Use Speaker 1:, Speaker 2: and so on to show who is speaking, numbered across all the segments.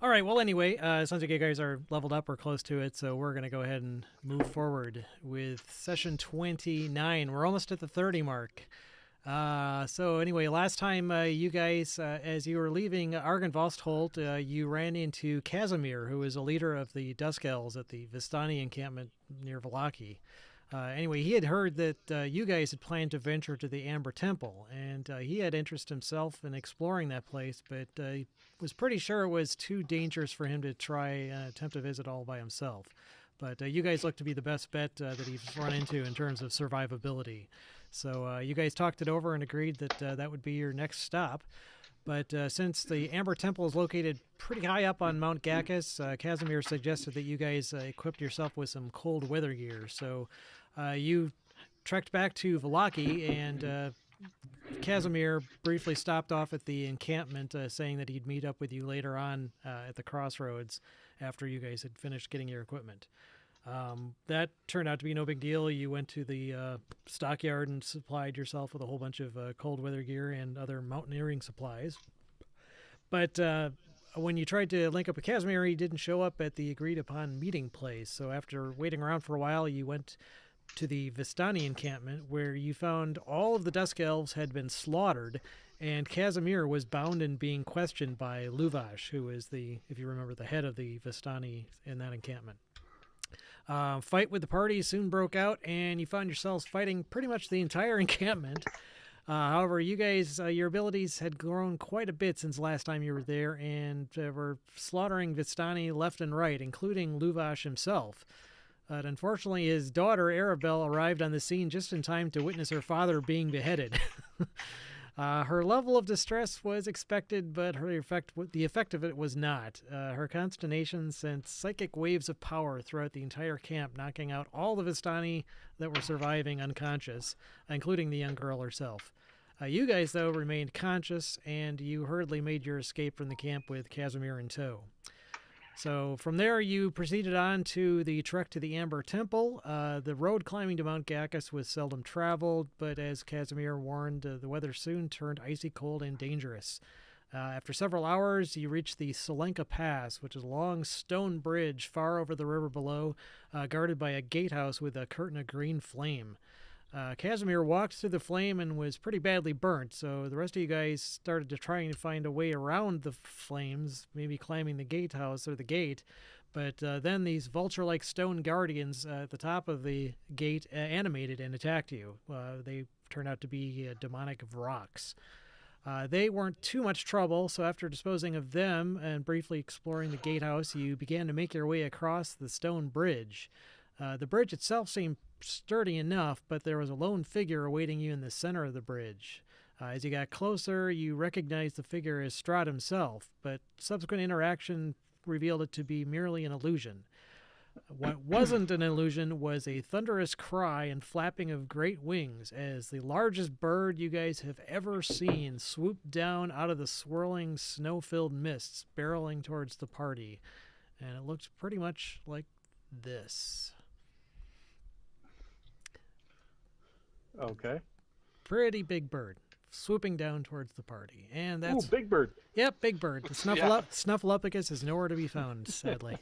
Speaker 1: All right. Well, anyway, sounds like you guys are leveled up or close to it, so we're going to go ahead and move forward with session 29. We're almost at the 30 mark. So anyway, last time you guys, as you were leaving Argynvostholt, you ran into Casimir, who is a leader of the Dusk Elves at the Vistani encampment near Vallaki. Anyway, he had heard that you guys had planned to venture to the Amber Temple, and he had interest himself in exploring that place, but he was pretty sure it was too dangerous for him to try and attempt to visit all by himself. But you guys look to be the best bet that he's run into in terms of survivability. So you guys talked it over and agreed that that would be your next stop. But since the Amber Temple is located pretty high up on Mount Gacchus, Casimir suggested that you guys equipped yourself with some cold weather gear. So you trekked back to Vallaki, and Casimir briefly stopped off at the encampment, saying that he'd meet up with you later on at the crossroads after you guys had finished getting your equipment. That turned out to be no big deal. You went to the stockyard and supplied yourself with a whole bunch of cold weather gear and other mountaineering supplies. But when you tried to link up with Casimir, he didn't show up at the agreed upon meeting place. So after waiting around for a while, you went to the Vistani encampment, where you found all of the Dusk Elves had been slaughtered, and Casimir was bound and being questioned by Luvash, who is the, if you remember, the head of the Vistani in that encampment. Fight with the party soon broke out, and you found yourselves fighting pretty much the entire encampment. However, you guys, your abilities had grown quite a bit since last time you were there, and were slaughtering Vistani left and right, including Luvash himself. But unfortunately, his daughter, Arabelle, arrived on the scene just in time to witness her father being beheaded. Her level of distress was expected, but the effect of it was not. Her consternation sent psychic waves of power throughout the entire camp, knocking out all the Vistani that were surviving unconscious, including the young girl herself. You guys, though, remained conscious, and you hurriedly made your escape from the camp with Casimir in tow. So from there, you proceeded on to the trek to the Amber Temple. The road climbing to Mount Gacchus was seldom traveled, but as Casimir warned, the weather soon turned icy cold and dangerous. After several hours, you reached the Solenka Pass, which is a long stone bridge far over the river below, guarded by a gatehouse with a curtain of green flame. Casimir walked through the flame and was pretty badly burnt, so the rest of you guys started to try and find a way around the flames, maybe climbing the gatehouse or the gate. But then these vulture-like stone guardians at the top of the gate animated and attacked you. They turned out to be demonic Vroks. They weren't too much trouble, so after disposing of them and briefly exploring the gatehouse, you began to make your way across the stone bridge. The bridge itself seemed sturdy enough, but there was a lone figure awaiting you in the center of the bridge. As you got closer, you recognized the figure as Strahd himself, but subsequent interaction revealed it to be merely an illusion. What wasn't an illusion was a thunderous cry and flapping of great wings as the largest bird you guys have ever seen swooped down out of the swirling snow-filled mists, barreling towards the party. And it looked pretty much like this.
Speaker 2: Okay.
Speaker 1: Pretty big bird swooping down towards the party. And that's...
Speaker 2: Ooh, big bird.
Speaker 1: Yep, big bird. The Snuffleupagus is nowhere to be found, sadly.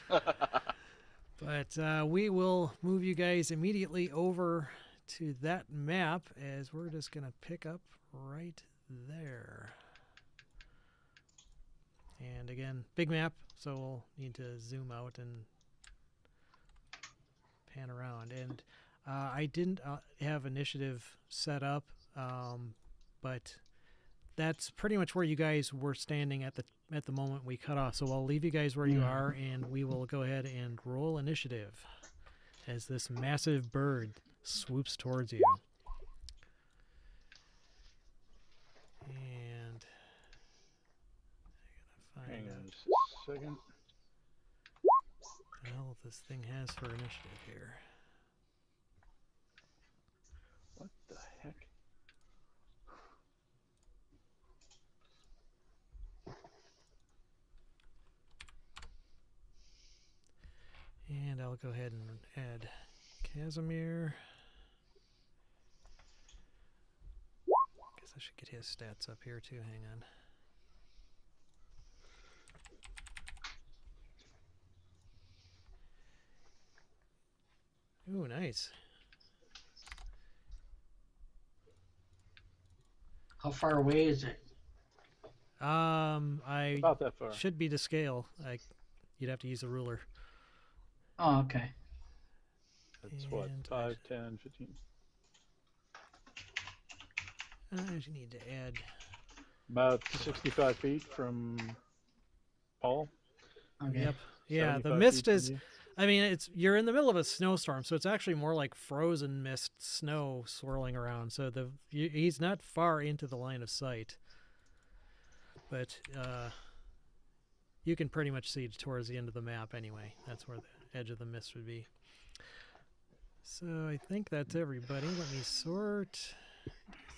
Speaker 1: But we will move you guys immediately over to that map, as we're just going to pick up right there. And again, big map, so we'll need to zoom out and pan around. And I didn't have initiative set up, but that's pretty much where you guys were standing at the moment we cut off. So I'll leave you guys where you are, and we will go ahead and roll initiative as this massive bird swoops towards you. And I gotta
Speaker 2: Hang
Speaker 1: find
Speaker 2: on
Speaker 1: out
Speaker 2: just a second.
Speaker 1: what the hell this thing has for initiative here.
Speaker 2: What the heck?
Speaker 1: And I'll go ahead and add Casimir. Guess I should get his stats up here too. Hang on. Ooh, nice.
Speaker 3: How far away is it?
Speaker 1: I
Speaker 2: About that far.
Speaker 1: should be to scale. You'd have to use a ruler.
Speaker 3: Oh, okay.
Speaker 2: That's what,
Speaker 1: And
Speaker 2: 5, 10, 15.
Speaker 1: I need to add.
Speaker 2: About 65 feet from Paul.
Speaker 3: Okay.
Speaker 1: Yep. Yeah, the
Speaker 2: 75
Speaker 1: mist
Speaker 2: feet from
Speaker 1: is.
Speaker 2: you.
Speaker 1: I mean, you're in the middle of a snowstorm, so it's actually more like frozen mist, snow swirling around. So he's not far into the line of sight, but you can pretty much see towards the end of the map anyway. That's where the edge of the mist would be. So I think that's everybody. Let me sort.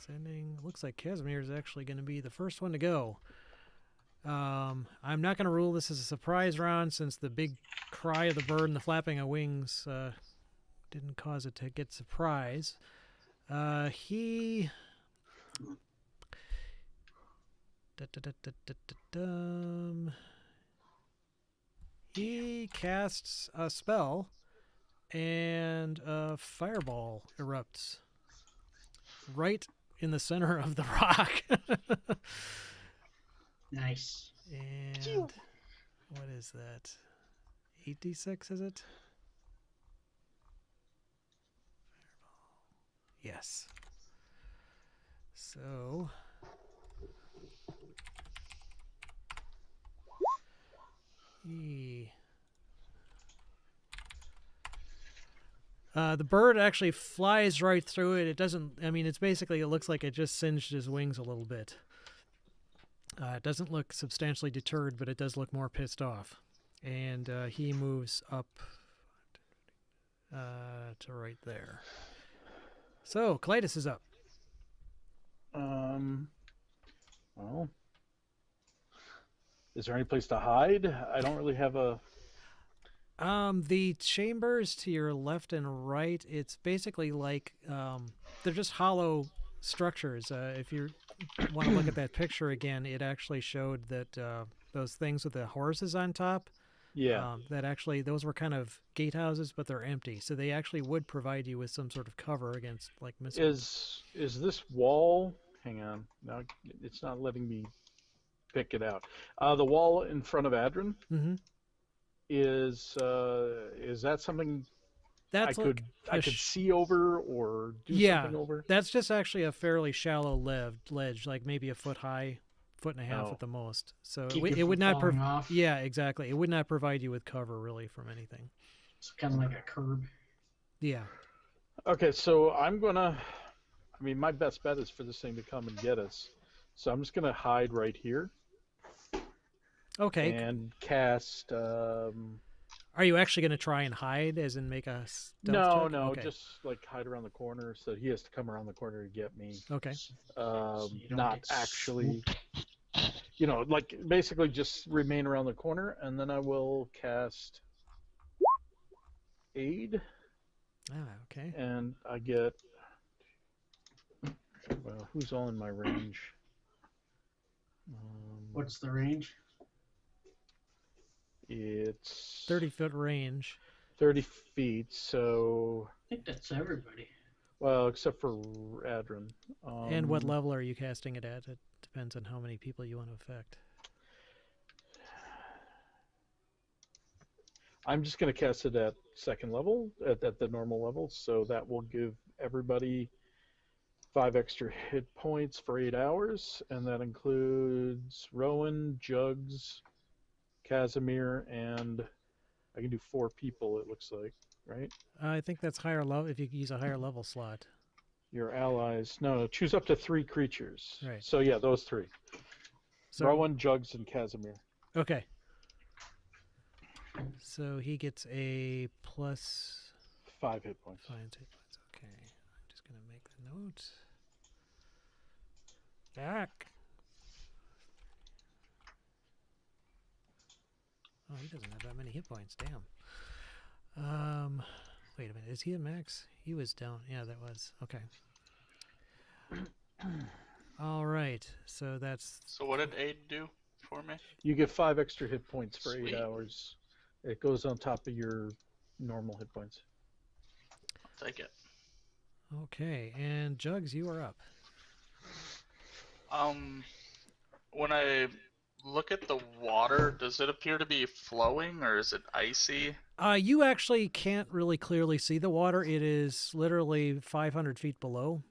Speaker 1: Sending. Looks like Casimir is actually going to be the first one to go. I'm not going to rule this as a surprise round since the big cry of the bird and the flapping of wings didn't cause it to get surprise. He casts a spell and a fireball erupts right in the center of the rock.
Speaker 3: Nice.
Speaker 1: And what is that? 8d6, is it? Yes. So the bird actually flies right through it. It doesn't. I mean, it looks like it just singed his wings a little bit. It doesn't look substantially deterred, but it does look more pissed off. And he moves up to right there. So, Clytus is up.
Speaker 2: Well, is there any place to hide? I don't really have a.
Speaker 1: The chambers to your left and right, it's basically like they're just hollow structures. If you want to look at that picture again, it actually showed that those things with the horses on top,
Speaker 2: Yeah.
Speaker 1: that actually those were kind of gatehouses, but they're empty. So they actually would provide you with some sort of cover against like missiles.
Speaker 2: Is this wall? Hang on. No, it's not letting me pick it out. The wall in front of Adrin
Speaker 1: Mm-hmm.
Speaker 2: is that something
Speaker 1: That's
Speaker 2: I
Speaker 1: like
Speaker 2: could see over or do
Speaker 1: yeah,
Speaker 2: something over?
Speaker 1: that's just actually a fairly shallow ledge, like maybe a foot high, foot and a half
Speaker 2: Oh.
Speaker 1: at the most. So
Speaker 3: Keep
Speaker 1: it
Speaker 3: you
Speaker 1: would
Speaker 3: from
Speaker 1: not.
Speaker 3: falling off.
Speaker 1: Yeah, exactly. It would not provide you with cover really from anything.
Speaker 3: It's kind of like a curb.
Speaker 1: Yeah.
Speaker 2: Okay, so I'm gonna. I mean, my best bet is for this thing to come and get us. So I'm just gonna hide right here
Speaker 1: Okay.
Speaker 2: and cast.
Speaker 1: Are you actually going to try and hide, as in make a stealth
Speaker 2: No,
Speaker 1: check?
Speaker 2: no,
Speaker 1: Okay.
Speaker 2: just like hide around the corner so he has to come around the corner to get me.
Speaker 1: Okay.
Speaker 3: So you don't
Speaker 2: Not
Speaker 3: get
Speaker 2: actually, like basically just remain around the corner, and then I will cast aid,
Speaker 1: Okay.
Speaker 2: and I get. Well, who's all in my range?
Speaker 3: What's the range?
Speaker 2: It's
Speaker 1: 30-foot range.
Speaker 2: 30 feet, so.
Speaker 3: I think that's everybody.
Speaker 2: Well, except for Adrin.
Speaker 1: And what level are you casting it at? It depends on how many people you want to affect.
Speaker 2: I'm just going to cast it at second level, at the normal level, so that will give everybody 5 extra hit points for 8 hours, and that includes Rowan, Jugs, Casimir, and I can do 4 people, it looks like, right?
Speaker 1: I think that's higher level if you use a higher level slot.
Speaker 2: Your allies. No, choose up to 3 creatures.
Speaker 1: Right.
Speaker 2: So, yeah, those 3.
Speaker 1: So,
Speaker 2: Rowan, Jugs, and Casimir.
Speaker 1: Okay. So he gets a plus
Speaker 2: 5 hit points.
Speaker 1: 5 hit points. Okay. I'm just going to make the note. Back. Oh, he doesn't have that many hit points. Damn. Wait a minute. Is he at max? He was down. Yeah, that was. Okay. All right. So that's.
Speaker 4: So what did aid do for me?
Speaker 2: You get 5 extra hit points for
Speaker 4: Sweet.
Speaker 2: 8 hours. It goes on top of your normal hit points.
Speaker 4: Take it.
Speaker 1: Okay, and Jugs, you are up.
Speaker 4: When I look at the water, does it appear to be flowing or is it icy?
Speaker 1: You actually can't really clearly see the water. It is literally 500 feet below.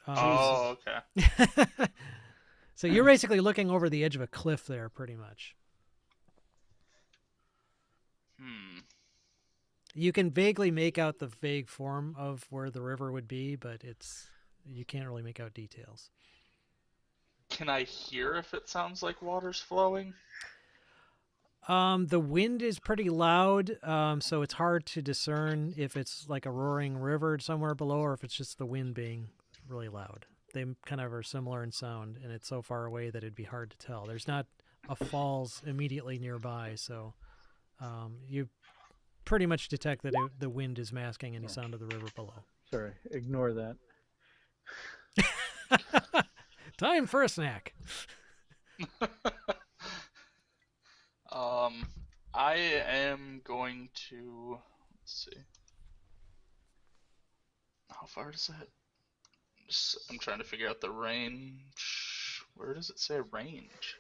Speaker 4: Oh, okay.
Speaker 1: So you're basically looking over the edge of a cliff there, pretty much. You can vaguely make out the vague form of where the river would be, but you can't really make out details.
Speaker 4: Can I hear if it sounds like water's flowing?
Speaker 1: The wind is pretty loud, so it's hard to discern if it's like a roaring river somewhere below or if it's just the wind being really loud. They kind of are similar in sound, and it's so far away that it'd be hard to tell. There's not a falls immediately nearby, so you pretty much detect that the wind is masking any sound of the river below.
Speaker 2: Sorry, ignore that.
Speaker 1: Time for a snack.
Speaker 4: I am going to, let's see. How far is that? I'm trying to figure out the range. Where does it say range?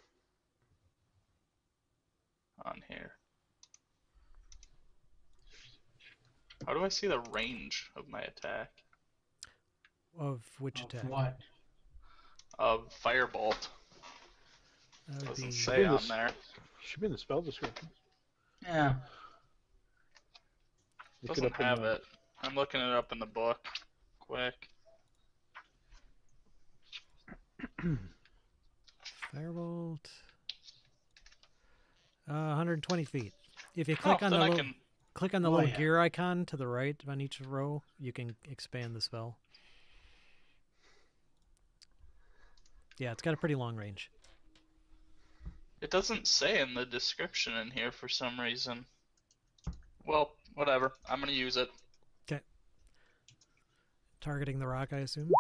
Speaker 4: On here. How do I see the range of my attack?
Speaker 1: Of which
Speaker 3: Of
Speaker 1: attack?
Speaker 3: what?
Speaker 4: Of Firebolt.
Speaker 1: That would
Speaker 4: Doesn't
Speaker 1: be...
Speaker 4: say on there.
Speaker 2: Should be in the spell description.
Speaker 3: Yeah.
Speaker 2: Look
Speaker 4: Doesn't
Speaker 2: up in
Speaker 4: have
Speaker 2: the-
Speaker 4: it. I'm looking it up in the book. Quick.
Speaker 1: Firebolt. 120 feet. If you click on the
Speaker 4: then I
Speaker 1: little,
Speaker 4: can.
Speaker 1: click on the
Speaker 3: Oh,
Speaker 1: little
Speaker 3: yeah.
Speaker 1: gear icon to the right on each row, you can expand the spell. Yeah, it's got a pretty long range.
Speaker 4: It doesn't say in the description in here for some reason. Well, whatever. I'm gonna use it.
Speaker 1: Targeting the rock, I assume.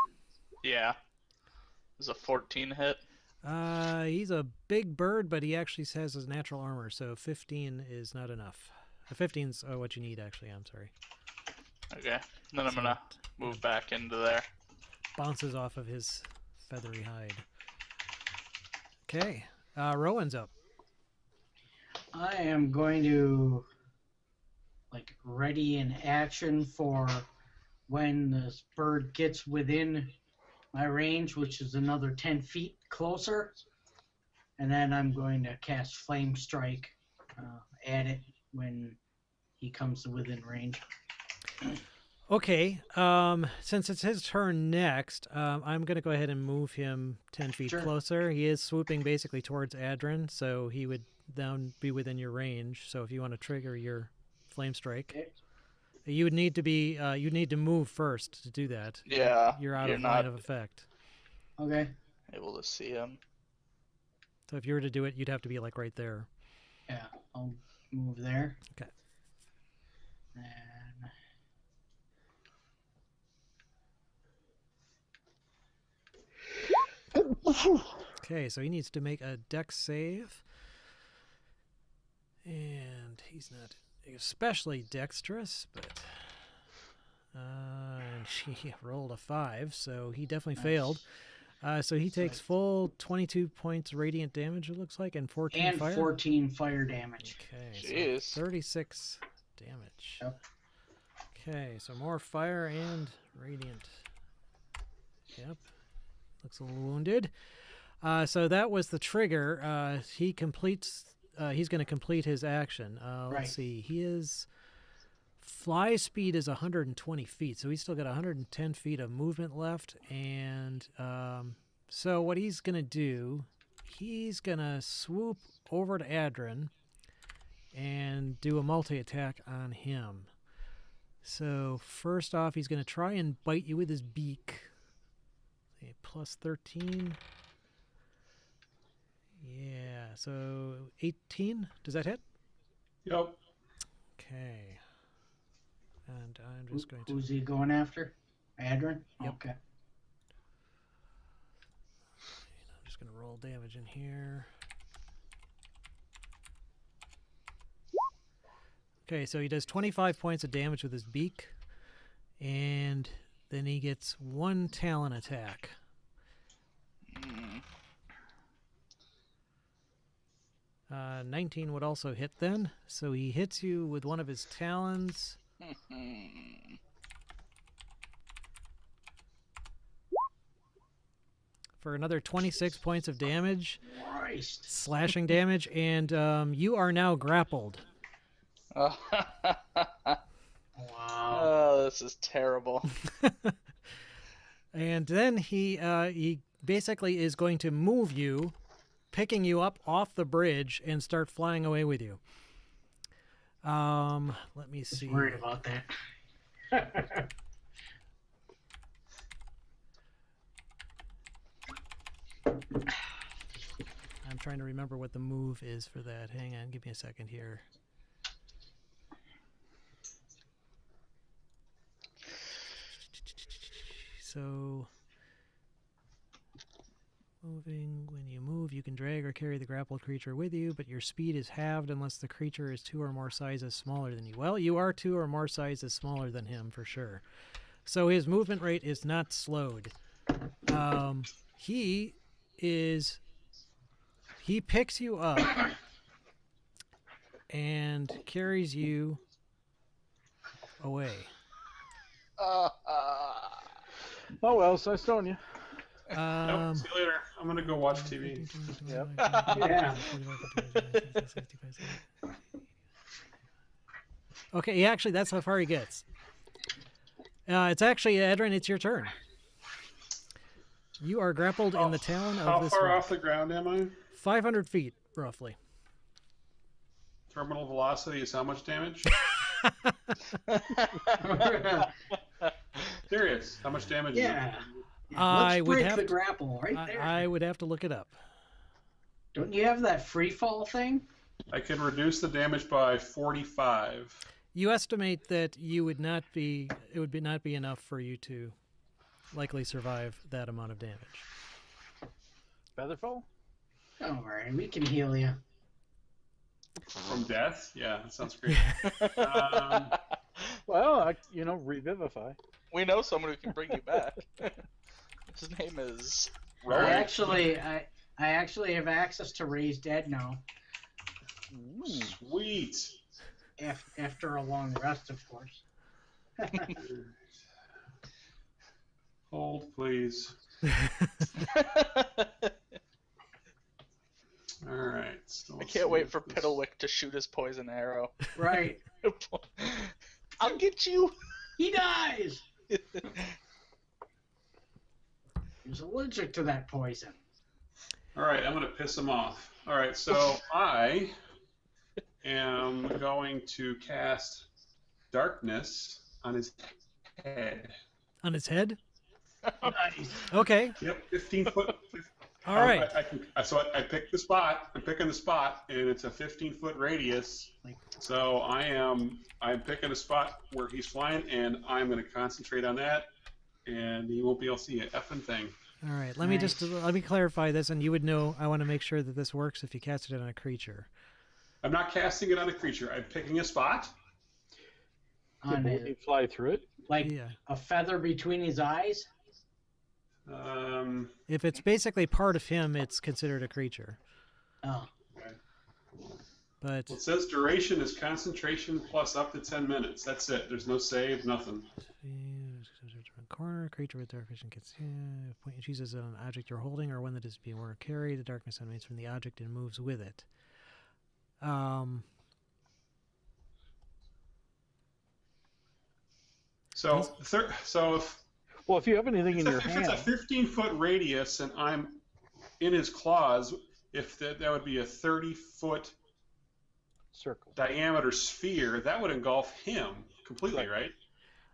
Speaker 4: Yeah. Is a 14 hit?
Speaker 1: He's a big bird, but he actually has his natural armor, so 15 is not enough. 15's what you need, actually. I'm sorry.
Speaker 4: Okay. Then I'm
Speaker 1: So
Speaker 4: gonna move back into there.
Speaker 1: bounces off of his feathery hide. Okay, Rowan's up.
Speaker 3: I am going to ready in action for when this bird gets within my range, which is another 10 feet closer. And then I'm going to cast Flame Strike at it when he comes to within range.
Speaker 1: Okay, since it's his turn next, I'm going to go ahead and move him 10 feet
Speaker 3: Sure.
Speaker 1: closer. He is swooping basically towards Adrin, so he would then be within your range. So if you want to trigger your Flame Strike,
Speaker 3: Okay.
Speaker 1: you would need to be, you'd need to move first to do that.
Speaker 4: Yeah.
Speaker 1: You're out
Speaker 4: you're
Speaker 1: of
Speaker 4: not
Speaker 1: line of effect.
Speaker 3: Okay.
Speaker 4: able to see him.
Speaker 1: So if you were to do it, you'd have to be like right there.
Speaker 3: Yeah, I'll move there.
Speaker 1: Okay.
Speaker 3: And
Speaker 1: Okay, so he needs to make a dex save. And he's not especially dexterous, but and she rolled a 5, so he definitely
Speaker 3: Nice.
Speaker 1: failed. So he takes
Speaker 3: Nice.
Speaker 1: full 22 points radiant damage, it looks like, and 14
Speaker 3: and
Speaker 1: fire.
Speaker 3: 14 fire damage.
Speaker 1: Okay,
Speaker 4: Jeez.
Speaker 1: so 36 damage.
Speaker 3: Yep.
Speaker 1: Okay, so more fire and radiant. Yep. Looks a little wounded. So that was the trigger. He completes. He's going to complete his action.
Speaker 3: Right.
Speaker 1: Let's see. His fly speed is 120 feet, so he's still got 110 feet of movement left. And so what he's going to do, he's going to swoop over to Adrin and do a multi-attack on him. So first off, he's going to try and bite you with his beak. Okay, plus 13. Yeah, so 18. Does that hit?
Speaker 3: Yep.
Speaker 1: Okay. And I'm just going to...
Speaker 3: Who's he going after? Adrin?
Speaker 1: Yep.
Speaker 3: Okay.
Speaker 1: I'm just going to roll damage in here. Okay, so he does 25 points of damage with his beak. And then he gets 1 talon attack.
Speaker 4: Mm.
Speaker 1: 19 would also hit then. So he hits you with one of his talons. For another 26 points of damage.
Speaker 3: Christ.
Speaker 1: Slashing damage. And you are now grappled.
Speaker 3: Wow.
Speaker 4: Oh, this is terrible.
Speaker 1: And then he basically is going to move you, picking you up off the bridge and start flying away with you. Let me see.
Speaker 3: Worried about that.
Speaker 1: I'm trying to remember what the move is for that. Hang on, give me a second here. So, moving, when you move, you can drag or carry the grappled creature with you, but your speed is halved unless the creature is 2 or more sizes smaller than you. Well, you are 2 or more sizes smaller than him for sure. So his movement rate is not slowed. He picks you up and carries you away.
Speaker 2: Oh well, so I stoned you.
Speaker 5: Nope, see you later. I'm gonna go watch TV.
Speaker 2: Yep.
Speaker 3: Yeah.
Speaker 1: Okay, yeah, actually, that's how far he gets. It's actually, Edrin, it's your turn. You are grappled in the talon
Speaker 5: How
Speaker 1: of this
Speaker 5: far
Speaker 1: rock.
Speaker 5: off the ground am I?
Speaker 1: 500 feet, roughly.
Speaker 5: Terminal velocity is how much damage? Serious. How much damage?
Speaker 3: Yeah.
Speaker 1: I
Speaker 3: Let's
Speaker 1: would
Speaker 3: break
Speaker 1: have
Speaker 3: the
Speaker 1: to-
Speaker 3: grapple right there.
Speaker 1: I would have to look it up.
Speaker 3: Don't you have that free fall thing?
Speaker 5: I can reduce the damage by 45.
Speaker 1: You estimate that you would not be, it would be not be enough for you to likely survive that amount of damage.
Speaker 2: Featherfall?
Speaker 3: Don't worry, we can heal you.
Speaker 5: From death? Yeah, that sounds great. um,
Speaker 2: Well, revivify.
Speaker 4: We know someone who can bring you back. His name is
Speaker 3: I
Speaker 4: Rowan.
Speaker 3: actually have access to raise dead now.
Speaker 5: sweet.
Speaker 3: After a long rest, of course.
Speaker 5: Hold, please. All right. So
Speaker 4: I
Speaker 5: let's
Speaker 4: can't
Speaker 5: see
Speaker 4: wait
Speaker 5: if
Speaker 4: for
Speaker 5: this-
Speaker 4: Piddlewick to shoot his poison arrow.
Speaker 3: Right.
Speaker 4: I'll get you.
Speaker 3: He dies! He's allergic to that poison.
Speaker 5: All right, I'm going to piss him off. All right, so I am going to cast Darkness on his head.
Speaker 1: On his head?
Speaker 3: Nice.
Speaker 1: Okay.
Speaker 5: Yep, 15 foot.
Speaker 1: All right.
Speaker 5: I picked the spot. I'm picking the spot, and it's a 15-foot radius. So I'm picking a spot where he's flying, and I'm going to concentrate on that, and he won't be able to see a effing thing.
Speaker 1: All right. Let me clarify this, and you would know. I want to make sure that this works if you cast it on a creature.
Speaker 5: I'm not casting it on a creature. I'm picking a spot.
Speaker 3: On
Speaker 2: Will he
Speaker 3: it,
Speaker 2: fly through it?
Speaker 3: like
Speaker 1: Yeah.
Speaker 3: a feather between his eyes.
Speaker 1: If it's basically part of him, it's considered a creature.
Speaker 3: Oh,
Speaker 5: Okay.
Speaker 1: But
Speaker 5: Well, it says duration is concentration plus up to 10 minutes. That's it. There's no save, nothing.
Speaker 1: corner, creature with dark vision gets point you choose as an object you're holding or one that is being worn or carried. The darkness emanates from the object and moves with it.
Speaker 5: Well,
Speaker 2: if you have anything in your
Speaker 5: if
Speaker 2: hand,
Speaker 5: it's a 15-foot radius and I'm in his claws, if that would be a 30-foot
Speaker 2: circle.
Speaker 5: diameter sphere, that would engulf him completely, right?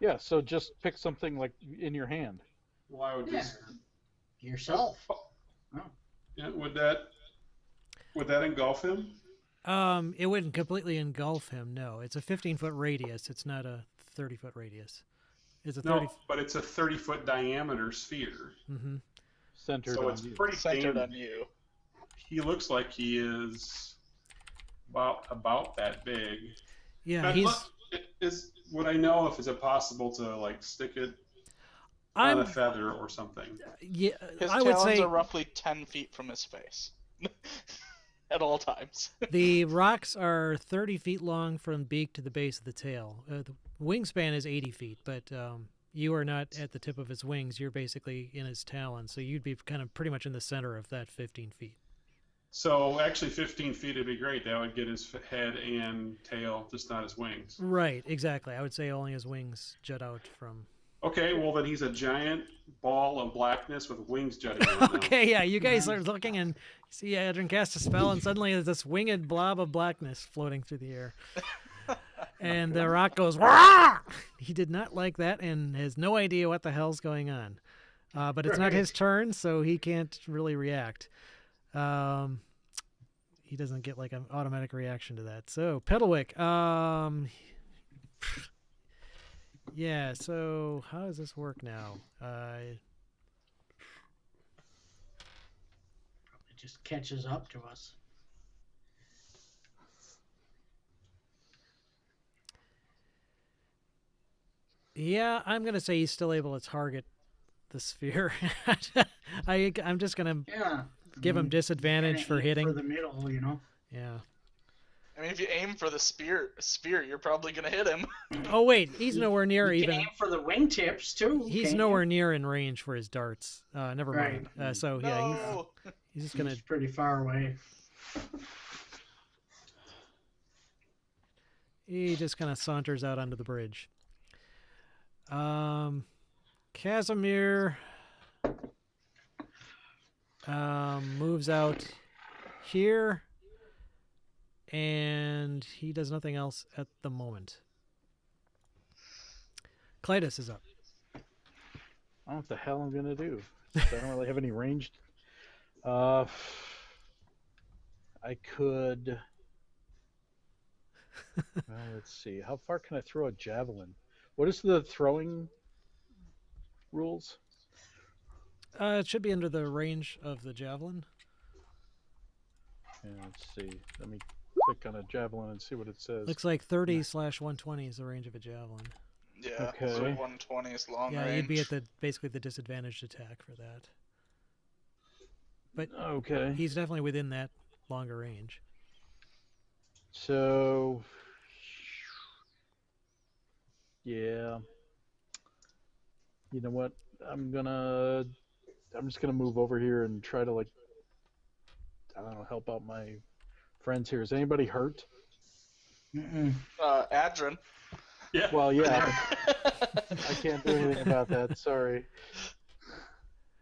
Speaker 2: Yeah, so just pick something like in your hand.
Speaker 5: Well, I would
Speaker 3: yeah.
Speaker 5: just.
Speaker 3: Yourself.
Speaker 5: Yeah, would that engulf him?
Speaker 1: It wouldn't completely engulf him. No, it's a 15-foot radius. It's not a 30-foot radius. It's a 30.
Speaker 5: No, but it's a 30-foot diameter sphere.
Speaker 1: Mm-hmm.
Speaker 2: Centered
Speaker 5: So
Speaker 2: on
Speaker 5: it's
Speaker 2: you.
Speaker 5: pretty
Speaker 4: Centered
Speaker 5: damn-
Speaker 4: on you.
Speaker 5: He looks like he is about that big.
Speaker 1: Yeah,
Speaker 5: But
Speaker 1: he's.
Speaker 5: would I know if is it possible to like stick it on a feather or something?
Speaker 1: Yeah,
Speaker 4: His
Speaker 1: I would
Speaker 4: talons
Speaker 1: say
Speaker 4: are roughly 10 feet from his face at all times.
Speaker 1: the rocks are 30 feet long from beak to the base of the tail. The wingspan is 80 feet, but you are not at the tip of his wings. You're basically in his talons, so you'd be kind of pretty much in the center of that 15 feet.
Speaker 5: So actually, 15 feet would be great. That would get his head and tail, just not his wings.
Speaker 1: Right, exactly. I would say only his wings jut out from.
Speaker 5: Okay, well then he's a giant ball of blackness with wings jutting out.
Speaker 1: Okay, yeah, you guys are looking and see Adrian cast a spell, and suddenly there's this winged blob of blackness floating through the air. And the rock goes, "Wah!" He did not like that and has no idea what the hell's going on. But it's not his turn, so he can't really react. He doesn't get like an automatic reaction to that. So, Pedalwick, yeah, so how does this work now?
Speaker 3: It just catches up to us.
Speaker 1: Yeah, I'm going to say he's still able to target the sphere. I'm just going to give him disadvantage for hitting.
Speaker 3: For the middle, you know?
Speaker 1: Yeah.
Speaker 4: I mean, if you aim for the spear, you're probably going to hit him.
Speaker 1: Oh, wait, he's nowhere near
Speaker 3: you
Speaker 1: even.
Speaker 3: Can aim for the wingtips, too.
Speaker 1: He's nowhere near in range for his darts. Never mind.
Speaker 3: Right.
Speaker 1: So, yeah,
Speaker 4: No.
Speaker 1: he's just going to.
Speaker 3: He's pretty far away.
Speaker 1: He just kind of saunters out onto the bridge. Casimir moves out here, and he does nothing else at the moment. Clytus is up.
Speaker 2: I don't know what the hell I'm gonna do. I don't really have any ranged. I could. Well, let's see. How far can I throw a javelin? What is the throwing rules?
Speaker 1: It should be under the range of the javelin.
Speaker 2: Yeah, let's see. Let me click on a javelin and see what it says.
Speaker 1: Looks like 30/120 is the range of a javelin.
Speaker 4: Yeah,
Speaker 2: Okay.
Speaker 4: so 120 is long
Speaker 1: Yeah,
Speaker 4: range.
Speaker 1: you'd be at the basically the disadvantaged attack for that. But
Speaker 2: Okay.
Speaker 1: he's definitely within that longer range.
Speaker 2: So, yeah. You know what? I'm just gonna move over here and try to I don't know, help out my friends here. Is anybody hurt?
Speaker 3: Mm-mm.
Speaker 4: Adrin.
Speaker 5: Yeah.
Speaker 2: Well, yeah. I can't do anything about that. Sorry.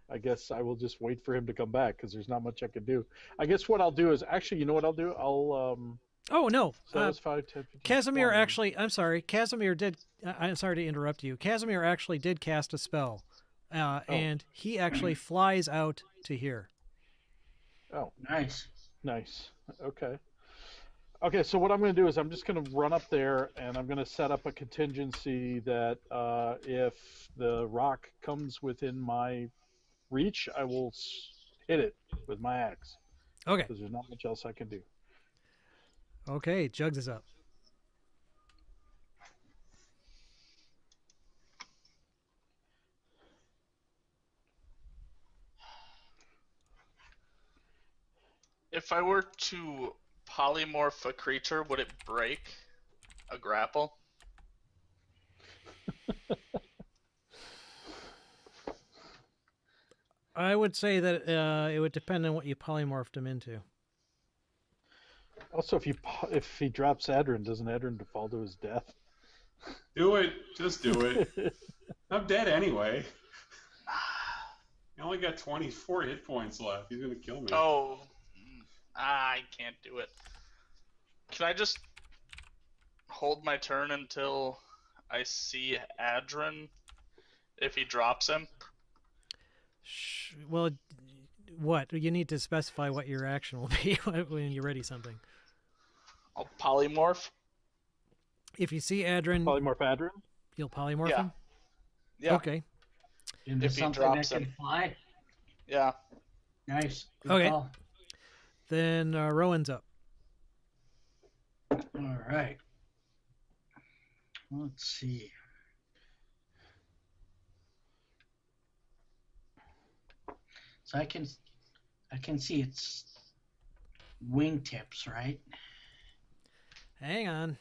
Speaker 2: I guess I will just wait for him to come back because there's not much I can do. I guess what I'll do is actually, you know what I'll do? I'll
Speaker 1: Oh no!
Speaker 2: So that's 5, 10, 15,
Speaker 1: Casimir
Speaker 2: 20.
Speaker 1: actually. I'm sorry. Casimir did. I'm sorry to interrupt you. Casimir actually did cast a spell, and he actually flies out to here.
Speaker 2: Oh,
Speaker 3: Nice.
Speaker 2: nice. Okay. Okay, so what I'm going to do is I'm just going to run up there and I'm going to set up a contingency that if the rock comes within my reach, I will hit it with my axe.
Speaker 1: Okay.
Speaker 2: Because there's not much else I can do.
Speaker 1: Okay. Jugs is up.
Speaker 4: If I were to polymorph a creature, would it break a grapple?
Speaker 1: I would say that it would depend on what you polymorphed him into.
Speaker 2: Also, if he drops Adrin, doesn't Adrin fall to his death?
Speaker 5: Do it. Just do it. I'm dead anyway. I only got 24 hit points left. He's gonna kill me.
Speaker 4: Oh, I can't do it. Can I just hold my turn until I see Adrin if he drops him?
Speaker 1: Well, what? You need to specify what your action will be when you ready something.
Speaker 4: I'll polymorph.
Speaker 1: If you see Adrin,
Speaker 2: Polymorph Adrin?
Speaker 1: you'll polymorph
Speaker 4: Yeah.
Speaker 1: him?
Speaker 4: Yeah.
Speaker 1: Okay.
Speaker 3: Into
Speaker 4: If he
Speaker 3: something
Speaker 4: drops
Speaker 3: that can
Speaker 4: him.
Speaker 3: fly.
Speaker 4: Yeah.
Speaker 3: Nice. Good
Speaker 1: Okay.
Speaker 3: call.
Speaker 1: Then Rowan's up.
Speaker 3: All right. Let's see. So I can see its wingtips, right?
Speaker 1: Hang on.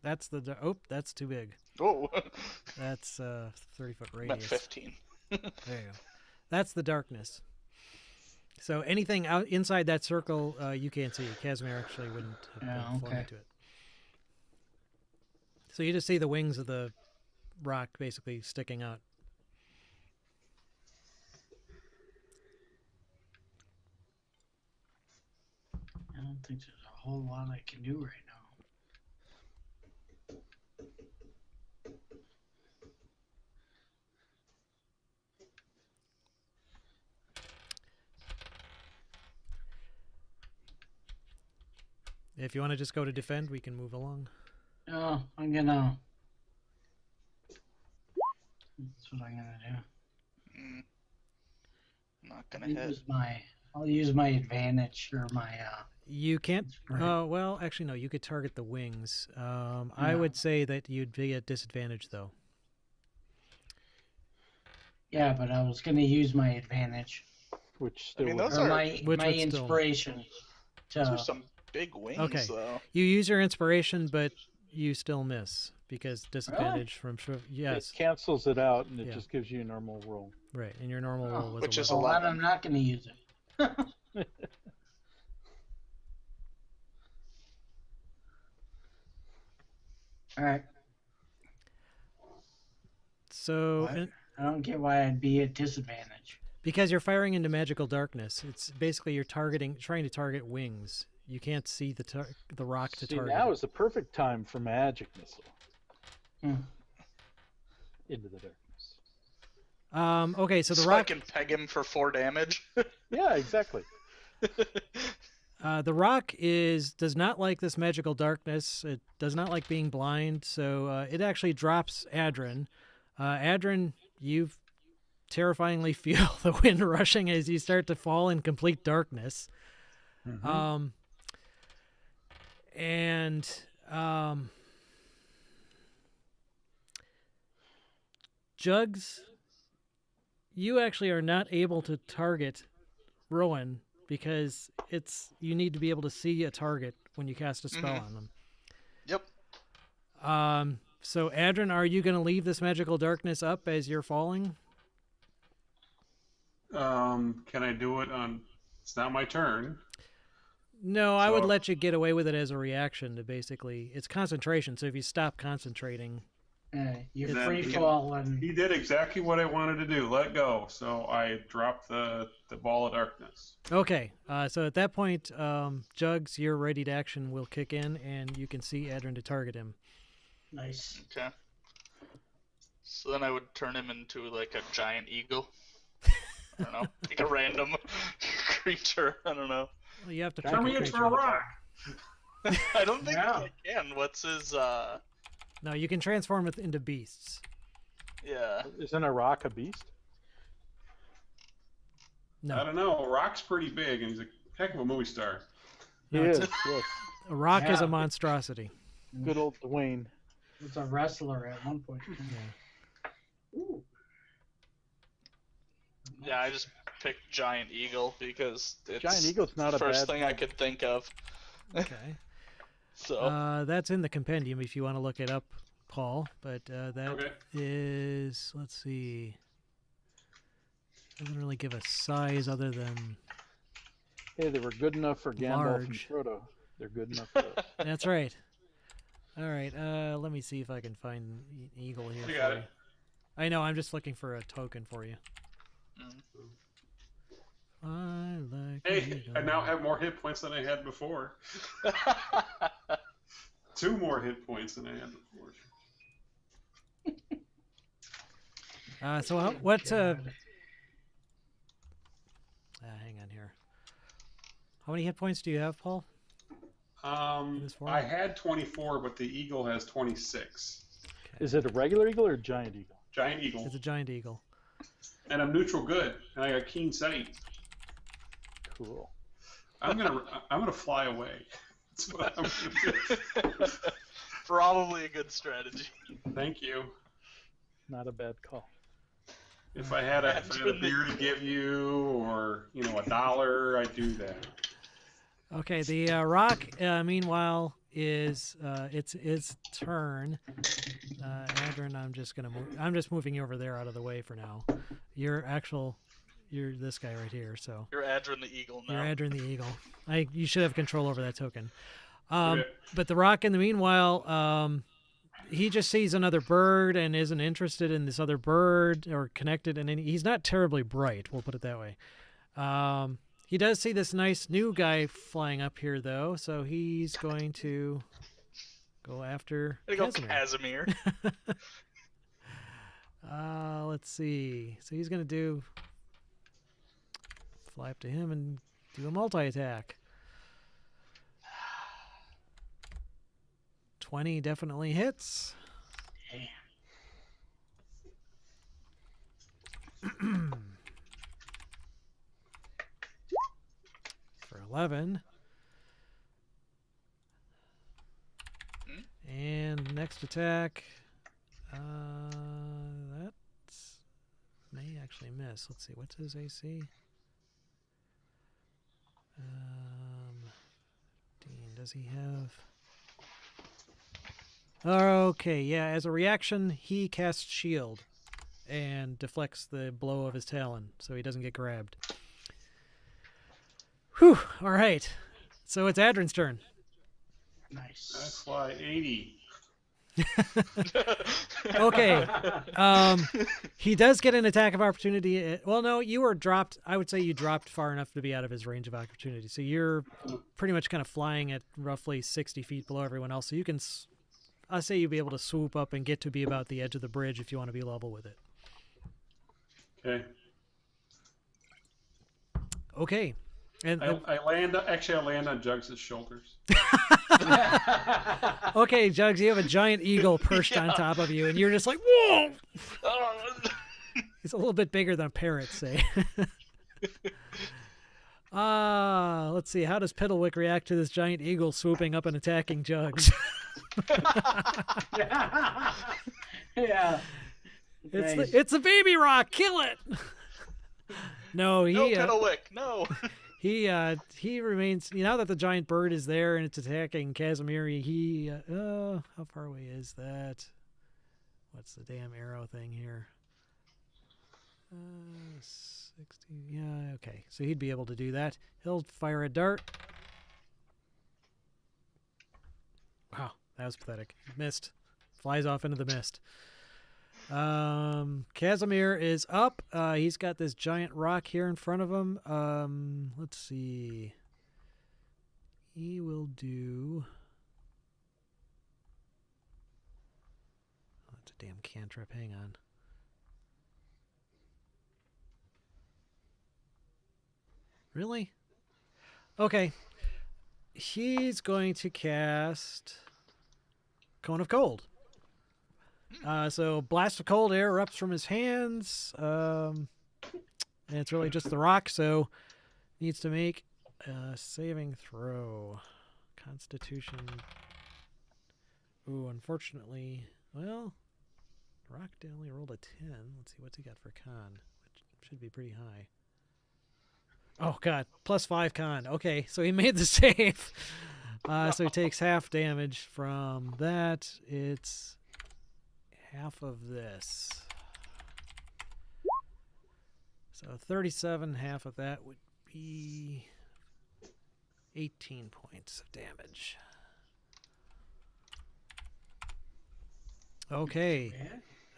Speaker 1: That's the that's too big.
Speaker 4: Oh,
Speaker 1: That's 30-foot
Speaker 4: meant
Speaker 1: radius.
Speaker 4: 15.
Speaker 1: There you go. That's the darkness. So anything out inside that circle, you can't see. Casimir actually wouldn't have flown
Speaker 3: okay.
Speaker 1: into it. So you just see the wings of the rock basically sticking out.
Speaker 3: I don't think there's a whole lot I can do right now.
Speaker 1: If you want to just go to defend, we can move along.
Speaker 3: Oh, I'm gonna. That's what I'm gonna do.
Speaker 4: Not gonna hit.
Speaker 3: I'll use my advantage or my.
Speaker 1: You can't.
Speaker 3: Inspiration.
Speaker 1: Well, actually, no. You could target the wings. I
Speaker 3: Yeah.
Speaker 1: would say that you'd be at disadvantage, though.
Speaker 3: Yeah, but I was gonna use my advantage
Speaker 2: Which
Speaker 4: I
Speaker 2: still
Speaker 4: mean,
Speaker 2: would-
Speaker 4: those
Speaker 3: or
Speaker 4: are-
Speaker 3: my
Speaker 1: Which
Speaker 3: my
Speaker 1: would still-
Speaker 3: inspiration.
Speaker 4: Those are
Speaker 3: To
Speaker 4: some big wings,
Speaker 1: Okay.
Speaker 4: though.
Speaker 1: You use your inspiration, but you still miss because disadvantage from yes,
Speaker 2: it cancels it out, and it
Speaker 1: Yeah.
Speaker 2: just gives you a normal roll.
Speaker 1: right. And your normal roll was
Speaker 4: Which is
Speaker 1: 11.
Speaker 3: well, then
Speaker 4: 11.
Speaker 3: I'm not gonna use it. All right.
Speaker 1: So
Speaker 3: What?
Speaker 1: and
Speaker 3: I don't get why I'd be at disadvantage.
Speaker 1: because you're firing into magical darkness, it's basically you're trying to target wings. You can't see the rock to
Speaker 2: See,
Speaker 1: target.
Speaker 2: now
Speaker 1: it.
Speaker 2: is the perfect time for magic missile
Speaker 3: Hmm.
Speaker 2: into the darkness.
Speaker 1: Okay, so the
Speaker 4: So I
Speaker 1: rock.
Speaker 4: can peg him for 4 damage.
Speaker 2: Yeah, exactly.
Speaker 1: The rock does not like this magical darkness. It does not like being blind, so it actually drops Adrin. Adrin, you terrifyingly feel the wind rushing as you start to fall in complete darkness.
Speaker 5: Mhm.
Speaker 1: Jugs, you actually are not able to target Rowan because you need to be able to see a target when you cast a spell on them.
Speaker 4: Yep.
Speaker 1: So Adrin, are you going to leave this magical darkness up as you're falling?
Speaker 5: Can I do it on? It's not my turn.
Speaker 1: No, I would
Speaker 5: So-
Speaker 1: let you get away with it as a reaction to basically it's concentration. So if you stop concentrating,
Speaker 3: You
Speaker 5: Then
Speaker 3: free
Speaker 5: he-
Speaker 3: fall and
Speaker 5: He did exactly what I wanted to do. Let go. So I dropped the ball of darkness.
Speaker 1: okay. So at that point, Jugs, your ready to action will kick in, and you can see Adrin to target him.
Speaker 3: nice.
Speaker 4: Okay. So then I would turn him into like a giant eagle. I don't know, like a random creature. I don't know.
Speaker 1: Well, you have to
Speaker 2: Turn
Speaker 1: pick
Speaker 2: me
Speaker 1: a
Speaker 2: into
Speaker 1: creature.
Speaker 3: rock.
Speaker 4: I don't think
Speaker 3: Yeah.
Speaker 4: I can. What's his?
Speaker 1: No, you can transform it into beasts.
Speaker 4: Yeah.
Speaker 2: Isn't a rock a beast?
Speaker 5: I
Speaker 1: No,
Speaker 5: don't know. Rock's pretty big, and he's a heck of a movie star.
Speaker 1: No,
Speaker 2: He
Speaker 1: it's
Speaker 2: is, yes.
Speaker 1: a rock is
Speaker 3: Yeah.
Speaker 1: a monstrosity.
Speaker 2: Good old Dwayne.
Speaker 3: Was a wrestler at one point. Ooh.
Speaker 4: Yeah, I just picked giant eagle because it's
Speaker 2: Giant eagle's not a
Speaker 4: first
Speaker 2: bad
Speaker 4: thing I could think of.
Speaker 1: Okay.
Speaker 4: So
Speaker 1: That's in the compendium if you want to look it up, Paul. But that is,
Speaker 5: Okay.
Speaker 1: let's see. Doesn't really give a size other than
Speaker 2: Hey, they were good enough for Gandalf
Speaker 1: Large.
Speaker 2: and Frodo. They're good enough for us.
Speaker 1: that's right. All right. Let me see if I can find an eagle here.
Speaker 5: I
Speaker 1: for
Speaker 5: got
Speaker 1: you.
Speaker 5: it.
Speaker 1: I know. I'm just looking for a token for you.
Speaker 4: Mm.
Speaker 1: I like
Speaker 5: Hey, I
Speaker 1: eagle.
Speaker 5: now have more hit points than I had before. 2 more hit points than I had before.
Speaker 1: So what?
Speaker 3: God.
Speaker 1: Hang on here. How many hit points do you have, Paul? This form?
Speaker 5: I had 24, but the eagle has 26.
Speaker 2: Is it a regular eagle or a giant eagle?
Speaker 5: Giant eagle.
Speaker 1: It's a giant eagle.
Speaker 5: And I'm neutral good, and I got keen sight.
Speaker 2: Cool.
Speaker 5: I'm gonna fly away. That's what I'm gonna do.
Speaker 4: Probably a good strategy.
Speaker 5: Thank you.
Speaker 2: Not a bad call.
Speaker 5: If I had a beer to give you, or $1, I'd do that.
Speaker 1: Okay, the rock, meanwhile, is it's its turn. Adrian, I'm just moving you over there out of the way for now. You're this guy right here, so.
Speaker 4: You're Adrian the Eagle now.
Speaker 1: You're Adrian the Eagle. You should have control over that token.
Speaker 5: Okay.
Speaker 1: But the rock, in the meanwhile, he just sees another bird and isn't interested in this other bird or connected, and he's not terribly bright. We'll put it that way. He does see this nice new guy flying up here, though, so he's going to go after
Speaker 4: Casimir.
Speaker 1: Let's see. So he's going to fly up to him and do a multi-attack. 20 definitely hits. For 11. And next attack, that may actually miss. Let's see, what's his AC? Dean, does he have... Okay, yeah, as a reaction, he casts Shield and deflects the blow of his talon so he doesn't get grabbed. Whew, all right. So it's Adrin's turn.
Speaker 3: Nice.
Speaker 5: I fly 80.
Speaker 1: Okay. He does get an attack of opportunity. Well, no, you were dropped. I would say you dropped far enough to be out of his range of opportunity. So you're pretty much kind of flying at roughly 60 feet below everyone else. So you can... I say you'd be able to swoop up and get to be about the edge of the bridge if you want to be level with it.
Speaker 5: Okay.
Speaker 1: Okay. And
Speaker 5: I land on Jugs' shoulders.
Speaker 1: Okay, Jugs, you have a giant eagle perched on top of you, and you're just like, whoa! He's a little bit bigger than a parrot, say. Let's see. How does Piddlewick react to this giant eagle swooping up and attacking Jugs?
Speaker 3: Yeah.
Speaker 1: It's a baby rock. Kill it. No,
Speaker 4: No, Piddlewick, no.
Speaker 1: He remains. Now that the giant bird is there and it's attacking Casimir, how far away is that? What's the damn arrow thing here? 60. Yeah, okay. So he'd be able to do that. He'll fire a dart. Wow, that was pathetic. Missed. Flies off into the mist. Casimir is up. He's got this giant rock here in front of him. Let's see. He will do... Oh, that's a damn cantrip. Hang on. Really? Okay. He's going to cast Cone of Cold. So blast of cold air erupts from his hands. And it's really just the rock, so needs to make a saving throw. Constitution. Ooh, unfortunately, well, rock only rolled a 10. Let's see, what's he got for con? Which should be pretty high. Oh, God. +5 con. Okay, so he made the save. So he takes half damage from that. It's half of this. So 37, half of that would be 18 points of damage. Okay.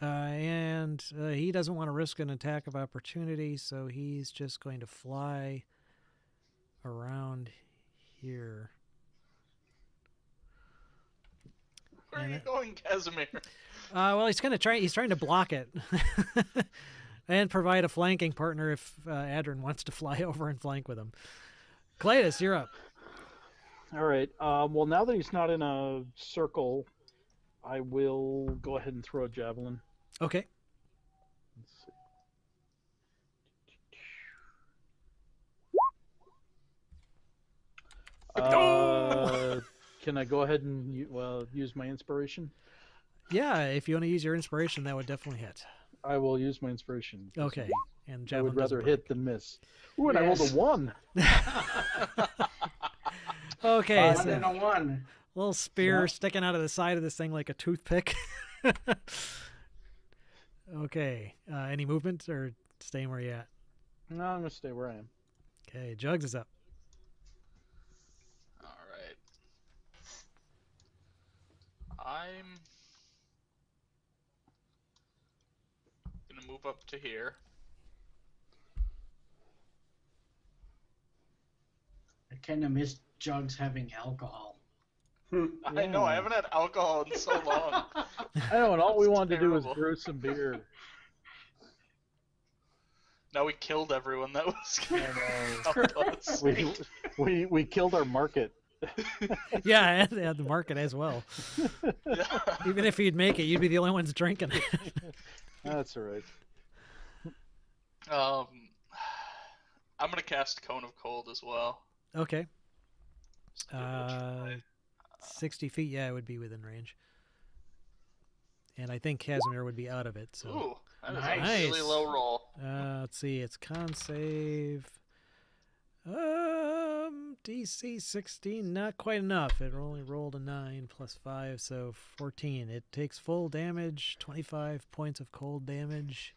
Speaker 1: And he doesn't want to risk an attack of opportunity, so he's just going to fly around here.
Speaker 4: Where are you going, Casimir?
Speaker 1: Well, he's trying to block it. And provide a flanking partner if Adrin wants to fly over and flank with him. Cletus, you're up.
Speaker 2: All right. Well, now that he's not in a circle, I will go ahead and throw a javelin.
Speaker 1: Okay.
Speaker 2: Let's see. Can I go ahead and use my inspiration?
Speaker 1: Yeah, if you want to use your inspiration, that would definitely hit.
Speaker 2: I will use my inspiration.
Speaker 1: Okay. And
Speaker 2: I
Speaker 1: javelin
Speaker 2: would rather
Speaker 1: doesn't
Speaker 2: hit than miss. Ooh, and I rolled a
Speaker 3: Yes.
Speaker 2: 1.
Speaker 1: Okay,
Speaker 3: One
Speaker 1: so
Speaker 3: and a one.
Speaker 1: little spear
Speaker 3: Yeah.
Speaker 1: sticking out of the side of this thing like a toothpick. Okay. Any movement or staying where you at?
Speaker 2: No, I'm gonna stay where I am.
Speaker 1: Okay, Jugs is up.
Speaker 4: All right. I'm gonna move up to here.
Speaker 3: I kind of miss Jugs having alcohol.
Speaker 4: I know I haven't had alcohol in so long.
Speaker 2: I know, and all we
Speaker 4: That's
Speaker 2: wanted to do was
Speaker 4: terrible.
Speaker 2: brew some beer.
Speaker 4: Now we killed everyone that was
Speaker 2: I
Speaker 4: gonna help us.
Speaker 2: know. We killed our market.
Speaker 1: Yeah, and the market as well.
Speaker 4: Yeah.
Speaker 1: Even if you'd make it, you'd be the only ones drinking.
Speaker 2: That's all right.
Speaker 4: I'm gonna cast Cone of Cold as well.
Speaker 1: Okay.
Speaker 4: Just give it a try.
Speaker 1: 60 feet, yeah, it would be within range. And I think Casimir would be out of it, so.
Speaker 4: Ooh, that is
Speaker 3: Nice.
Speaker 4: a really low roll.
Speaker 1: Let's see, it's con save. DC 16, not quite enough. It only rolled a 9 plus 5, so 14. It takes full damage, 25 points of cold damage.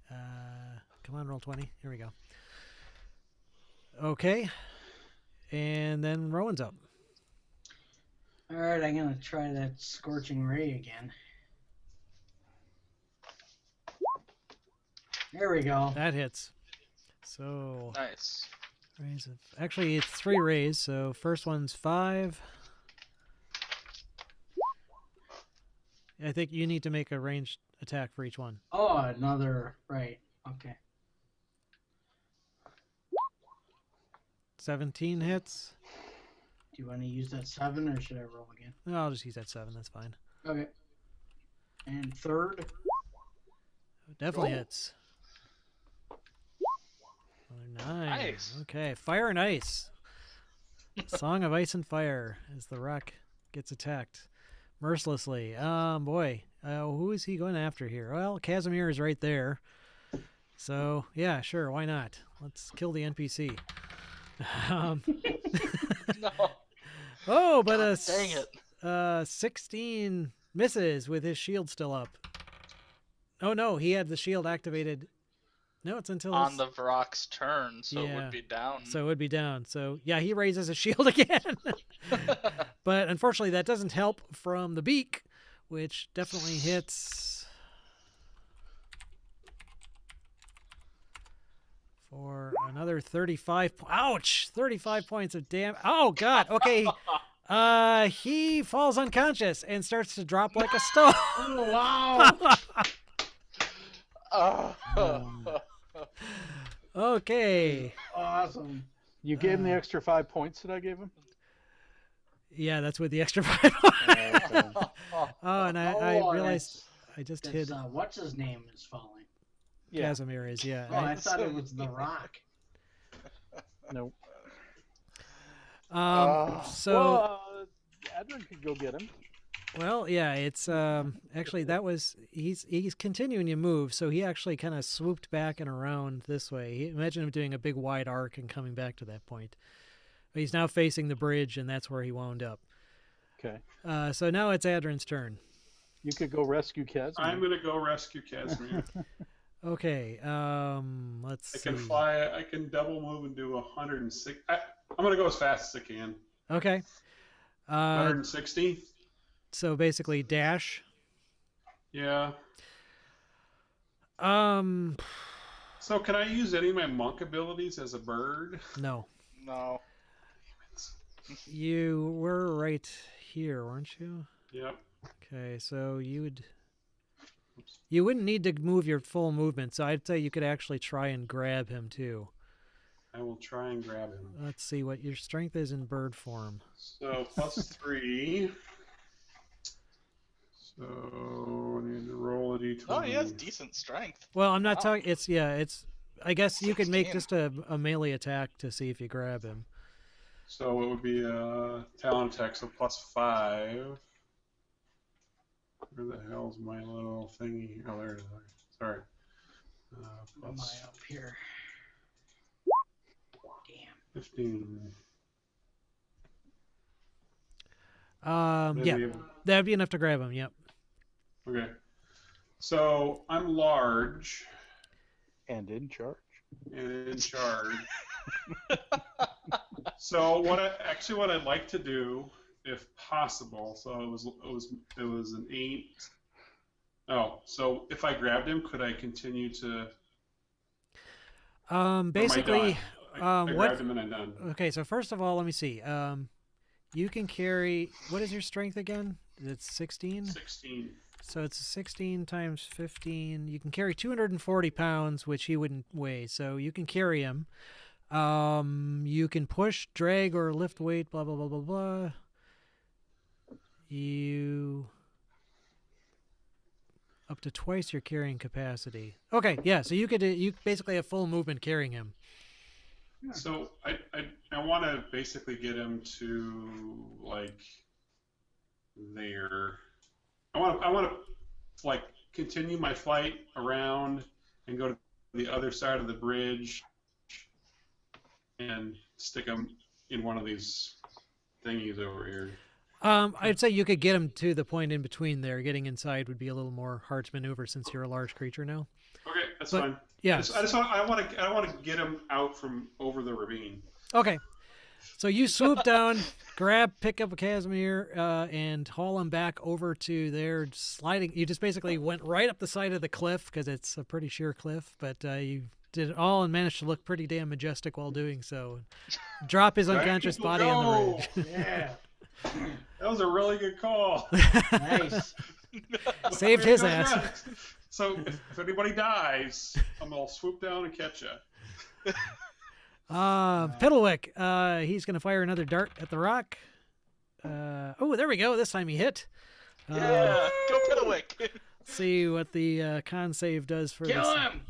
Speaker 1: Come on, roll 20. Here we go. Okay. And then Rowan's up.
Speaker 3: All right, I'm gonna try that scorching ray again. There we go.
Speaker 1: That hits. So,
Speaker 4: Nice.
Speaker 1: rays of, actually, it's 3 rays. So, first one's 5. I think you need to make a ranged attack for each one.
Speaker 3: Oh, another right. Okay.
Speaker 1: 17 hits.
Speaker 3: Do you want to use that 7 or should I roll again?
Speaker 1: No, I'll just use that 7. That's fine.
Speaker 3: Okay. And third.
Speaker 1: Definitely
Speaker 3: Oh.
Speaker 1: hits. Another 9.
Speaker 4: Nice.
Speaker 1: Okay, fire and ice. Song of Ice and Fire as the rock gets attacked mercilessly. Boy, who is he going after here? Well, Casimir is right there. So, yeah, sure, why not? Let's kill the NPC.
Speaker 4: No.
Speaker 1: Oh, but
Speaker 4: God, dang it.
Speaker 1: 16 misses with his shield still up. Oh, no, he had the shield activated. No, it's until
Speaker 4: On
Speaker 1: his...
Speaker 4: the Varrock's turn, so it
Speaker 1: Yeah.
Speaker 4: would be down.
Speaker 1: So it would be down. So, yeah, he raises his shield again. But unfortunately, that doesn't help from the beak, which definitely hits for another 35. Ouch! 35 points of damage. Oh, God. Okay. He falls unconscious and starts to drop like a stone.
Speaker 3: Oh, wow.
Speaker 1: Okay.
Speaker 3: Awesome.
Speaker 2: You gave him the extra 5 points that I gave him?
Speaker 1: Yeah, that's with the extra 5.
Speaker 2: Okay.
Speaker 1: Oh, and I
Speaker 3: Oh,
Speaker 1: realized I just
Speaker 3: That's,
Speaker 1: hid
Speaker 3: what's his name is falling.
Speaker 2: Yeah.
Speaker 1: Casimir is, yeah.
Speaker 3: Oh, I thought it was The Rock.
Speaker 2: Nope.
Speaker 1: So
Speaker 2: Well, Adrian could go get him.
Speaker 1: well, yeah, it's actually that was he's continuing to move, so he actually kind of swooped back and around this way. Imagine him doing a big wide arc and coming back to that point. But he's now facing the bridge, and that's where he wound up.
Speaker 2: Okay.
Speaker 1: So now it's Adrin's turn.
Speaker 2: You could go rescue Casimir.
Speaker 5: I'm gonna go rescue Casimir.
Speaker 1: Okay, let's
Speaker 5: I
Speaker 1: see.
Speaker 5: can fly. I can double move and do 106. I'm gonna go as fast as I can.
Speaker 1: Okay.
Speaker 5: 160.
Speaker 1: So basically dash.
Speaker 5: Yeah.
Speaker 1: Um,
Speaker 5: So can I use any of my monk abilities as a bird?
Speaker 1: no.
Speaker 4: No.
Speaker 1: You were right here, weren't you?
Speaker 5: Yep.
Speaker 1: Okay, so you wouldn't need to move your full movement, so I'd say you could actually try and grab him too.
Speaker 5: I will try and grab him.
Speaker 1: Let's see what your strength is in bird form.
Speaker 5: So +3. So I need to roll a d20.
Speaker 4: Oh, he has decent strength.
Speaker 1: Well, I'm not
Speaker 4: Wow.
Speaker 1: talking. It's I guess you could make
Speaker 4: 16.
Speaker 1: just a melee attack to see if you grab him.
Speaker 5: So it would be a talent attack, so +5. Where the hell's my little thingy? Oh, there it is. Sorry.
Speaker 3: Am
Speaker 5: Plus
Speaker 3: I up here? Damn.
Speaker 5: 15.
Speaker 1: Yeah, that'd be enough to grab him. Yep.
Speaker 5: Okay. So I'm large
Speaker 2: And in charge.
Speaker 5: and in charge. So what I'd like to do, if possible, so it was an 8. Oh, so if I grabbed him, could I continue to? Or am I
Speaker 1: Basically,
Speaker 5: done? I
Speaker 1: what?
Speaker 5: grabbed him and I'm done.
Speaker 1: Okay, so first of all, let me see. You can carry. What is your strength again? It's 16.
Speaker 5: 16.
Speaker 1: So it's 16 times 15. You can carry 240 pounds, which he wouldn't weigh. So you can carry him. You can push, drag, or lift weight. Blah blah blah blah blah. You up to twice your carrying capacity. Okay, yeah. So you basically have full movement carrying him.
Speaker 5: So I want to basically get him to like there. I want to like continue my flight around and go to the other side of the bridge and stick him in one of these thingies over here.
Speaker 1: I'd say you could get him to the point in between there. Getting inside would be a little more hard to maneuver since you're a large creature now.
Speaker 5: Okay, that's
Speaker 1: But-
Speaker 5: fine.
Speaker 1: Yeah.
Speaker 5: I want to get him out from over the ravine.
Speaker 1: Okay. So you swoop down, pick up a Casimir, and haul him back over to there, sliding. You just basically went right up the side of the cliff because it's a pretty sheer cliff, but you did it all and managed to look pretty damn majestic while doing so. Drop his unconscious body on the bridge.
Speaker 3: Yeah.
Speaker 5: That was a really good call.
Speaker 3: Nice.
Speaker 1: Saved his ass.
Speaker 5: So if anybody dies, I'm gonna swoop down and catch you.
Speaker 1: Piddlewick, he's going to fire another dart at the rock. Oh, there we go. This time he hit.
Speaker 4: Yeah, go Piddlewick.
Speaker 1: See what the con save does for
Speaker 3: Kill
Speaker 1: this.
Speaker 3: him.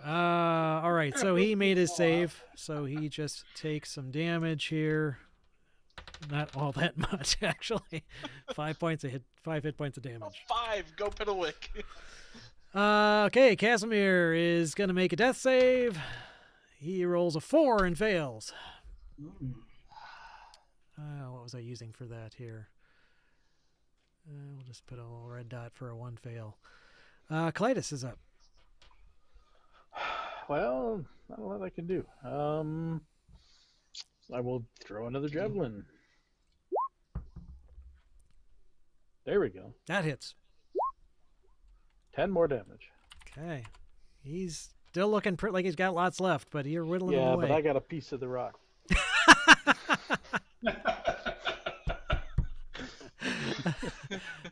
Speaker 1: All right, so he made his save. So he just takes some damage here. Not all that much, actually. 5 hit points of damage.
Speaker 4: 5, go Piddlewick.
Speaker 1: Okay, Casimir is going to make a death save. He rolls a 4 and fails. What was I using for that here? We'll just put a little red dot for a 1 fail. Clytus is up.
Speaker 2: Well, not a lot I can do. I will throw another javelin. There we go.
Speaker 1: That hits.
Speaker 2: 10 more damage.
Speaker 1: Okay. He's still looking like he's got lots left, but you're whittling him
Speaker 2: Yeah,
Speaker 1: away.
Speaker 2: but I got a piece of the rock.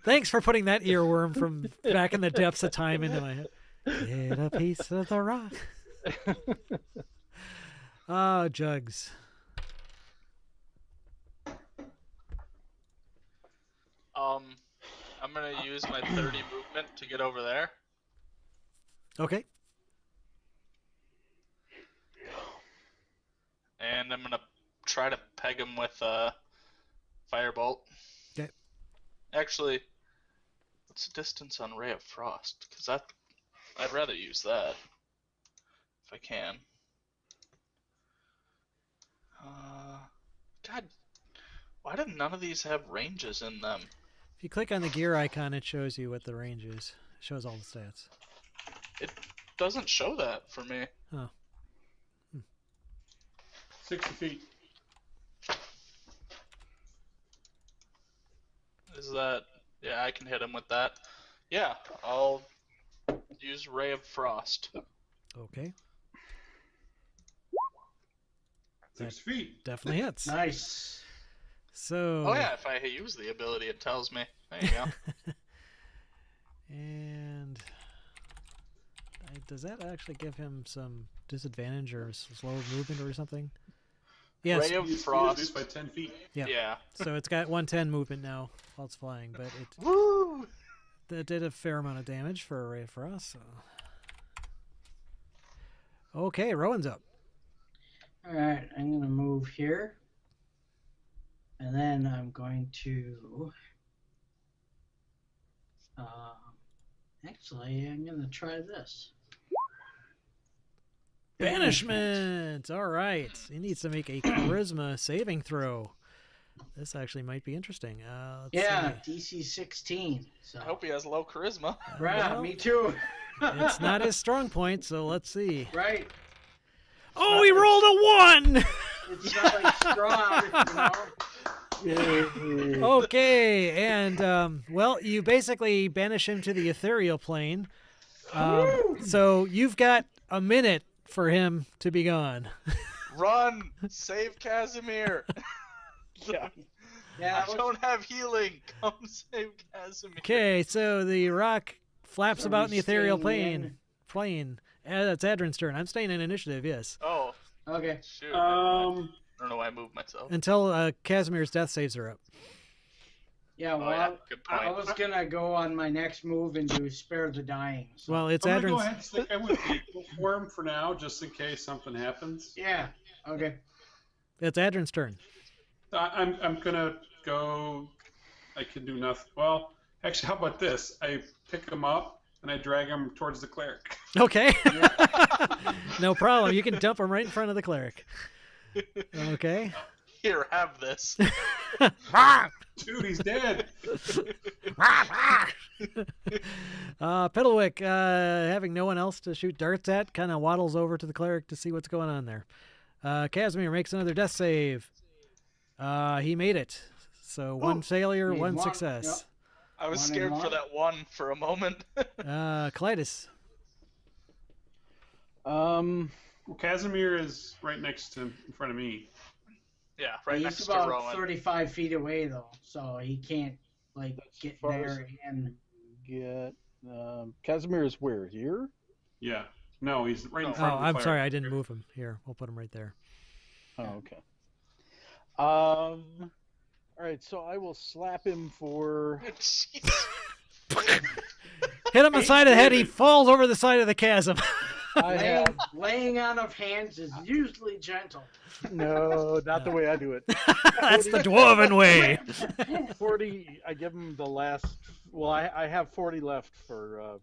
Speaker 1: Thanks for putting that earworm from back in the depths of time into my head. Get a piece of the rock. Oh, Jugs.
Speaker 4: I'm gonna use my 30 movement to get over there.
Speaker 1: Okay.
Speaker 4: And I'm gonna try to peg him with a firebolt.
Speaker 1: Okay.
Speaker 4: Actually, what's the distance on Ray of Frost? Because I'd rather use that if I can. God, why did none of these have ranges in them?
Speaker 1: If you click on the gear icon, it shows you what the range is. It shows all the stats.
Speaker 4: It doesn't show that for me.
Speaker 1: Oh.
Speaker 5: 60 feet.
Speaker 4: Is that... Yeah, I can hit him with that. Yeah, I'll use Ray of Frost.
Speaker 1: Okay.
Speaker 5: 6 feet.
Speaker 1: Definitely hits.
Speaker 3: Nice.
Speaker 1: So.
Speaker 4: Oh yeah, if I use the ability, it tells me. There you go.
Speaker 1: And does that actually give him some disadvantage or slow movement or something? Yes.
Speaker 4: Ray of
Speaker 5: He's
Speaker 4: Frost.
Speaker 5: reduced by 10 feet.
Speaker 1: Yeah.
Speaker 4: Yeah.
Speaker 1: So it's got 110 movement now while it's flying, but
Speaker 4: Woo!
Speaker 1: that did a fair amount of damage for a Ray of Frost. So Okay, Rowan's up.
Speaker 3: All right, I'm going to move here. And then I'm going to. Actually, I'm going to try this.
Speaker 1: Banishment. All right. He needs to make a charisma saving throw. This actually might be interesting. Let's see.
Speaker 3: DC 16. So.
Speaker 4: I hope he has low charisma.
Speaker 3: Right,
Speaker 1: Well,
Speaker 3: me too.
Speaker 1: It's not his strong point, so let's see.
Speaker 3: Right.
Speaker 1: Oh, he rolled a 1!
Speaker 3: It's not like Strahd,
Speaker 1: Okay, and, well, you basically banish him to the ethereal plane. So you've got a minute for him to be gone.
Speaker 4: Run! Save Casimir!
Speaker 3: Yeah,
Speaker 4: I don't have healing. Come save Casimir.
Speaker 1: Okay, so the rock flaps
Speaker 3: So
Speaker 1: about in the
Speaker 3: we
Speaker 1: ethereal
Speaker 3: staying
Speaker 1: plane. That's Adrin's turn. I'm staying in initiative, yes.
Speaker 4: Oh,
Speaker 3: Okay.
Speaker 4: shoot. I don't know why I moved myself.
Speaker 1: Until Casimir's death saves are up.
Speaker 3: Yeah, well,
Speaker 4: Oh, yeah. Good point.
Speaker 3: I was gonna go on my next move and do Spare the Dying. So.
Speaker 1: Well, it's
Speaker 5: I'm gonna go
Speaker 1: Adrin's.
Speaker 5: ahead and stick in with equal form for now, just in case something happens.
Speaker 3: Yeah. Okay.
Speaker 1: It's Adrin's turn.
Speaker 5: I'm gonna go. I can do nothing. Well, actually, how about this? I pick him up and I drag him towards the cleric.
Speaker 1: Okay. No problem. You can dump him right in front of the cleric. Okay.
Speaker 4: Here, have this.
Speaker 5: Dude, he's dead.
Speaker 1: Piddlewick, having no one else to shoot darts at, kind of waddles over to the cleric to see what's going on there. Casimir makes another death save. He made it. So one failure,
Speaker 3: He's
Speaker 1: one
Speaker 3: one,
Speaker 1: success.
Speaker 4: I was
Speaker 3: One and
Speaker 4: scared
Speaker 3: one.
Speaker 4: for that one for a moment.
Speaker 1: Clytus.
Speaker 2: Um,
Speaker 5: Well, Casimir is right next to, in front of me.
Speaker 4: Yeah, right
Speaker 3: He's
Speaker 4: next to
Speaker 3: about
Speaker 4: Rowan.
Speaker 3: 35 feet away though, so he can't like get
Speaker 2: far as-
Speaker 3: there and.
Speaker 2: get Casimir is where? Here?
Speaker 5: Yeah. No, he's right in
Speaker 4: Oh,
Speaker 1: Oh,
Speaker 5: front of the
Speaker 1: I'm
Speaker 5: cleric.
Speaker 1: sorry, I didn't move him. Here, we'll put him right there.
Speaker 2: Oh, okay. All right, so I will slap him for.
Speaker 4: Jeez.
Speaker 1: Hit him on the side of the head. He falls over the side of the chasm.
Speaker 2: I have
Speaker 3: Laying on of hands is usually gentle.
Speaker 2: no, not the way I do it.
Speaker 1: That's the dwarven way.
Speaker 2: 40. I give him the last. Well, I have 40 left for.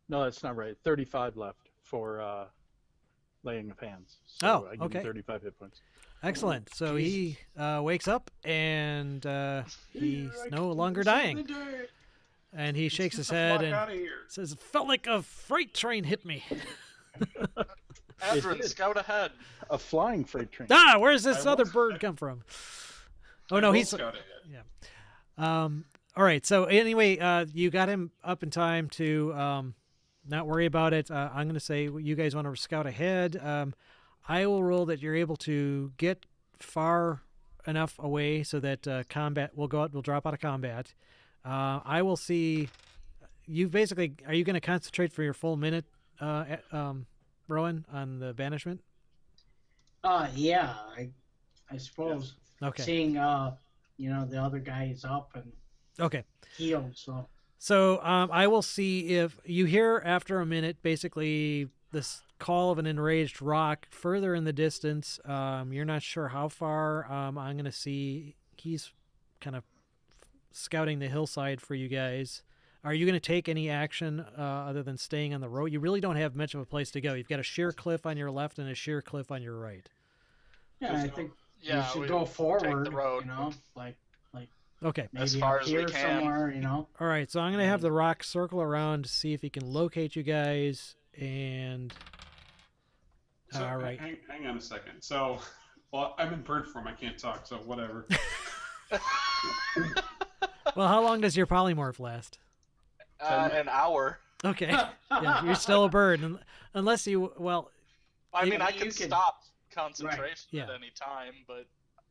Speaker 2: No, that's not right. 35 left for laying of hands. So
Speaker 1: Oh,
Speaker 2: I give
Speaker 1: okay.
Speaker 2: him 35 hit points.
Speaker 1: Excellent. So he wakes up and he's no longer dying. And he shakes his head and
Speaker 5: Out of here.
Speaker 1: says, "Felt like a freight train hit me."
Speaker 4: Adrin,
Speaker 2: did.
Speaker 4: scout ahead.
Speaker 2: A flying freight train.
Speaker 1: Ah, where's this
Speaker 5: I
Speaker 1: other
Speaker 5: will-
Speaker 1: bird come from? Oh no,
Speaker 5: Both
Speaker 1: he's
Speaker 5: scout ahead.
Speaker 1: all right. So anyway, you got him up in time to not worry about it. I'm going to say you guys want to scout ahead. I will roll that you're able to get far enough away so that combat will go out. Will drop out of combat. I will see. You basically are you going to concentrate for your full minute, Rowan, on the banishment?
Speaker 3: Yeah, I suppose.
Speaker 1: Okay.
Speaker 3: Seeing the other guy is up and
Speaker 1: Okay.
Speaker 3: healed, so.
Speaker 1: So I will see if you hear after a minute, basically this call of an enraged rock further in the distance. You're not sure how far. I'm going to see he's kind of scouting the hillside for you guys. Are you going to take any action other than staying on the road? You really don't have much of a place to go. You've got a sheer cliff on your left and a sheer cliff on your right.
Speaker 3: Yeah, I think
Speaker 4: Yeah,
Speaker 3: we should
Speaker 4: we
Speaker 3: go forward.
Speaker 4: take the road.
Speaker 3: Like
Speaker 1: Okay.
Speaker 3: maybe
Speaker 4: As far
Speaker 3: up
Speaker 4: as we
Speaker 3: here
Speaker 4: can.
Speaker 3: somewhere.
Speaker 1: All right. So I'm going to have the rock circle around to see if he can locate you guys. And
Speaker 5: So,
Speaker 1: all right.
Speaker 5: Hang on a second. So, well, I'm in bird form. I can't talk, so whatever.
Speaker 1: Well, how long does your polymorph last?
Speaker 4: An hour.
Speaker 1: Okay. Yeah, you're still a bird, unless you. Well,
Speaker 4: I mean, I
Speaker 3: you
Speaker 4: can
Speaker 3: can-
Speaker 4: stop concentration
Speaker 1: Yeah.
Speaker 4: at any time, but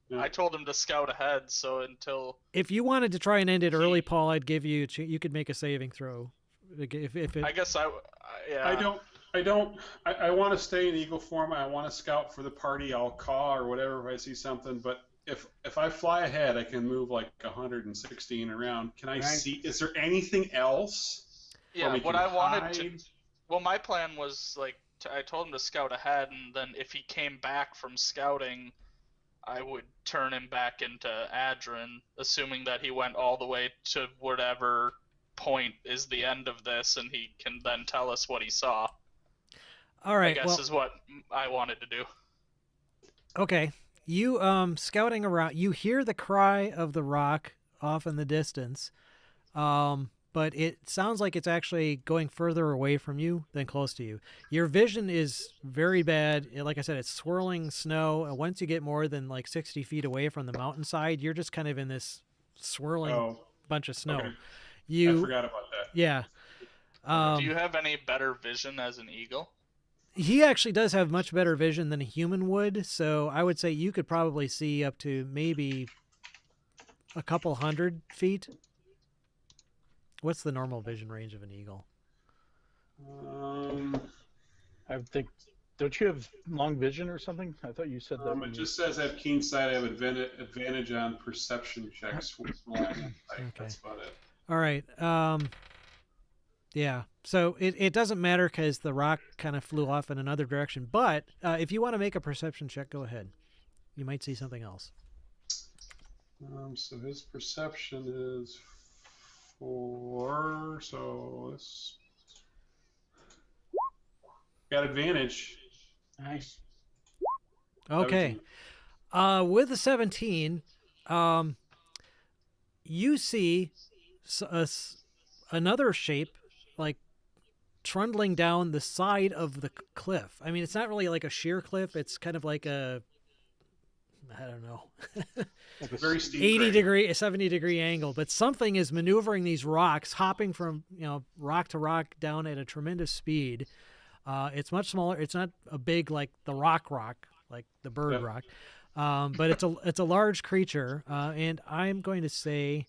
Speaker 5: Yeah.
Speaker 4: I told him to scout ahead, so until
Speaker 1: if you wanted to try and end it early, Paul, I'd give you. You could make a saving throw. If it.
Speaker 4: I guess yeah.
Speaker 5: I want to stay in eagle form. I want to scout for the party. I'll caw or whatever if I see something. But if I fly ahead, I can move like 116 around. Can I
Speaker 3: Right.
Speaker 5: see? Is there anything else?
Speaker 4: Yeah,
Speaker 5: we
Speaker 4: what
Speaker 5: can
Speaker 4: I wanted to
Speaker 5: hide?
Speaker 4: Well, my plan was like I told him to scout ahead, and then if he came back from scouting, I would turn him back into Adrin, assuming that he went all the way to whatever point is the end of this, and he can then tell us what he saw.
Speaker 1: All
Speaker 4: I
Speaker 1: right.
Speaker 4: guess
Speaker 1: Well,
Speaker 4: is what I wanted to do.
Speaker 1: okay. You scouting around. You hear the cry of the rock off in the distance, but it sounds like it's actually going further away from you than close to you. Your vision is very bad. Like I said, it's swirling snow. And once you get more than like 60 feet away from the mountainside, you're just kind of in this swirling
Speaker 5: Oh,
Speaker 1: bunch of snow.
Speaker 5: okay. I
Speaker 1: You,
Speaker 5: forgot about that.
Speaker 1: yeah.
Speaker 4: Do you have any better vision as an eagle?
Speaker 1: He actually does have much better vision than a human would, so I would say you could probably see up to maybe a couple 100 feet. What's the normal vision range of an eagle?
Speaker 2: I would think. Don't you have long vision or something? I thought you said that.
Speaker 5: It just says have keen sight. I have advantage on perception checks.
Speaker 1: Okay.
Speaker 5: That's about it.
Speaker 1: All right. Yeah. So it doesn't matter because the rock kind of flew off in another direction. But if you want to make a perception check, go ahead. You might see something else.
Speaker 5: So his perception is 4. So this got advantage.
Speaker 3: Nice.
Speaker 1: Okay. With the 17, you see another shape like trundling down the side of the cliff. I mean, it's not really like a sheer cliff. It's kind of like I don't know,
Speaker 5: Like a very steep
Speaker 1: 80
Speaker 5: grade.
Speaker 1: degree, 70 degree angle, but something is maneuvering these rocks, hopping from, rock to rock down at a tremendous speed. It's much smaller. It's not a big, like the rock, like the bird rock. But it's a large creature. And I'm going to say,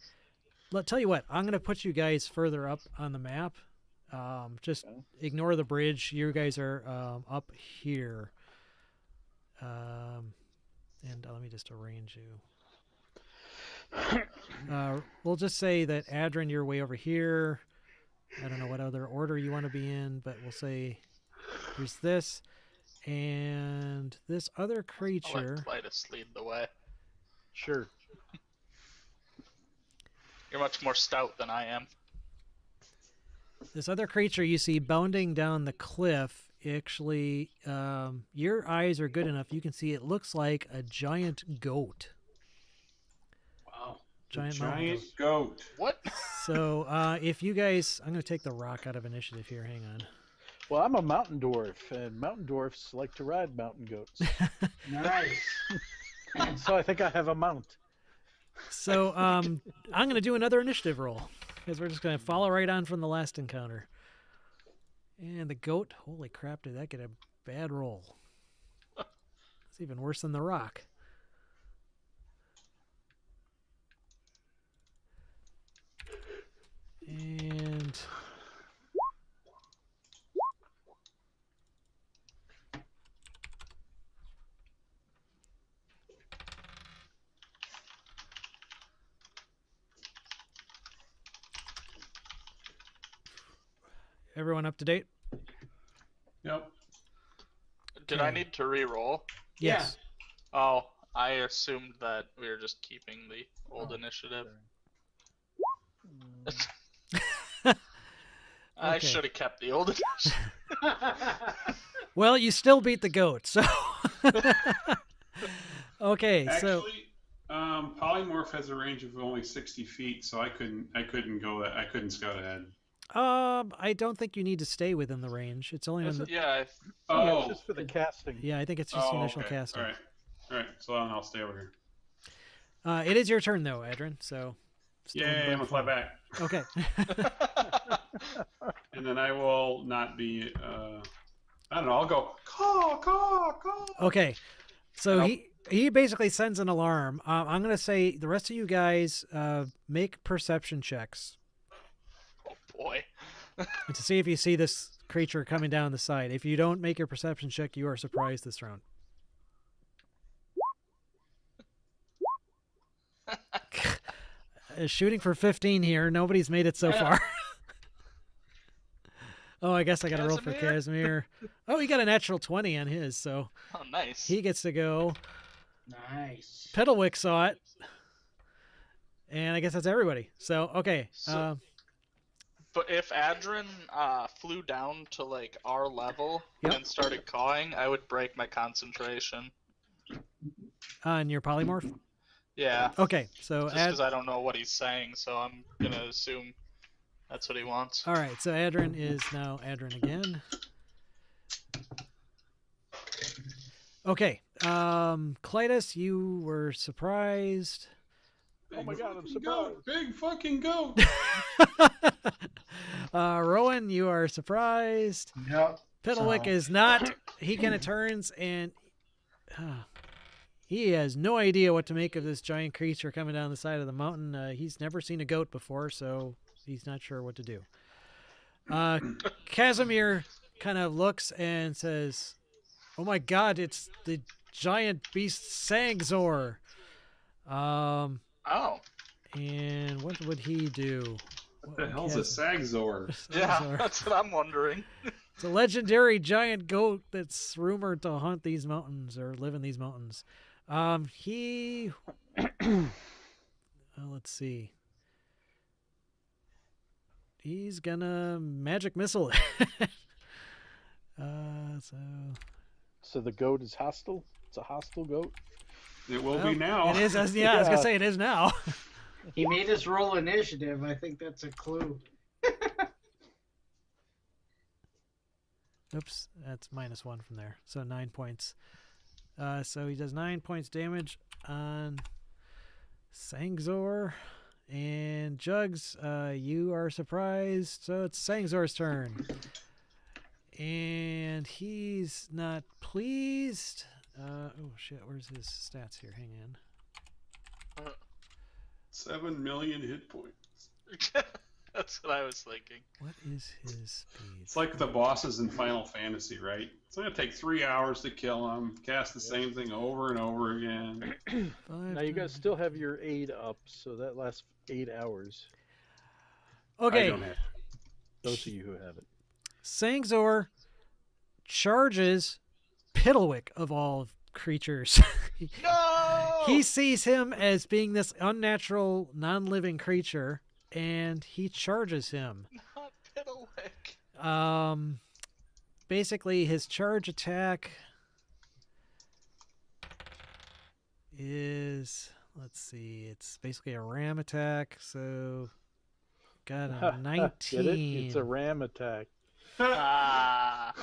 Speaker 1: tell you what, I'm going to put you guys further up on the map. Just ignore the bridge. You guys are up here. And let me just arrange you. We'll just say that Adrin, you're way over here. I don't know what other order you want to be in, but we'll say there's this and this other
Speaker 4: I'll
Speaker 1: creature.
Speaker 4: let Clytus lead the way.
Speaker 2: Sure.
Speaker 4: You're much more stout than I am.
Speaker 1: This other creature you see bounding down the cliff. Actually, your eyes are good enough. You can see it looks like a giant goat.
Speaker 3: Wow.
Speaker 1: Giant mountain
Speaker 5: Giant
Speaker 1: goat.
Speaker 5: goat.
Speaker 4: What?
Speaker 1: So if you guys, I'm going to take the rock out of initiative here. Hang on.
Speaker 2: Well, I'm a mountain dwarf, and mountain dwarfs like to ride mountain goats.
Speaker 3: Nice.
Speaker 2: So I think I have a mount.
Speaker 1: So I'm going to do another initiative roll because we're just going to follow right on from the last encounter. And the goat, holy crap, did that get a bad roll? It's even worse than the rock. And everyone up to date?
Speaker 5: Yep.
Speaker 4: Did I need to re-roll?
Speaker 1: Yes.
Speaker 4: Oh, I assumed that we were just keeping the old initiative. I
Speaker 1: Okay.
Speaker 4: should have kept the old initiative.
Speaker 1: Well, you still beat the goat, so. Okay, so.
Speaker 5: Actually, polymorph has a range of only 60 feet, so I couldn't scout ahead.
Speaker 1: I don't think you need to stay within the range. It's only
Speaker 2: Is
Speaker 1: when.
Speaker 2: it?
Speaker 4: Yeah,
Speaker 2: Yeah, it's just for the casting.
Speaker 1: Yeah, I think it's just the initial
Speaker 5: okay.
Speaker 1: casting.
Speaker 5: All right. So then I'll stay over here.
Speaker 1: It is your turn though, Adrin. So.
Speaker 5: Yay, I'm gonna fly back.
Speaker 1: Okay.
Speaker 5: And then I will not be. I don't know. I'll go caw.
Speaker 1: Okay. So
Speaker 5: Nope.
Speaker 1: he basically sends an alarm. I'm gonna say the rest of you guys make perception checks
Speaker 4: oh boy.
Speaker 1: to see if you see this creature coming down the side. If you don't make your perception check, you are surprised this round. Shooting for 15 here. Nobody's made it so far. Oh, I guess I got to roll for
Speaker 4: Casimir?
Speaker 1: Casimir. Oh, he got a natural 20 on his, so
Speaker 4: Oh, nice.
Speaker 1: he gets to go.
Speaker 3: Nice.
Speaker 1: Piddlewick saw it. And I guess that's everybody. So, okay.
Speaker 4: So- But if Adrin flew down to like our level
Speaker 1: Yep.
Speaker 4: and started cawing, I would break my concentration.
Speaker 1: On your polymorph?
Speaker 4: Yeah.
Speaker 1: Okay, so
Speaker 4: Just because I don't know what he's saying, so I'm gonna assume that's what he wants.
Speaker 1: all right, so Adrin is now Adrin again. Okay, Clytus, you were surprised.
Speaker 2: Oh my God, I'm
Speaker 5: Fucking
Speaker 2: surprised.
Speaker 5: goat. Big fucking goat.
Speaker 1: Rowan, you are surprised.
Speaker 3: Yep.
Speaker 1: Piddlewick
Speaker 3: So-
Speaker 1: is not. He kind of turns and he has no idea what to make of this giant creature coming down the side of the mountain. He's never seen a goat before, so he's not sure what to do. Casimir kind of looks and says, "Oh my God, it's the giant beast Sangzor."
Speaker 4: Oh.
Speaker 1: And what would he do?
Speaker 5: What the hell's a Sagzor?
Speaker 4: Yeah,
Speaker 1: Sangzor.
Speaker 4: that's what I'm wondering.
Speaker 1: It's a legendary giant goat that's rumored to hunt these mountains or live in these mountains. He let's see. He's gonna magic missile it.
Speaker 2: So the goat is hostile? It's a hostile goat?
Speaker 5: It will
Speaker 1: well,
Speaker 5: be now.
Speaker 1: It is, I was gonna say it is now.
Speaker 3: He made us roll initiative. I think that's a clue.
Speaker 1: Oops, that's -1 from there. So 9 points. So he does 9 points damage on Sangzor. And Jugs, you are surprised. So it's Sangzor's turn. And he's not pleased. Oh shit, where's his stats here? Hang on.
Speaker 5: 7 million hit points.
Speaker 4: That's what I was thinking.
Speaker 1: What is his speed?
Speaker 5: It's like the bosses in Final Fantasy, right? It's going to take 3 hours to kill them, cast the same thing over and over again.
Speaker 2: Now you guys still have your aid up, so that lasts 8 hours.
Speaker 5: I
Speaker 1: Okay,
Speaker 5: don't have.
Speaker 2: Those of you who have it.
Speaker 1: Sangzor charges Piddlewick of all creatures.
Speaker 4: No!
Speaker 1: He sees him as being this unnatural, non-living creature, and he charges him.
Speaker 4: Not Piddlewick.
Speaker 1: Basically, his charge attack is, let's see, it's basically a ram attack, so got a 19.
Speaker 2: Get it? It's a ram attack.
Speaker 4: Ah.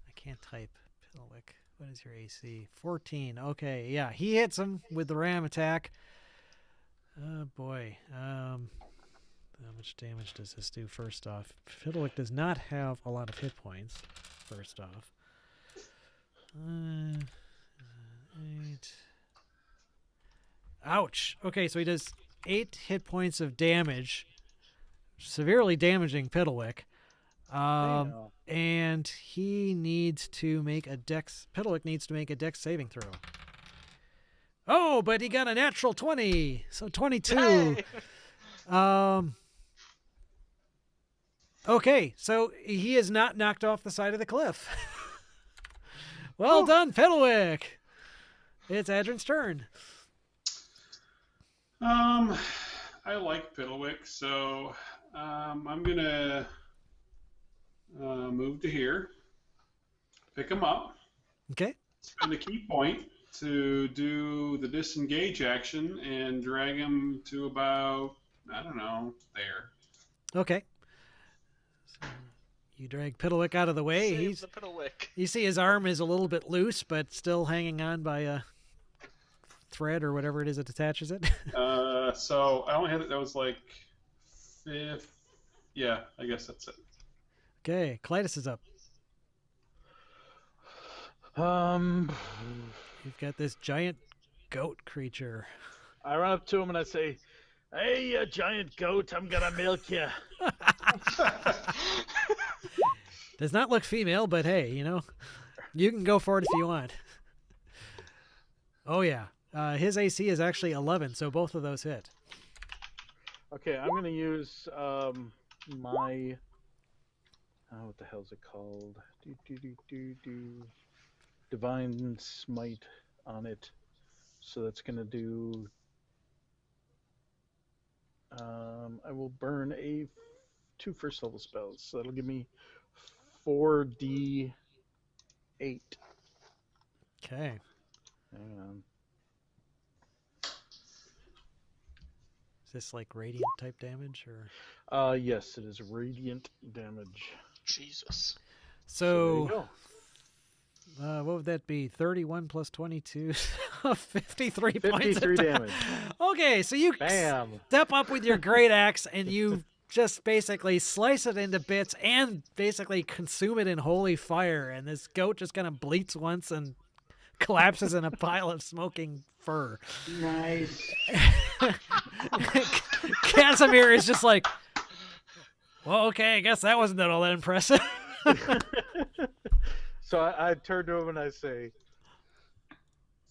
Speaker 1: I can't type Piddlewick. What is your AC? 14. Okay, yeah, he hits him with the ram attack. Oh boy. How much damage does this do? First off, Piddlewick does not have a lot of hit points. First off, 8. Ouch. Okay, so he does 8 hit points of damage, severely damaging Piddlewick. And he needs to make a dex. Piddlewick needs to make a dex saving throw. Oh, but he got a natural 20, so 22.
Speaker 4: Hey!
Speaker 1: Okay, so he is not knocked off the side of the cliff. Well done, Piddlewick. It's Adrin's turn.
Speaker 5: I like Piddlewick, so I'm gonna move to here, pick him up,
Speaker 1: Okay.
Speaker 5: spend a key point to do the disengage action, and drag him to about, I don't know, there.
Speaker 1: Okay. So you drag Piddlewick out of the way.
Speaker 4: Save the Piddlewick.
Speaker 1: You see his arm is a little bit loose, but still hanging on by a thread or whatever it is that attaches it.
Speaker 5: So I only had it. That was like 5th. Yeah, I guess that's it.
Speaker 1: Okay, Clytus is up. You've got this giant goat creature.
Speaker 2: I run up to him and I say, "Hey, you giant goat, I'm gonna milk you."
Speaker 1: Does not look female, but hey, you know, you can go for it if you want. Oh yeah, his AC is actually 11, so both of those hit.
Speaker 2: Okay, I'm gonna use my what the hell's it called? Divine Smite on it. So that's gonna do. I will burn two first level spells. So that'll give me 4d8.
Speaker 1: Okay.
Speaker 2: Hang on.
Speaker 1: Is this like radiant type damage or?
Speaker 2: Yes, it is radiant damage.
Speaker 4: Jesus.
Speaker 2: So there you
Speaker 1: So,
Speaker 2: go.
Speaker 1: what would that be? 31 plus 22, 53 points
Speaker 2: 53
Speaker 1: of
Speaker 2: damage.
Speaker 1: Okay, so you
Speaker 2: Bam.
Speaker 1: step up with your great axe and you just basically slice it into bits and basically consume it in holy fire. And this goat just kind of bleats once and collapses in a pile of smoking fur.
Speaker 3: Nice.
Speaker 1: Casimir is just like, well, okay, I guess that wasn't all that impressive.
Speaker 2: So I turn to him and I say,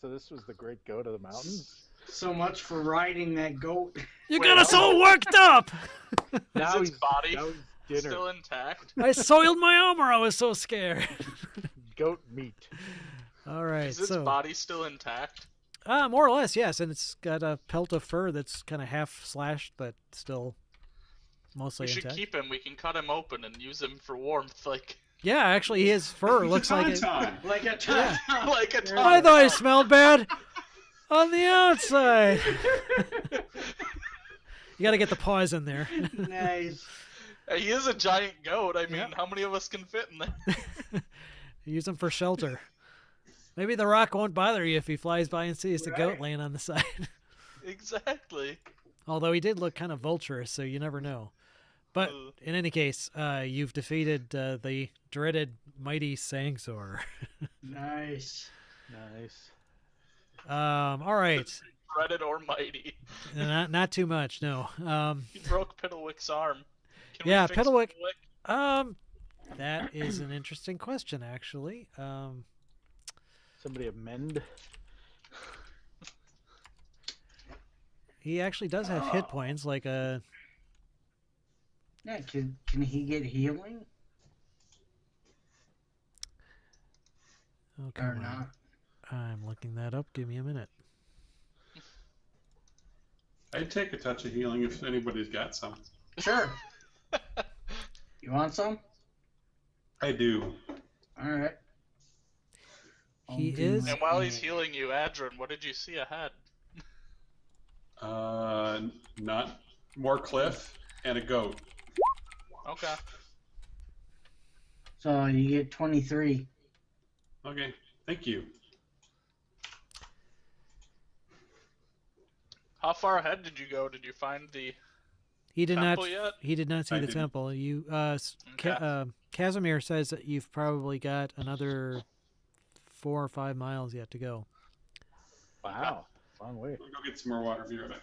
Speaker 2: so this was the great goat of the mountains?
Speaker 3: So much for riding that goat.
Speaker 1: You
Speaker 4: Wait,
Speaker 1: got us all worked up.
Speaker 2: Now
Speaker 4: Is its body
Speaker 2: now he's dinner.
Speaker 4: still intact?
Speaker 1: I soiled my armor. I was so scared.
Speaker 2: Goat meat.
Speaker 1: All right,
Speaker 4: Is its
Speaker 1: so
Speaker 4: body still intact?
Speaker 1: more or less, yes, and it's got a pelt of fur that's kind of half slashed, but still mostly
Speaker 4: We should
Speaker 1: intact.
Speaker 4: keep him. We can cut him open and use him for warmth, like
Speaker 1: Yeah, actually, his fur
Speaker 5: He's
Speaker 1: looks
Speaker 5: a
Speaker 1: like it.
Speaker 5: tauntaun.
Speaker 3: Like a
Speaker 1: Yeah.
Speaker 4: like a
Speaker 1: I
Speaker 4: ton.
Speaker 1: thought it smelled bad on the outside. You got to get the paws in there.
Speaker 3: Nice.
Speaker 4: He is a giant goat. I mean,
Speaker 1: Yeah.
Speaker 4: how many of us can fit in there?
Speaker 1: Use them for shelter. Maybe the rock won't bother you if he flies by and sees the goat
Speaker 3: Right.
Speaker 1: laying on the side.
Speaker 4: Exactly.
Speaker 1: Although he did look kind of vulturous, so you never know. But
Speaker 4: Ugh.
Speaker 1: in any case, you've defeated the dreaded mighty Sangzor.
Speaker 3: Nice.
Speaker 2: Nice.
Speaker 1: All right,
Speaker 4: Dreaded or mighty.
Speaker 1: not too much, no.
Speaker 4: He broke Piddlewick's arm. Can
Speaker 1: Yeah,
Speaker 4: we fix
Speaker 1: Piddlewick- That is an interesting question, actually.
Speaker 2: Somebody amend.
Speaker 1: He actually does have hit points, like a.
Speaker 3: Yeah, can he get healing
Speaker 1: Oh,
Speaker 3: or
Speaker 1: come on.
Speaker 3: not?
Speaker 1: I'm looking that up. Give me a minute.
Speaker 5: I'd take a touch of healing if anybody's got some.
Speaker 3: Sure. You want some?
Speaker 5: I do.
Speaker 3: All right.
Speaker 1: He
Speaker 3: I'll do
Speaker 1: is-
Speaker 3: it.
Speaker 4: And while he's healing you, Adrin, what did you see ahead?
Speaker 5: Not more cliff and a goat.
Speaker 4: Okay.
Speaker 3: So you get 23.
Speaker 5: Okay, thank you.
Speaker 4: How far ahead did you go? Did you find the
Speaker 1: He did
Speaker 4: temple
Speaker 1: not.
Speaker 4: yet?
Speaker 1: He did not see
Speaker 5: I
Speaker 1: the
Speaker 5: didn't.
Speaker 1: temple. You,
Speaker 4: Okay.
Speaker 1: Casimir says that you've probably got another 4 or 5 miles yet to go.
Speaker 2: Wow. Long way.
Speaker 5: I'll go get some more water. Be right back.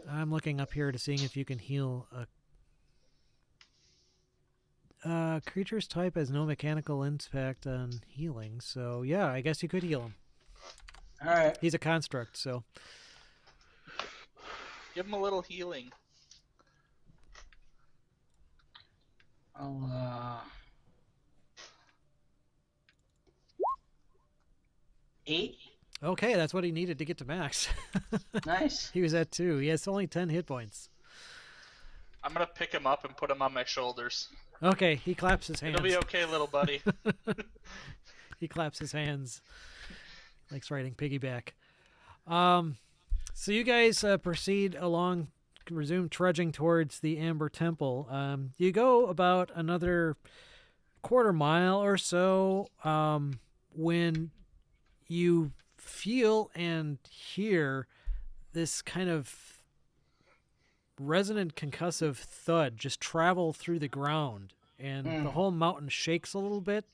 Speaker 1: I'm looking up here to seeing if you can heal a creature's type has no mechanical impact on healing. So yeah, I guess you could heal him.
Speaker 3: All right.
Speaker 1: He's a construct, so
Speaker 4: Give him a little healing.
Speaker 3: I'll 8.
Speaker 1: okay, that's what he needed to get to max.
Speaker 3: Nice.
Speaker 1: He was at 2. He has only 10 hit points.
Speaker 4: I'm gonna pick him up and put him on my shoulders.
Speaker 1: Okay, he claps his hands.
Speaker 4: It'll be okay, little buddy.
Speaker 1: He claps his hands. Likes riding piggyback. So you guys proceed along, resume trudging towards the Amber Temple. You go about another quarter mile or so when you feel and hear this kind of resonant concussive thud just travel through the ground, and the whole mountain shakes a little bit.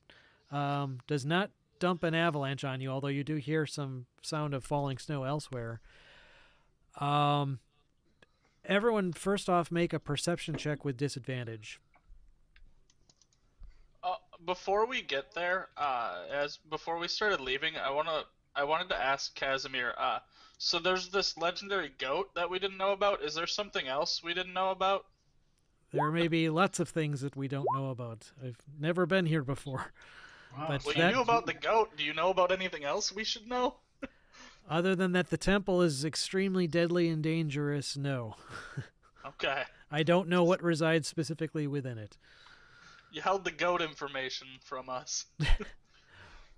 Speaker 1: Does not dump an avalanche on you, although you do hear some sound of falling snow elsewhere. Everyone, first off, make a perception check with disadvantage.
Speaker 4: Before we get there, before we started leaving, I want to I wanted to ask Casimir. So there's this legendary goat that we didn't know about. Is there something else we didn't know about?
Speaker 1: There may be lots of things that we don't know about. I've never been here before.
Speaker 3: Wow,
Speaker 1: But
Speaker 4: Well,
Speaker 1: that-
Speaker 4: you knew about the goat. Do you know about anything else we should know?
Speaker 1: Other than that the temple is extremely deadly and dangerous, no.
Speaker 4: Okay.
Speaker 1: I don't know what resides specifically within it.
Speaker 4: You held the goat information from us.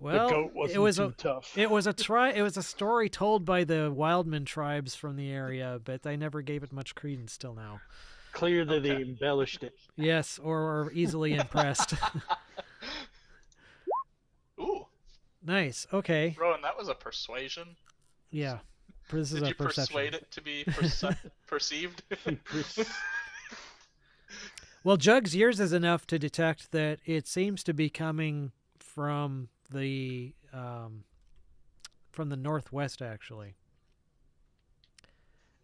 Speaker 1: Well,
Speaker 2: the goat wasn't
Speaker 1: it was
Speaker 2: too tough.
Speaker 1: It was a story told by the Wildman tribes from the area, but I never gave it much credence till now.
Speaker 2: Clear that
Speaker 4: Okay.
Speaker 2: they embellished it.
Speaker 1: Yes, or easily impressed.
Speaker 4: Ooh,
Speaker 1: Nice. Okay.
Speaker 4: Rowan, that was a persuasion.
Speaker 1: Yeah. This is
Speaker 4: Did
Speaker 1: a
Speaker 4: you
Speaker 1: perception.
Speaker 4: persuade it to be perceived?
Speaker 1: Well, Jugs, yours is enough to detect that it seems to be coming from the northwest, actually,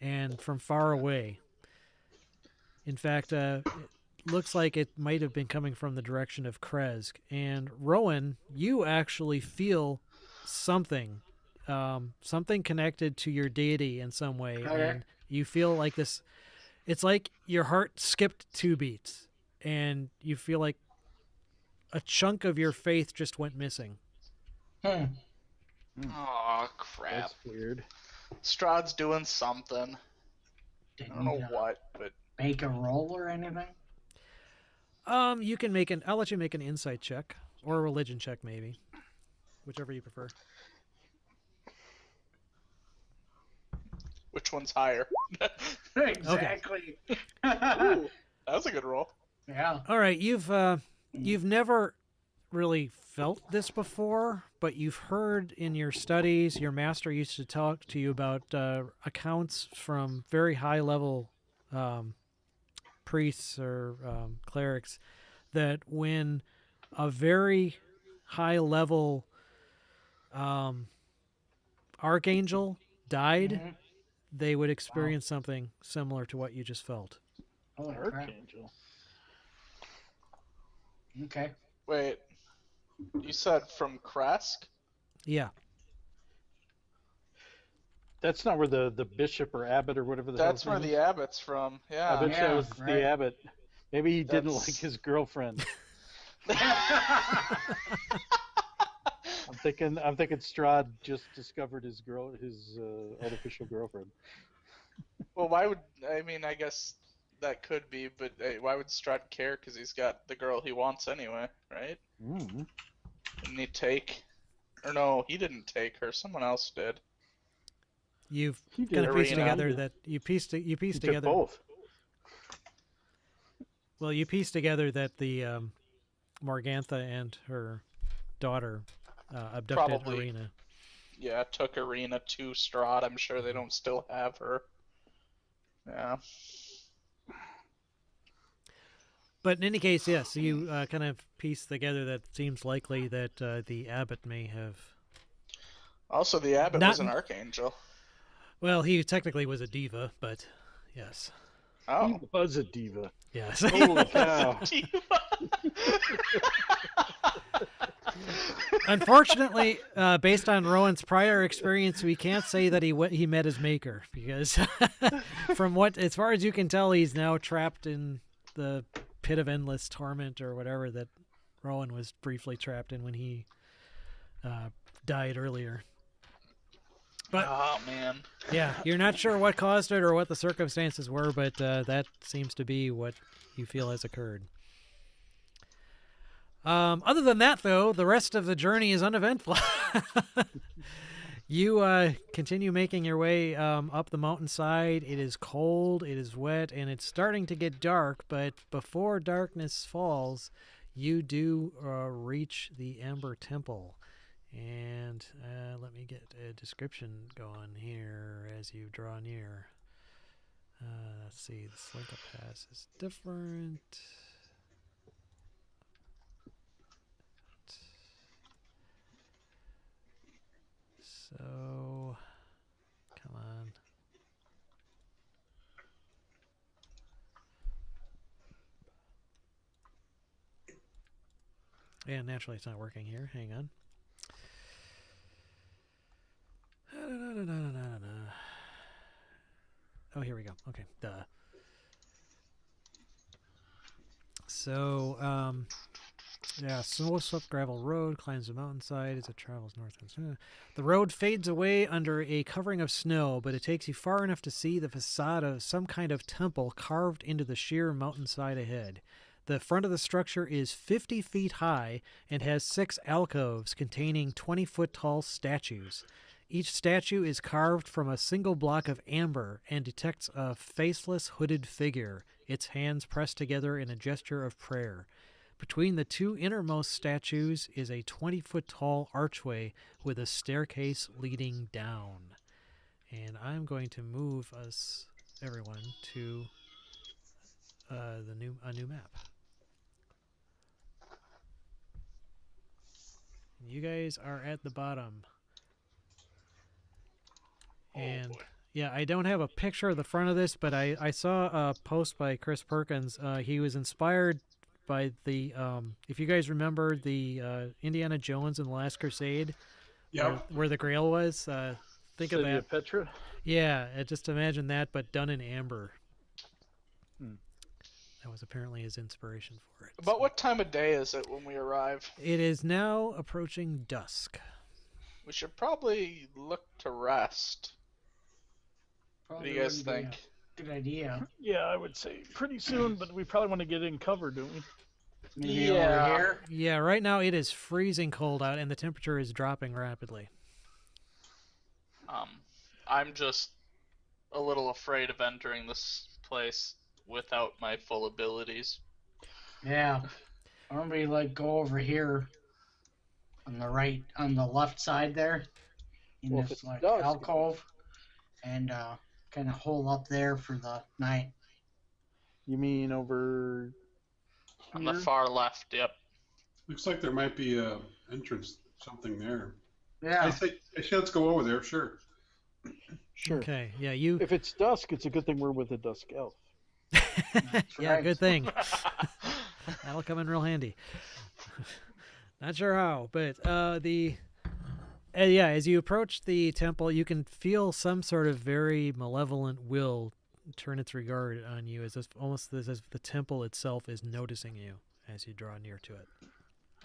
Speaker 1: and from far away. In fact, it looks like it might have been coming from the direction of Kresk. And Rowan, you actually feel something, something connected to your deity in some way,
Speaker 3: Okay.
Speaker 1: and you feel like this. It's like your heart skipped 2 beats, and you feel like a chunk of your faith just went missing.
Speaker 3: Hmm.
Speaker 4: Aw, crap.
Speaker 2: That's weird.
Speaker 4: Strahd's doing something. I don't know
Speaker 3: Didn't
Speaker 4: what, but
Speaker 3: make a roll or anything.
Speaker 1: You can make I'll let you make an insight check or a religion check, maybe, whichever you prefer.
Speaker 4: which one's higher?
Speaker 3: Exactly.
Speaker 4: Ooh, that was a good roll.
Speaker 3: Yeah.
Speaker 1: All right, you've never really felt this before, but you've heard in your studies. Your master used to talk to you about accounts from very high level priests or clerics that when a very high level archangel died,
Speaker 3: Mhm.
Speaker 1: they would experience something similar to what you just felt.
Speaker 3: Holy crap.
Speaker 2: Archangel.
Speaker 3: Okay.
Speaker 4: Wait, you said from Kresk?
Speaker 1: Yeah.
Speaker 2: That's not where the bishop or abbot or whatever the hell
Speaker 4: That's
Speaker 2: his
Speaker 4: where
Speaker 2: name
Speaker 4: the
Speaker 2: is.
Speaker 4: abbot's from.
Speaker 2: I
Speaker 4: Yeah.
Speaker 2: bet
Speaker 3: Yeah,
Speaker 2: that was
Speaker 3: right.
Speaker 2: the abbot. Maybe he didn't
Speaker 4: That's-
Speaker 2: like his girlfriend. I'm thinking Strahd just discovered his artificial girlfriend.
Speaker 4: Well, why would I guess that could be, but why would Strahd care? Because he's got the girl he wants anyway, right?
Speaker 2: Mm.
Speaker 4: Didn't he take? Or no, he didn't take her. Someone else did.
Speaker 1: You've
Speaker 2: He did.
Speaker 1: kind of pieced
Speaker 4: Arena.
Speaker 1: together that you pieced
Speaker 2: He
Speaker 1: together.
Speaker 2: took both.
Speaker 1: Well, you pieced together that the Morgantha and her daughter abducted
Speaker 4: Probably.
Speaker 1: Arena.
Speaker 4: Yeah, took Arena to Strahd. I'm sure they don't still have her. Yeah.
Speaker 1: But in any case, yes, you kind of pieced together that it seems likely that the abbot may have.
Speaker 4: Also, the abbot
Speaker 1: Not-
Speaker 4: was an archangel.
Speaker 1: Well, he technically was a diva, but yes,
Speaker 4: Oh.
Speaker 2: He was a diva.
Speaker 1: yes.
Speaker 2: Holy cow.
Speaker 1: Unfortunately, based on Rowan's prior experience, we can't say that he met his maker because, from what as far as you can tell, he's now trapped in the pit of endless torment or whatever that Rowan was briefly trapped in when he died earlier. But
Speaker 4: Oh man.
Speaker 1: yeah, you're not sure what caused it or what the circumstances were, but that seems to be what you feel has occurred. Other than that, though, the rest of the journey is uneventful. You continue making your way up the mountainside. It is cold, it is wet, and it's starting to get dark, but before darkness falls, you do reach the Amber Temple. And let me get a description going here as you draw near. Let's see, the Slinka Pass is different. So, come on. Yeah, naturally it's not working here. Hang on. Oh, here we go. Okay, duh. So, yeah, snow-swept gravel road climbs the mountainside as it travels north. The road fades away under a covering of snow, but it takes you far enough to see the facade of some kind of temple carved into the sheer mountainside ahead. The front of the structure is 50 feet high and has 6 alcoves containing 20-foot-tall statues. Each statue is carved from a single block of amber and depicts a faceless, hooded figure, its hands pressed together in a gesture of prayer. Between the 2 innermost statues is a 20-foot-tall archway with a staircase leading down. And I'm going to move us, everyone, to a new map. You guys are at the bottom. And
Speaker 4: boy.
Speaker 1: yeah, I don't have a picture of the front of this, but I saw a post by Chris Perkins. He was inspired by the, if you guys remember the Indiana Jones and the Last Crusade, where the Grail was. Think
Speaker 2: City
Speaker 1: of that.
Speaker 2: of Petra.
Speaker 1: Yeah, just imagine that, but done in amber.
Speaker 2: Hmm.
Speaker 1: That was apparently his inspiration for it.
Speaker 4: About what time of day is it when we arrive?
Speaker 1: It is now approaching dusk.
Speaker 4: We should probably look to rest. What do you guys
Speaker 3: Probably
Speaker 4: think?
Speaker 3: Good idea.
Speaker 2: Yeah, I would say pretty soon, but we probably want to get in cover, don't we?
Speaker 3: Maybe over
Speaker 4: Yeah.
Speaker 3: here.
Speaker 1: Yeah, right now it is freezing cold out, and the temperature is dropping rapidly.
Speaker 4: I'm just a little afraid of entering this place without my full abilities.
Speaker 3: Yeah. Why don't we go over here on the left side there, in
Speaker 2: Well, if
Speaker 3: this
Speaker 2: it's dusk,
Speaker 3: alcove, and kind of hole up there for the night.
Speaker 2: You mean over
Speaker 4: On the
Speaker 2: here?
Speaker 4: far left, yep.
Speaker 5: Looks like there might be a entrance, something there.
Speaker 3: Yeah.
Speaker 5: I say let's go over there. Sure.
Speaker 2: Sure.
Speaker 1: Okay, yeah, you.
Speaker 2: If it's dusk, it's a good thing we're with a dusk elf.
Speaker 1: Yeah,
Speaker 3: right.
Speaker 1: good thing. That'll come in real handy. Not sure how, but yeah, as you approach the temple, you can feel some sort of very malevolent will turn its regard on you, as if almost as if the temple itself is noticing you as you draw near to it.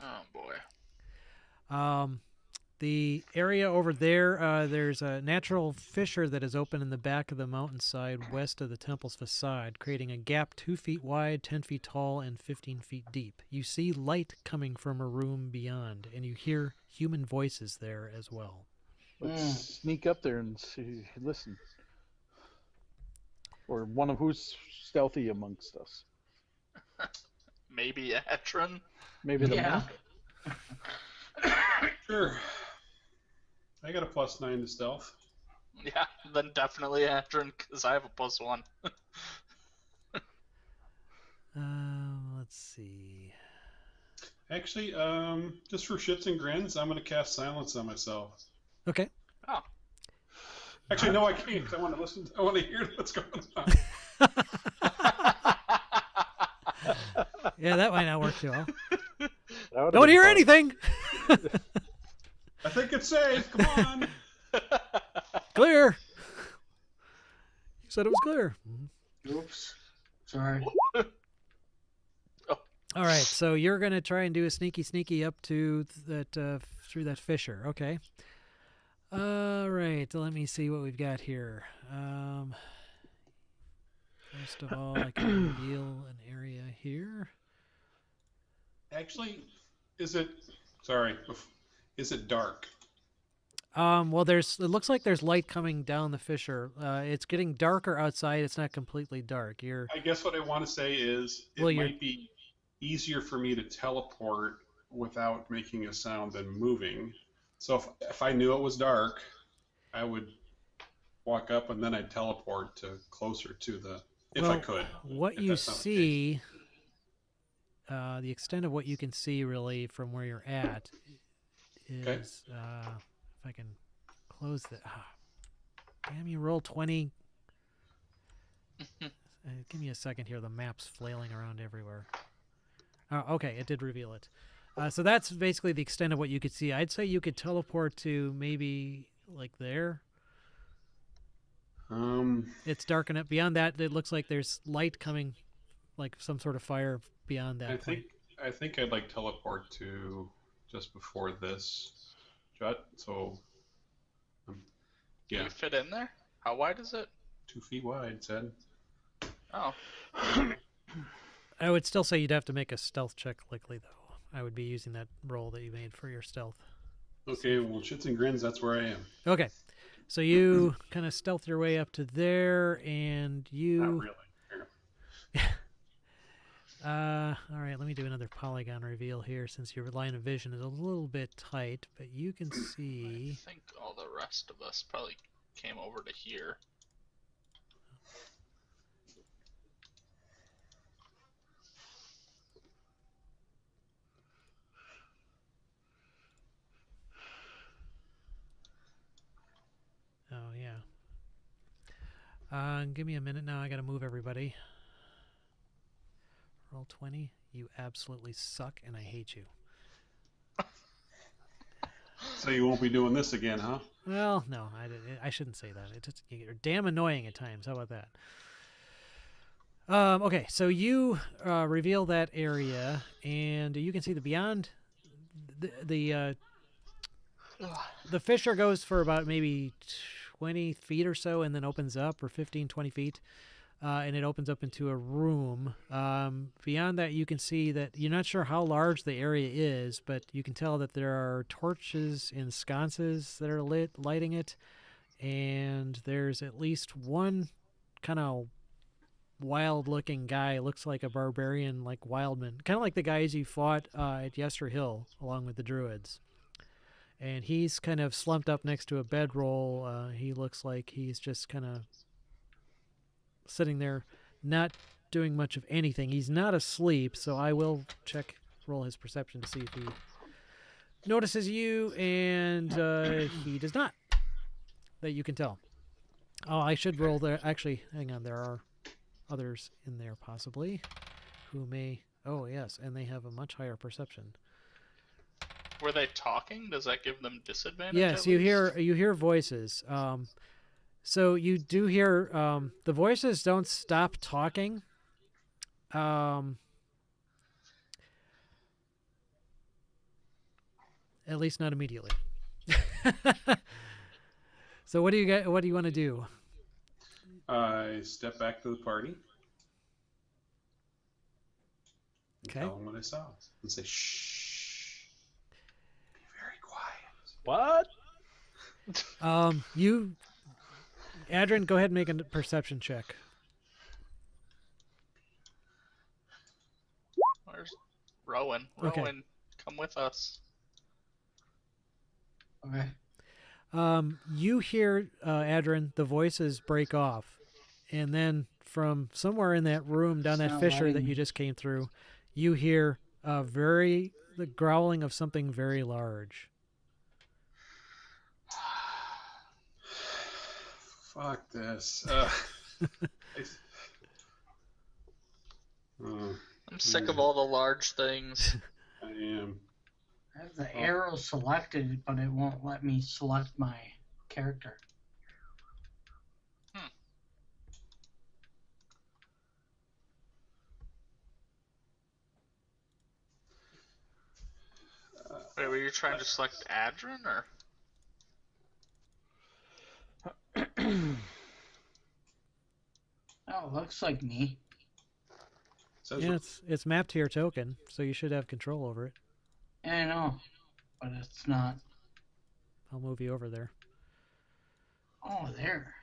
Speaker 4: Oh boy.
Speaker 1: The area over there, there's a natural fissure that is open in the back of the mountainside west of the temple's facade, creating a gap 2 feet wide, 10 feet tall, and 15 feet deep. You see light coming from a room beyond, and you hear human voices there as well.
Speaker 2: Let's sneak up there and see, listen. Or one of who's stealthy amongst us.
Speaker 4: Maybe Atron?
Speaker 2: Maybe the
Speaker 3: Yeah.
Speaker 2: monk.
Speaker 5: Sure. I got a +9 to stealth.
Speaker 4: Yeah, then definitely Atron, because I have a +1.
Speaker 1: Let's see.
Speaker 5: Actually, just for shits and grins, I'm gonna cast silence on myself.
Speaker 1: Okay.
Speaker 4: Oh.
Speaker 5: Actually, no, I can't. 'Cause I want to listen. I want to hear what's going on.
Speaker 1: Yeah, that might not work too well.
Speaker 2: That would've
Speaker 1: Don't
Speaker 2: been
Speaker 1: hear
Speaker 2: fun.
Speaker 1: anything.
Speaker 5: I think it's safe. Come on.
Speaker 1: Clear. You said it was clear.
Speaker 3: Oops. Sorry.
Speaker 1: All right, so you're gonna try and do a sneaky up to that through that fissure. Okay. All right, let me see what we've got here. First of all, I can reveal an area here.
Speaker 5: Actually, is it? Sorry. Is it dark?
Speaker 1: Well, it looks like there's light coming down the fissure. It's getting darker outside. It's not completely dark.
Speaker 5: I guess what I want to say is it might be easier for me to teleport without making a sound than moving. So if I knew it was dark, I would walk up and then I'd teleport to closer to the. If I could.
Speaker 1: What you see, the extent of what you can see really from where you're at is, if I can close that. Damn, you roll 20. Give me a second here. The map's flailing around everywhere. Okay, it did reveal it. So that's basically the extent of what you could see. I'd say you could teleport to maybe like there. It's dark enough. Beyond that, it looks like there's light coming, like some sort of fire beyond that point.
Speaker 5: I think I'd like teleport to just before this jut. So,
Speaker 4: Do
Speaker 5: yeah,
Speaker 4: you fit in there? How wide is it?
Speaker 5: 2 feet wide. Said.
Speaker 4: Oh,
Speaker 1: I would still say you'd have to make a stealth check likely, though. I would be using that roll that you made for your stealth.
Speaker 5: Okay, well, shits and grins. That's where I am.
Speaker 1: Okay. So you kind of stealth your way up to there, and you...
Speaker 5: Not really.
Speaker 1: All right, let me do another polygon reveal here since your line of vision is a little bit tight, but you can see...
Speaker 4: I think all the rest of us probably came over to here.
Speaker 1: Oh, yeah. Give me a minute now. I got to move everybody. Roll 20. You absolutely suck, and I hate you.
Speaker 5: So you won't be doing this again, huh?
Speaker 1: Well, no, I shouldn't say that. You're damn annoying at times. How about that? Okay, so you reveal that area, and you can see the beyond. The fissure goes for about maybe 20 feet or so, and then opens up, or 15, 20 feet, and it opens up into a room. Beyond that, you can see that you're not sure how large the area is, but you can tell that there are torches and sconces that are lighting it, and there's at least one kind of wild-looking guy. Looks like a barbarian, like wildman, kind of like the guys you fought at Yester Hill along with the druids. And he's kind of slumped up next to a bedroll. He looks like he's just kind of sitting there, not doing much of anything. He's not asleep, so I will roll his perception to see if he notices you, and he does not, that you can tell. Oh, I should roll there. Actually, hang on, there are others in there possibly who may... Oh, yes, and they have a much higher perception.
Speaker 4: Were they talking? Does that give them disadvantage?
Speaker 1: Yes, you hear voices. So you do hear the voices don't stop talking. At least not immediately. So what do you want to do?
Speaker 5: I step back to the party.
Speaker 1: Okay.
Speaker 5: Tell them what I saw and say, "Shh, be very quiet."
Speaker 2: What?
Speaker 1: Adrian, go ahead and make a perception check.
Speaker 4: Where's Rowan?
Speaker 1: Okay.
Speaker 4: Rowan, come with us.
Speaker 3: Okay.
Speaker 1: You hear, Adrian, the voices break off, and then from somewhere in that room down that fissure that you just came through, you hear the growling of something very large.
Speaker 5: Fuck this.
Speaker 4: I'm sick of all the large things.
Speaker 5: I am.
Speaker 3: I have the arrow selected, but it won't let me select my character.
Speaker 4: Wait, were you trying to select Adrian, or?
Speaker 3: Oh, looks like me.
Speaker 5: Says
Speaker 1: Yeah, it's mapped to your token, so you should have control over it.
Speaker 3: Yeah, I know, but it's not.
Speaker 1: I'll move you over there.
Speaker 3: Oh, there.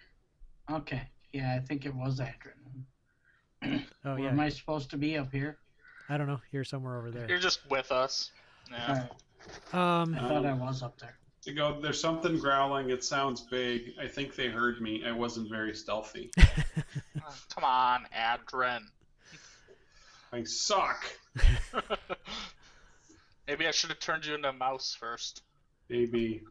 Speaker 3: Okay. Yeah, I think it was Adrian.
Speaker 1: Oh,
Speaker 3: Where
Speaker 1: yeah.
Speaker 3: am I supposed to be up here?
Speaker 1: I don't know. You're somewhere over there.
Speaker 4: You're just with us. Yeah.
Speaker 3: I thought I was up there.
Speaker 5: to go, there's something growling. It sounds big. I think they heard me. I wasn't very stealthy.
Speaker 4: Come on, Adrian.
Speaker 5: I suck.
Speaker 4: Maybe I should have turned you into a mouse first.
Speaker 5: Maybe.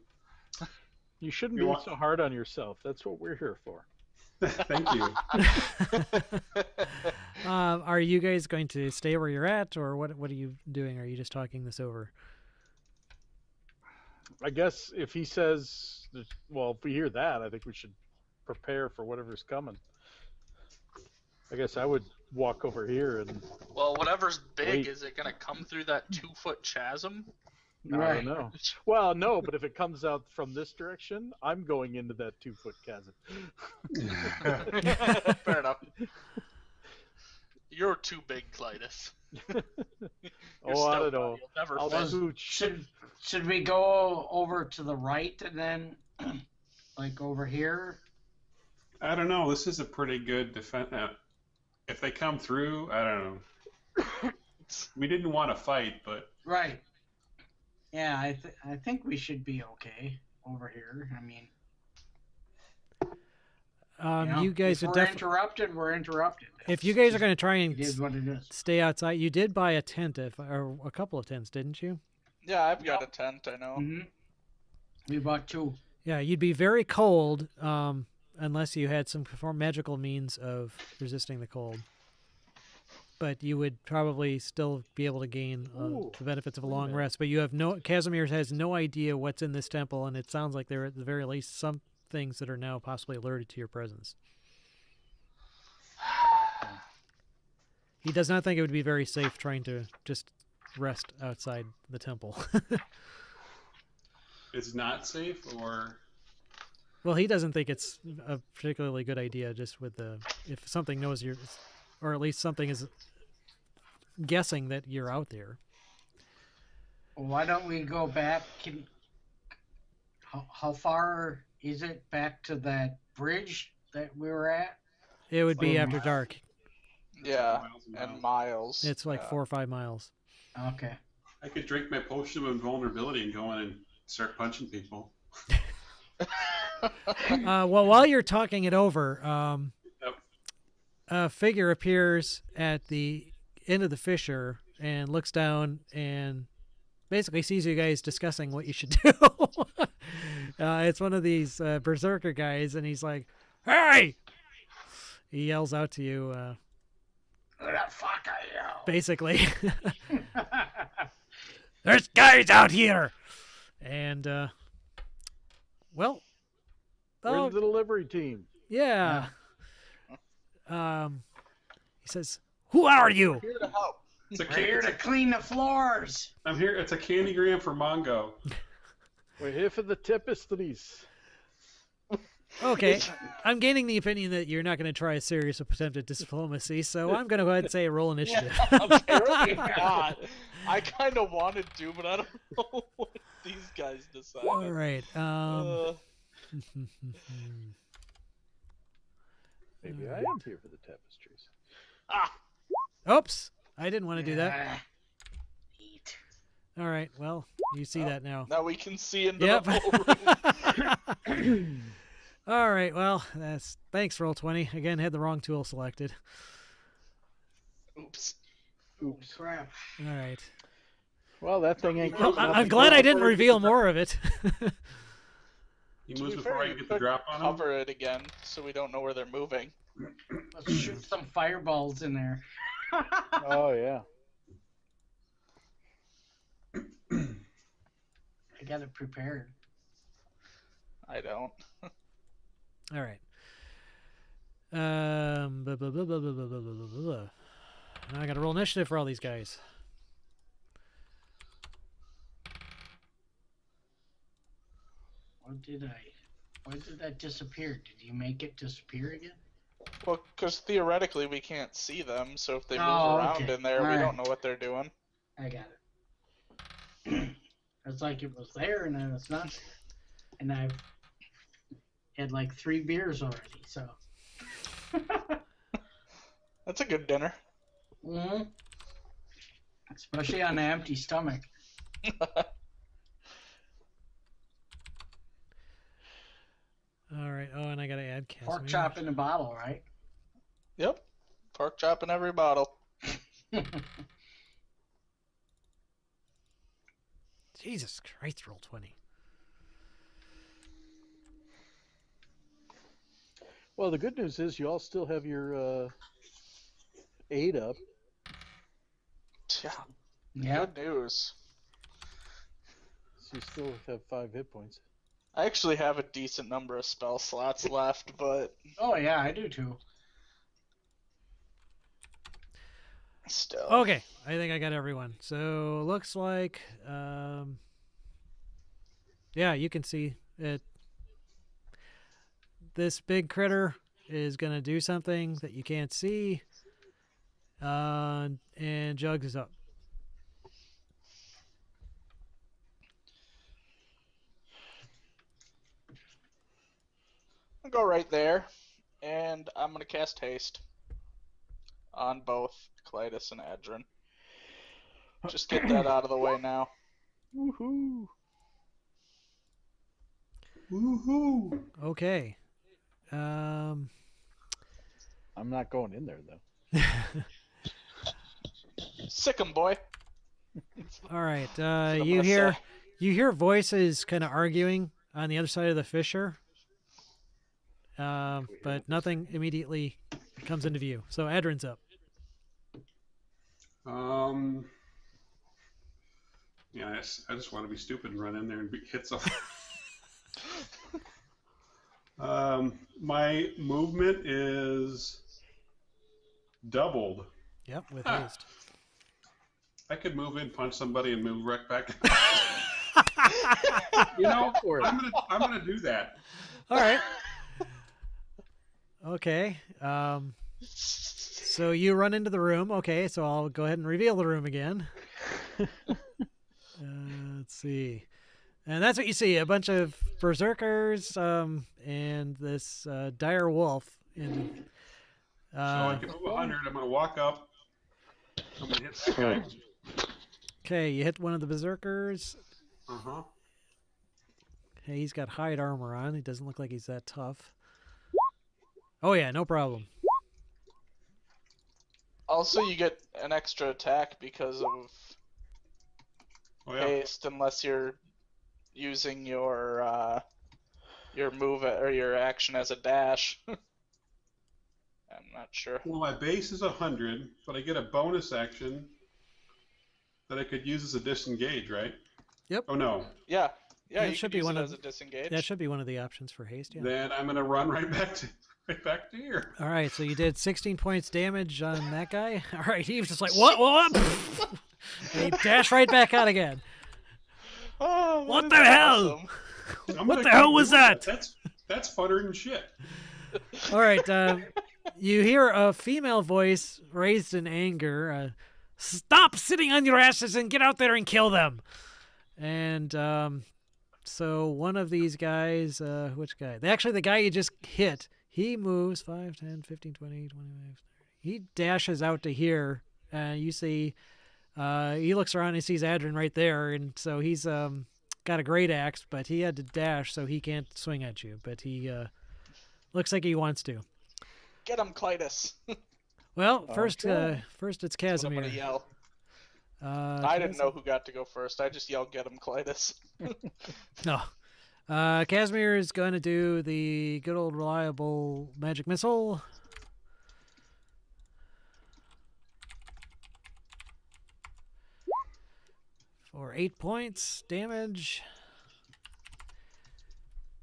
Speaker 2: You shouldn't
Speaker 5: You
Speaker 2: be
Speaker 5: want-
Speaker 2: so hard on yourself. That's what we're here for.
Speaker 5: Thank you.
Speaker 1: Are you guys going to stay where you're at, or what are you doing? Are you just talking this over?
Speaker 2: I guess if he says, well, if we hear that, I think we should prepare for whatever's coming. I guess I would walk over here and
Speaker 4: Well, whatever's big,
Speaker 2: Wait.
Speaker 4: is it gonna come through that 2-foot chasm?
Speaker 2: I
Speaker 3: Right.
Speaker 2: don't know. Well, no, but if it comes out from this direction, I'm going into that 2-foot chasm.
Speaker 4: Fair enough. You're too big, Clytus. You're
Speaker 2: Oh, I don't
Speaker 4: stout,
Speaker 2: know.
Speaker 4: You'll never
Speaker 2: I'll
Speaker 4: fit.
Speaker 2: smooch.
Speaker 3: Should we go over to the right and then, like over here?
Speaker 5: I don't know. This is a pretty good defense. If they come through, I don't know. We didn't want to fight, but
Speaker 3: Right. Yeah, I think we should be okay over here. I mean,
Speaker 1: You guys
Speaker 3: if
Speaker 1: are
Speaker 3: we're
Speaker 1: definitely.
Speaker 3: interrupted, we're interrupted.
Speaker 1: If you guys are going to try and
Speaker 3: It is what it is.
Speaker 1: stay outside, you did buy a tent, or a couple of tents, didn't you?
Speaker 4: Yeah, I've got a tent, I know.
Speaker 3: Mm-hmm. We bought 2.
Speaker 1: Yeah, you'd be very cold unless you had some magical means of resisting the cold. But you would probably still be able to gain the benefits of a long rest. But you have Casimir has no idea what's in this temple, and it sounds like there are at the very least some things that are now possibly alerted to your presence. He does not think it would be very safe trying to just rest outside the temple.
Speaker 5: it's not safe, or
Speaker 1: Well, he doesn't think it's a particularly good idea. Just with if something knows you're, or at least something is guessing that you're out there.
Speaker 3: Why don't we go back? How far is it back to that bridge that we were at?
Speaker 1: It would be
Speaker 3: Oh,
Speaker 1: after
Speaker 3: my.
Speaker 1: dark.
Speaker 4: Yeah,
Speaker 5: miles and
Speaker 4: and
Speaker 5: miles.
Speaker 4: miles.
Speaker 1: It's like 4 or 5 miles.
Speaker 3: Okay.
Speaker 5: I could drink my potion of invulnerability and go in and start punching people.
Speaker 1: Well, while you're talking it over,
Speaker 5: Yep.
Speaker 1: a figure appears at the end of the fissure and looks down and basically sees you guys discussing what you should do. It's one of these berserker guys, and he's like, "Hey!" He yells out to you,
Speaker 3: Who the fuck are you?
Speaker 1: basically, "There's guys out here!" And, well,
Speaker 2: We're the delivery team.
Speaker 1: yeah. He says, "Who are you?"
Speaker 4: Here to help.
Speaker 5: It's a
Speaker 3: We're here to clean the floors.
Speaker 5: I'm here. It's a candygram for Mongo.
Speaker 2: We're here for the tapestries.
Speaker 1: Okay, I'm gaining the opinion that you're not going to try a serious attempt at diplomacy, so I'm going to go ahead and say roll initiative.
Speaker 6: Apparently not. I kind of wanted to, but I don't know what these guys decide.
Speaker 1: All right.
Speaker 2: Maybe I am here for the tapestries.
Speaker 1: Oops, I didn't want to do that.
Speaker 3: Yeah. Eat.
Speaker 1: All right, well, you see that now.
Speaker 6: Now we can see into
Speaker 1: Yep.
Speaker 6: the whole room.
Speaker 1: All right, well, thanks, Roll20. Again, had the wrong tool selected.
Speaker 6: Oops.
Speaker 2: Oops.
Speaker 3: Crap.
Speaker 1: All right.
Speaker 2: Well, that thing ain't.
Speaker 1: Well,
Speaker 2: close enough
Speaker 1: I'm
Speaker 2: to
Speaker 1: glad
Speaker 2: go
Speaker 1: I didn't
Speaker 2: before it
Speaker 1: reveal
Speaker 2: gets
Speaker 1: more of it.
Speaker 5: He
Speaker 6: To
Speaker 5: moves
Speaker 6: be
Speaker 5: before
Speaker 6: fair,
Speaker 5: I
Speaker 6: you
Speaker 5: get the
Speaker 6: could
Speaker 5: drop on him.
Speaker 6: cover it again, so we don't know where they're moving.
Speaker 3: Let's shoot some fireballs in there.
Speaker 2: Oh yeah.
Speaker 3: I got it prepared.
Speaker 6: I don't.
Speaker 1: All right. Blah, blah, blah, blah, blah, blah, blah, blah, blah, blah. Now I got to roll initiative for all these guys.
Speaker 3: Why did that disappear? Did you make it disappear again?
Speaker 6: Well, because theoretically we can't see them, so if they move
Speaker 3: Oh,
Speaker 6: around
Speaker 3: okay.
Speaker 6: in there, we
Speaker 3: Alright.
Speaker 6: don't know what they're doing.
Speaker 3: I got it. It's like it was there and then it's not there. And I've had like 3 beers already, so.
Speaker 6: That's a good dinner.
Speaker 3: hmm Especially on an empty stomach.
Speaker 1: All right. Oh, and I got to add Casimir.
Speaker 3: Pork chop in a bottle, right?
Speaker 6: Yep. Pork chop in every bottle.
Speaker 1: Jesus Christ, Roll20.
Speaker 2: Well, the good news is you all still have your 8 up.
Speaker 6: Yeah.
Speaker 3: Yeah.
Speaker 6: Good news.
Speaker 2: So you still have 5 hit points.
Speaker 6: I actually have a decent number of spell slots left, but
Speaker 3: Oh yeah, I do too.
Speaker 6: still.
Speaker 1: Okay, I think I got everyone. So looks like, yeah, you can see it. This big critter is gonna do something that you can't see, and Jugs is up.
Speaker 6: I'll go right there, and I'm gonna cast haste on both Clytus and Adrin. Just get that out of the way now.
Speaker 2: Woohoo!
Speaker 5: Woohoo!
Speaker 1: Okay. Um,
Speaker 2: I'm not going in there though.
Speaker 6: Sick 'em, boy.
Speaker 1: all right.
Speaker 6: That's what I'm
Speaker 1: You
Speaker 6: gonna
Speaker 1: hear
Speaker 6: say.
Speaker 1: you hear voices kind of arguing on the other side of the fissure, but nothing immediately comes into view. So Adrin's up.
Speaker 5: Yeah, I just want to be stupid and run in there and hit something. My movement is doubled.
Speaker 1: Yep, with
Speaker 5: Ah.
Speaker 1: haste.
Speaker 5: I could move in, punch somebody, and move right back.
Speaker 2: You know,
Speaker 5: I'm gonna do that.
Speaker 1: All right. Okay. So you run into the room. Okay, so I'll go ahead and reveal the room again. Let's see. And that's what you see, a bunch of berserkers and this dire wolf. In,
Speaker 5: So I can move 100. I'm gonna walk up. I'm gonna hit that guy.
Speaker 1: okay, you hit one of the berserkers.
Speaker 5: Uh-huh.
Speaker 1: Hey, he's got hide armor on. He doesn't look like he's that tough. Oh yeah, no problem.
Speaker 6: Also, you get an extra attack because of
Speaker 5: Oh yeah.
Speaker 6: haste, unless you're using your move or your action as a dash. I'm not sure.
Speaker 5: Well, my base is 100, but I get a bonus action that I could use as a disengage, right?
Speaker 1: Yep.
Speaker 5: Oh no.
Speaker 6: Yeah,
Speaker 1: That
Speaker 6: you
Speaker 1: should
Speaker 6: could
Speaker 1: be
Speaker 6: use
Speaker 1: one
Speaker 6: it
Speaker 1: of-
Speaker 6: as a disengage.
Speaker 1: That should be one of the options for haste, yeah.
Speaker 5: Then I'm gonna run right back to here.
Speaker 1: All right, so you did 16 points damage on that guy. All right, he was just like, what? And he dashed right back out again.
Speaker 6: Oh,
Speaker 1: What
Speaker 6: that
Speaker 1: the
Speaker 6: is
Speaker 1: hell?
Speaker 6: awesome.
Speaker 1: What the hell was that?
Speaker 5: That's funner than shit.
Speaker 1: All right, you hear a female voice raised in anger. Stop sitting on your asses and get out there and kill them. And so one of these guys, which guy? Actually, the guy you just hit, he moves 5, 10, 15, 20, 25, 30. He dashes out to here. You see, he looks around and he sees Adrin right there. And so he's got a great axe, but he had to dash, so he can't swing at you. But he looks like he wants to.
Speaker 6: Get him, Clytus.
Speaker 1: Well, first
Speaker 2: Okay.
Speaker 1: First it's
Speaker 6: That's what I'm
Speaker 1: Casimir.
Speaker 6: gonna yell.
Speaker 1: I
Speaker 6: I didn't know who got to go first. I just yelled, "Get him, Clytus."
Speaker 1: No. Casimir is going to do the good old reliable magic missile. For 8 points damage.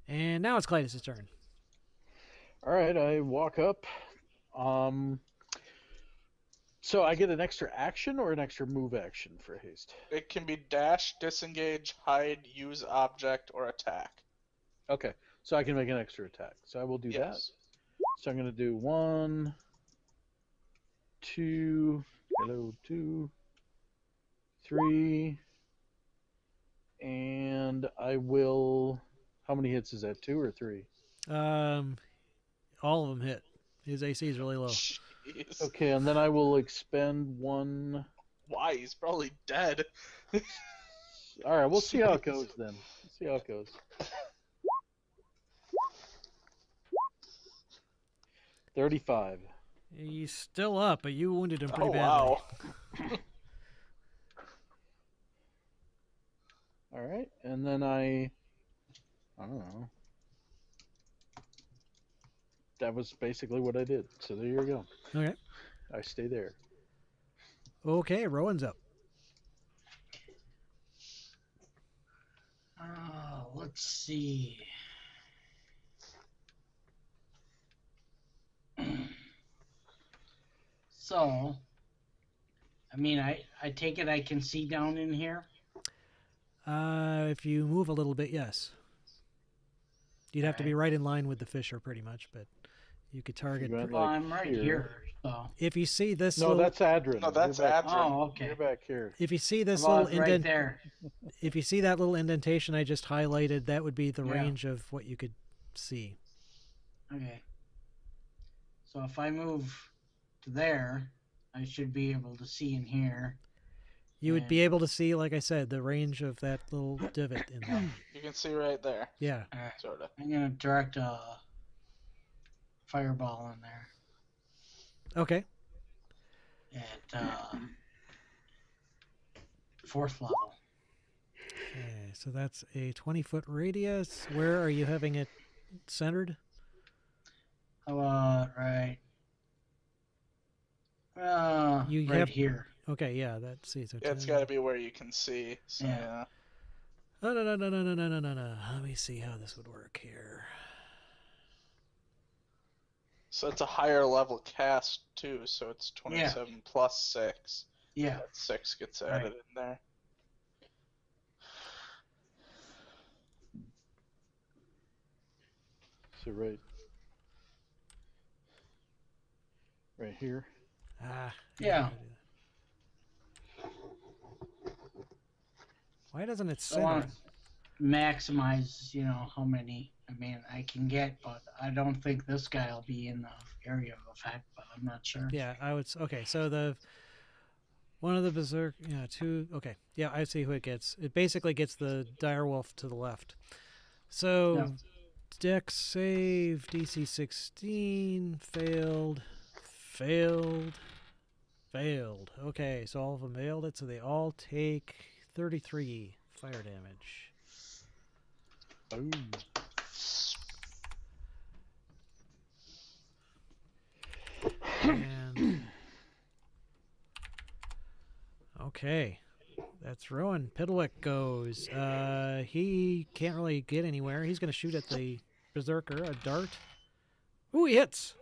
Speaker 1: And now it's Clytus' turn.
Speaker 2: All right, I walk up. So I get an extra action or an extra move action for haste?
Speaker 6: It can be dash, disengage, hide, use object, or attack.
Speaker 2: Okay, so I can make an extra attack. So I will do that.
Speaker 6: Yes.
Speaker 2: So I'm going to do 1, 2, 2, 3, and I will. How many hits is that? 2 or 3?
Speaker 1: All of them hit. His AC is really low.
Speaker 6: Jeez.
Speaker 2: Okay, and then I will expend 1.
Speaker 6: Why? He's probably dead.
Speaker 2: All right, we'll see how it goes then. See how it goes. $35.
Speaker 1: He's still up, but you wounded him pretty
Speaker 6: Oh,
Speaker 1: badly.
Speaker 6: wow.
Speaker 2: All right, and then I don't know. That was basically what I did. So there you go.
Speaker 1: Okay.
Speaker 2: I stay there.
Speaker 1: Okay, Rowan's up.
Speaker 3: Let's Let's see. So, I mean, I take it I can see down in here.
Speaker 1: If you move a little bit, yes. You'd have to be right in line with the fisher, pretty much, but you could target.
Speaker 2: You went
Speaker 3: Well,
Speaker 2: like
Speaker 3: I'm right here. So.
Speaker 1: If you see this,
Speaker 2: No,
Speaker 1: little,
Speaker 2: that's Adrin.
Speaker 6: No, that's
Speaker 2: You're back,
Speaker 6: Adrin.
Speaker 3: Oh, okay.
Speaker 2: You're back here.
Speaker 1: if you see this
Speaker 3: Well,
Speaker 1: little
Speaker 3: it's right there.
Speaker 1: if you see that little indentation I just highlighted, that would be the
Speaker 3: Yeah.
Speaker 1: range of what you could see.
Speaker 3: Okay. So if I move to there, I should be able to see in here.
Speaker 1: You would be able to see, like I said, the range of that little divot in there.
Speaker 6: You can see right there,
Speaker 1: Yeah.
Speaker 3: All right.
Speaker 6: sort of.
Speaker 3: I'm gonna direct a fireball in there
Speaker 1: Okay.
Speaker 3: at 4th level.
Speaker 1: Okay, so that's a 20-foot radius. Where are you having it centered?
Speaker 3: How about right?
Speaker 1: You
Speaker 3: right
Speaker 1: have-
Speaker 3: here.
Speaker 1: Okay, yeah, that's see. So
Speaker 6: Yeah, it's
Speaker 1: 10.
Speaker 6: got to be where you can see. So,
Speaker 3: Yeah.
Speaker 6: yeah.
Speaker 1: Oh, no. Let me see how this would work here.
Speaker 6: So it's a higher level cast too. So it's 27 plus 6.
Speaker 3: Yeah.
Speaker 6: That 6 gets
Speaker 3: Right.
Speaker 6: added in there.
Speaker 2: So right here.
Speaker 1: Ah.
Speaker 3: Yeah.
Speaker 1: Why doesn't it
Speaker 3: I
Speaker 1: center?
Speaker 3: want to maximize, how many. I mean, I can get, but I don't think this guy will be in the area of effect. But I'm not sure.
Speaker 1: Yeah, I would. Okay, so one of the berserk. Yeah, two. Okay, yeah, I see who it gets. It basically gets the direwolf to the left. So,
Speaker 3: Yeah.
Speaker 1: Dex save DC 16 failed. Okay, so all of them failed it. So they all take 33 fire damage.
Speaker 2: Boom.
Speaker 1: And okay, that's Rowan. Piddlewick goes. He can't really get anywhere. He's going to shoot at the berserker. A dart. Ooh, he hits.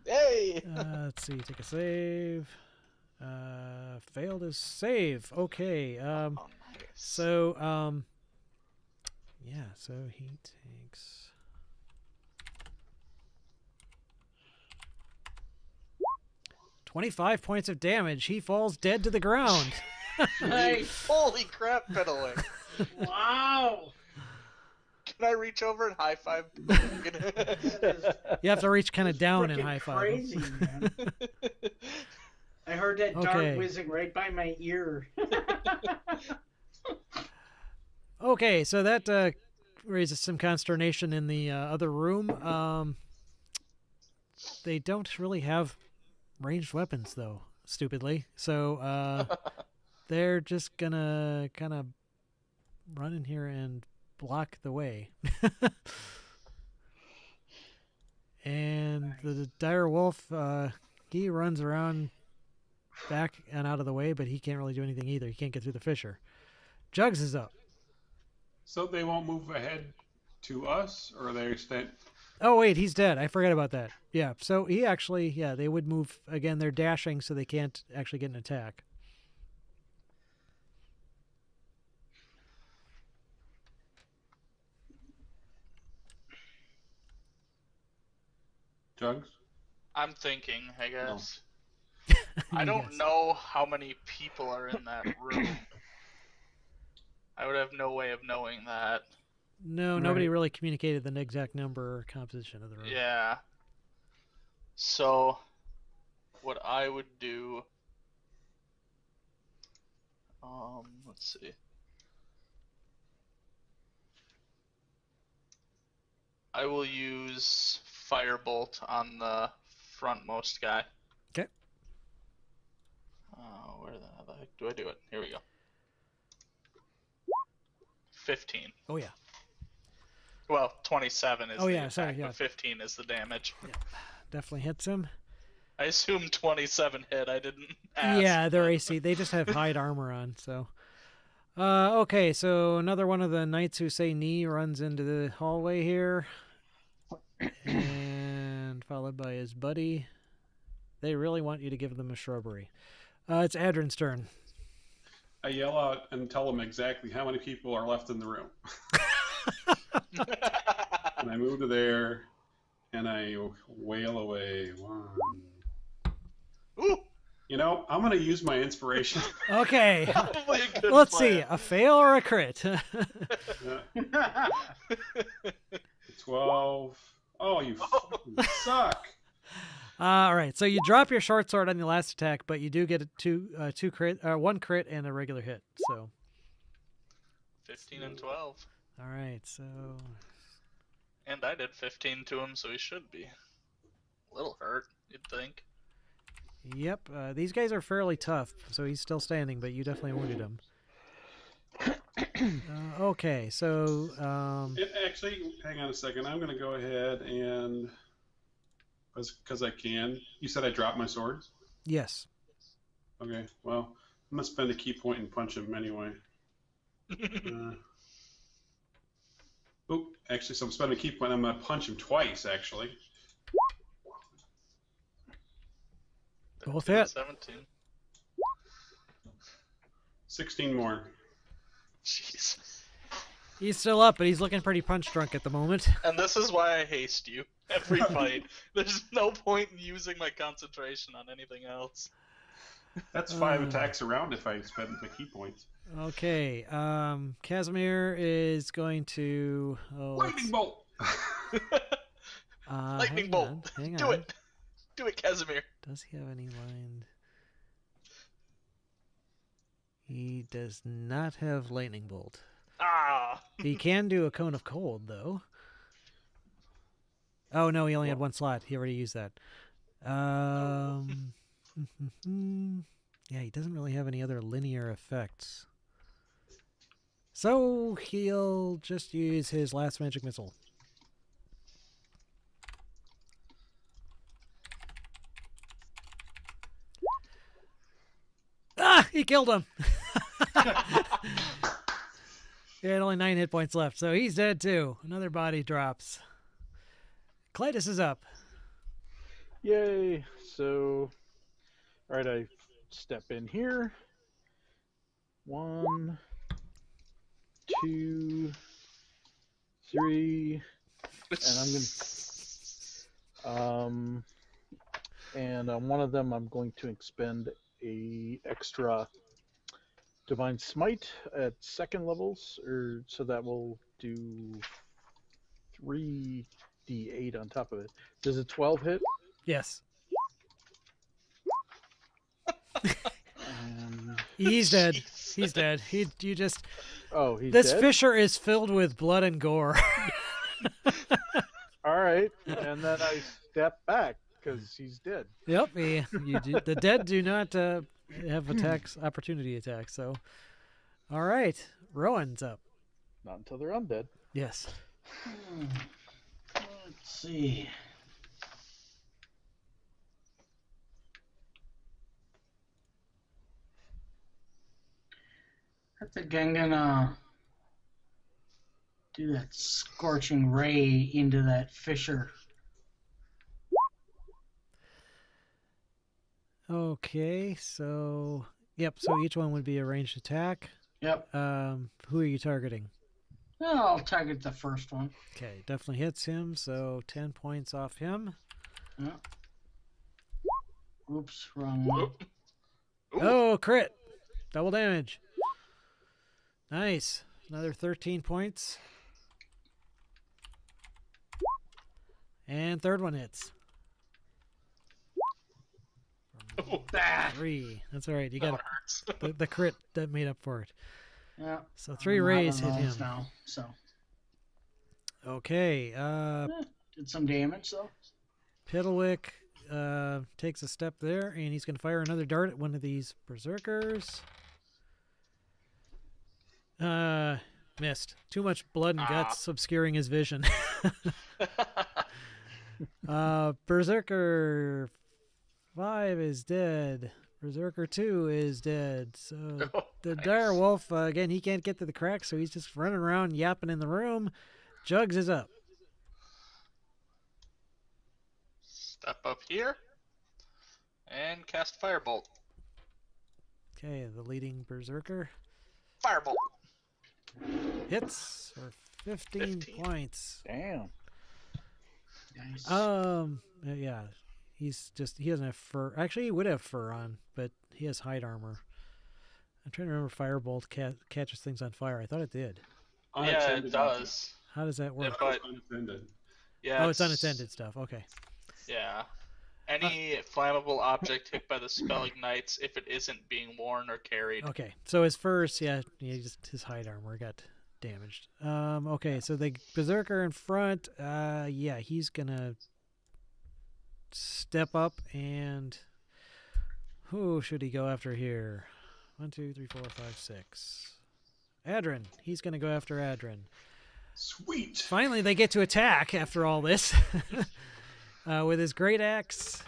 Speaker 6: Hey!
Speaker 1: Let's see. Take a save. Failed his save. Okay.
Speaker 6: Oh, nice.
Speaker 1: So yeah. So he takes. 25 points of damage. He falls dead to the ground.
Speaker 3: Nice.
Speaker 6: Holy crap, Piddling.
Speaker 3: Wow.
Speaker 6: Can I reach over and high five?
Speaker 1: You have to reach kind of down and
Speaker 3: Frickin'
Speaker 1: high five.
Speaker 3: Crazy, man. I heard that
Speaker 1: Okay.
Speaker 3: dart whizzing right by my ear.
Speaker 1: Okay, so that raises some consternation in the other room. They don't really have ranged weapons, though, stupidly. So they're just gonna kind of run in here and block the way. And the dire wolf, he runs around back and out of the way, but he can't really do anything either. He can't get through the fissure. Jugs is up.
Speaker 5: So they won't move ahead to us, or they stay.
Speaker 1: Oh, wait, he's dead. I forgot about that. Yeah, so he actually, yeah, they would move. Again, they're dashing, so they can't actually get an attack.
Speaker 5: Jugs?
Speaker 4: I'm thinking, I guess. I
Speaker 1: You
Speaker 4: don't
Speaker 1: guess.
Speaker 4: know how many people are in that room. I would have no way of knowing that.
Speaker 1: No, nobody really communicated the exact number or composition of the room.
Speaker 4: Yeah. So, what I would do. Let's see. I will use Firebolt on the frontmost guy.
Speaker 1: Okay.
Speaker 4: Where the heck do I do it? Here we go. 15.
Speaker 1: Oh, yeah.
Speaker 4: Well, 27 is
Speaker 1: Oh,
Speaker 4: the
Speaker 1: yeah,
Speaker 4: attack,
Speaker 1: sorry, yeah.
Speaker 4: but 15 is the damage.
Speaker 1: Definitely hits him.
Speaker 4: I assume 27 hit. I didn't ask.
Speaker 1: Yeah, their AC. They just have hide armor on, so. Okay, so another one of the knights who say knee runs into the hallway here. And followed by his buddy. They really want you to give them a shrubbery. It's Adrin's turn.
Speaker 5: I yell out and tell them exactly how many people are left in the room. And I move to there, and I wail away. One.
Speaker 6: Ooh,
Speaker 5: You know, I'm going to use my inspiration.
Speaker 1: Okay.
Speaker 6: probably a good
Speaker 1: Let's
Speaker 6: plan.
Speaker 1: see. A fail or a crit?
Speaker 5: 12. Oh, you fucking suck.
Speaker 1: All right. So you drop your short sword on the last attack, but you do get two crit, one crit and a regular hit. So.
Speaker 4: 15 and 12.
Speaker 1: All right. So.
Speaker 4: And I did 15 to him, so he should be a little hurt, you'd think.
Speaker 1: Yep. These guys are fairly tough, so he's still standing, but you definitely wounded him. Okay. So.
Speaker 5: Actually, hang on a second. I'm going to go ahead and, because I can. You said I dropped my sword?
Speaker 1: Yes.
Speaker 5: Okay, well, I'm going to spend a key point and punch him anyway. Actually, so I'm spending a key point. I'm going to punch him twice, actually.
Speaker 1: Both
Speaker 4: 13 and
Speaker 1: hit.
Speaker 4: 17.
Speaker 5: 16 more.
Speaker 4: Jeez.
Speaker 1: He's still up, but he's looking pretty punch drunk at the moment.
Speaker 4: And this is why I haste you every fight. There's no point in using my concentration on anything else.
Speaker 5: That's 5 attacks around if I spend the key points.
Speaker 1: Okay. Casimir is going to.
Speaker 5: Lightning bolt!
Speaker 4: Lightning
Speaker 1: hang
Speaker 4: bolt.
Speaker 1: on, hang
Speaker 4: Do
Speaker 1: on.
Speaker 4: it. Do it, Casimir.
Speaker 1: Does he have any lined? He does not have lightning bolt.
Speaker 4: Ah.
Speaker 1: He can do a cone of cold, though. Oh no, he only had one slot. He already used that. Yeah, he doesn't really have any other linear effects. So he'll just use his last magic missile. Ah! He killed him! He had only 9 hit points left, so he's dead too. Another body drops. Clytus is up.
Speaker 2: Yay! So, all right, I step in here. 1, 2, 3, and I'm gonna. And on one of them, I'm going to expend a extra Divine Smite at second levels, so that will do 3d8 on top of it. Does a 12 hit?
Speaker 1: Yes.
Speaker 2: And,
Speaker 1: He's dead.
Speaker 4: Jeez.
Speaker 1: He's dead. You just.
Speaker 2: oh, he's
Speaker 1: This
Speaker 2: dead?
Speaker 1: fissure is filled with blood and gore.
Speaker 2: All right, and then I step back because he's dead.
Speaker 1: Yep. The dead do not have opportunity attacks. So, all right, Rowan's up.
Speaker 2: Not until they're undead.
Speaker 1: Yes.
Speaker 3: Let's see. I think I'm gonna do that scorching ray into that fissure.
Speaker 1: Okay. So, yep. So each one would be a ranged attack.
Speaker 3: Yep.
Speaker 1: Who are you targeting?
Speaker 3: Well, I'll target the first one.
Speaker 1: Okay, definitely hits him. So 10 points off him.
Speaker 3: Yeah. Oops, wrong one.
Speaker 4: Ooh.
Speaker 1: Oh, crit! Double damage. Nice. Another 13 points. And third one hits.
Speaker 3: Ah,
Speaker 1: 3. That's all right. You
Speaker 4: That
Speaker 1: got
Speaker 4: one hurts.
Speaker 1: the crit that made up for it.
Speaker 3: yeah.
Speaker 1: So 3
Speaker 3: I'm
Speaker 1: rays
Speaker 3: out
Speaker 1: hit
Speaker 3: of
Speaker 1: him.
Speaker 3: those now, so
Speaker 1: Okay.
Speaker 3: did some damage though.
Speaker 1: Piddlewick takes a step there, and he's going to fire another dart at one of these berserkers. Missed. Too much blood and guts obscuring his vision. Berserker 5 is dead. Berserker 2 is dead. So
Speaker 4: Oh,
Speaker 1: the
Speaker 4: nice.
Speaker 1: dire wolf, again, he can't get to the crack, so he's just running around yapping in the room. Jugs is up.
Speaker 4: Step up here and cast Firebolt.
Speaker 1: Okay, the leading Berserker
Speaker 4: Firebolt.
Speaker 1: hits for 15
Speaker 4: 15.
Speaker 1: points.
Speaker 7: Damn.
Speaker 3: Nice.
Speaker 1: Yeah, he doesn't have fur. Actually, he would have fur on, but he has hide armor. I'm trying to remember Firebolt catches things on fire. I thought it did.
Speaker 4: Yeah,
Speaker 5: Unattended
Speaker 4: it does.
Speaker 1: How does that work?
Speaker 4: But
Speaker 5: Unattended.
Speaker 4: yeah,
Speaker 1: Oh, it's unattended stuff. Okay.
Speaker 4: Yeah. Any flammable object hit by the spell ignites if it isn't being worn or carried.
Speaker 1: Okay. So his first, just his hide armor got damaged. Okay, so the Berserker in front, he's gonna step up and who should he go after here? 1, 2, 3, 4, 5, 6. Adrin. He's gonna go after Adrin.
Speaker 5: Sweet.
Speaker 1: Finally, they get to attack after all this. With his great axe.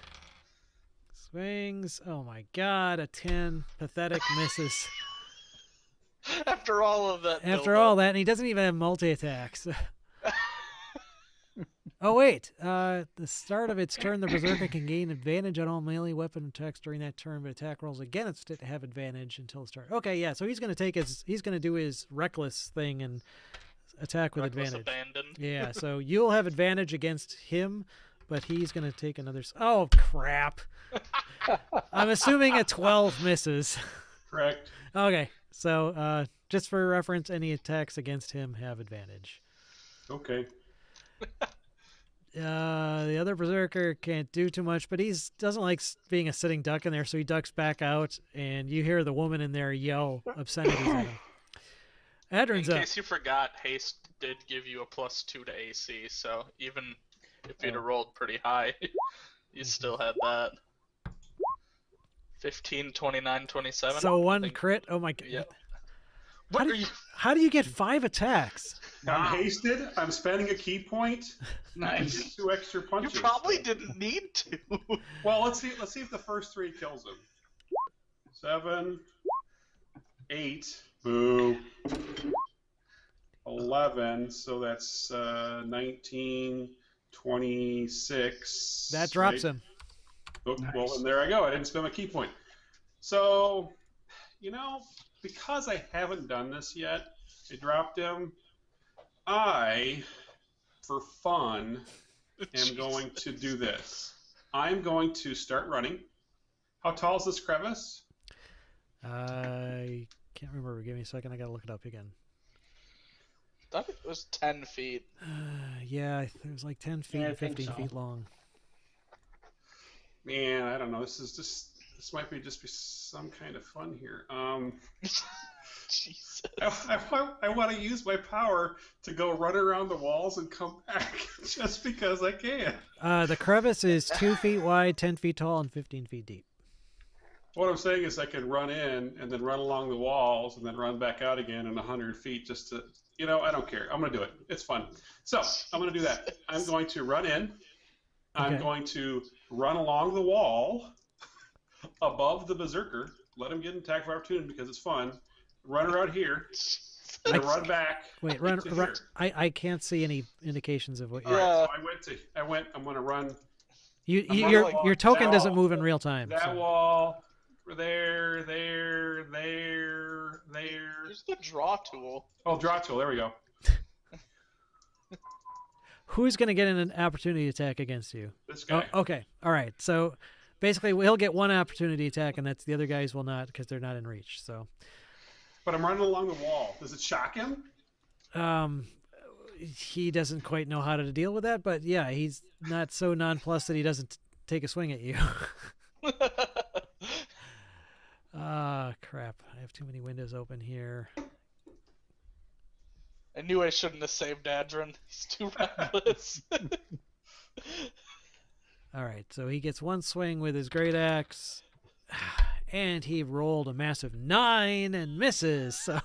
Speaker 1: Swings. Oh my god, a 10. Pathetic misses.
Speaker 4: After all of that.
Speaker 1: After all that, and he doesn't even have multi-attacks. Oh, wait. The start of its turn, the Berserker can gain advantage on all melee weapon attacks during that turn, but attack rolls against it have advantage until the start. Okay, yeah, so he's going to do his reckless thing and attack with
Speaker 4: Reckless
Speaker 1: advantage.
Speaker 4: abandon.
Speaker 1: Yeah, so you'll have advantage against him, but he's going to take another... Oh, crap. I'm assuming a 12 misses.
Speaker 5: Correct.
Speaker 1: Okay, so just for reference, any attacks against him have advantage.
Speaker 5: Okay.
Speaker 1: The other Berserker can't do too much, but he doesn't like being a sitting duck in there, so he ducks back out, and you hear the woman in there yell obscenities at him. Adrin's
Speaker 4: In
Speaker 1: up.
Speaker 4: case you forgot, haste did give you a +2 to AC, so even if you'd have rolled pretty high, you still had that. 15, 29, 27.
Speaker 1: So
Speaker 4: I
Speaker 1: one
Speaker 4: think.
Speaker 1: crit. Oh my god.
Speaker 4: Yep.
Speaker 1: How
Speaker 4: What
Speaker 1: do
Speaker 4: are you?
Speaker 1: How do you get 5 attacks?
Speaker 5: I'm hasted. I'm spending a key point.
Speaker 3: Nice.
Speaker 5: Get 2 extra
Speaker 4: You
Speaker 5: punches.
Speaker 4: probably didn't need to.
Speaker 5: Well, let's see. Let's see if the first 3 kills him. 7, 8. Boo. 11. So that's 19, 26.
Speaker 1: That drops
Speaker 5: right?
Speaker 1: him.
Speaker 5: Oh,
Speaker 3: Nice.
Speaker 5: well, and there I go. I didn't spend my key point. So, because I haven't done this yet, I dropped him. I, for fun, am going to do this. I'm going to start running. How tall is this crevice?
Speaker 1: I can't remember. Give me a second. I gotta look it up again.
Speaker 4: I thought it was 10 feet.
Speaker 1: Yeah, it was like 10 feet,
Speaker 3: Yeah, I
Speaker 1: and
Speaker 3: think
Speaker 1: 15
Speaker 3: so.
Speaker 1: feet long.
Speaker 5: Man, I don't know. This might be some kind of fun here.
Speaker 4: Jesus.
Speaker 5: I want to use my power to go run around the walls and come back just because I can.
Speaker 1: The crevice is 2 feet wide, 10 feet tall, and 15 feet deep.
Speaker 5: What I'm saying is I can run in and then run along the walls and then run back out again in 100 feet just to, I don't care. I'm going to do it. It's fun. So I'm going to do that. I'm going to run in. I'm
Speaker 1: Okay.
Speaker 5: going to run along the wall above the Berserker. Let him get an attack of opportunity because it's fun. Run around here. And then run back.
Speaker 1: Wait,
Speaker 5: to
Speaker 1: run.
Speaker 5: here.
Speaker 1: I can't see any indications of what
Speaker 5: All
Speaker 1: you're.
Speaker 5: right, so I'm going to run I'm running
Speaker 1: Your
Speaker 5: along
Speaker 1: token
Speaker 5: that
Speaker 1: doesn't
Speaker 5: wall,
Speaker 1: move in real time.
Speaker 5: that
Speaker 1: so-
Speaker 5: wall. There.
Speaker 4: Use the draw tool.
Speaker 5: Oh, draw tool. There we go.
Speaker 1: Who's going to get an opportunity attack against you?
Speaker 5: This
Speaker 1: Oh,
Speaker 5: guy.
Speaker 1: okay. All right. So basically, he'll get one opportunity attack, and that's the other guys will not because they're not in reach. So,
Speaker 5: But I'm running along the wall. Does it shock him?
Speaker 1: he doesn't quite know how to deal with that, but yeah, he's not so nonplussed that he doesn't take a swing at you. Ah, crap. I have too many windows open here.
Speaker 4: I knew I shouldn't have saved Adrin. He's too reckless.
Speaker 1: All right, so he gets one swing with his great axe, and he rolled a massive 9 and misses. So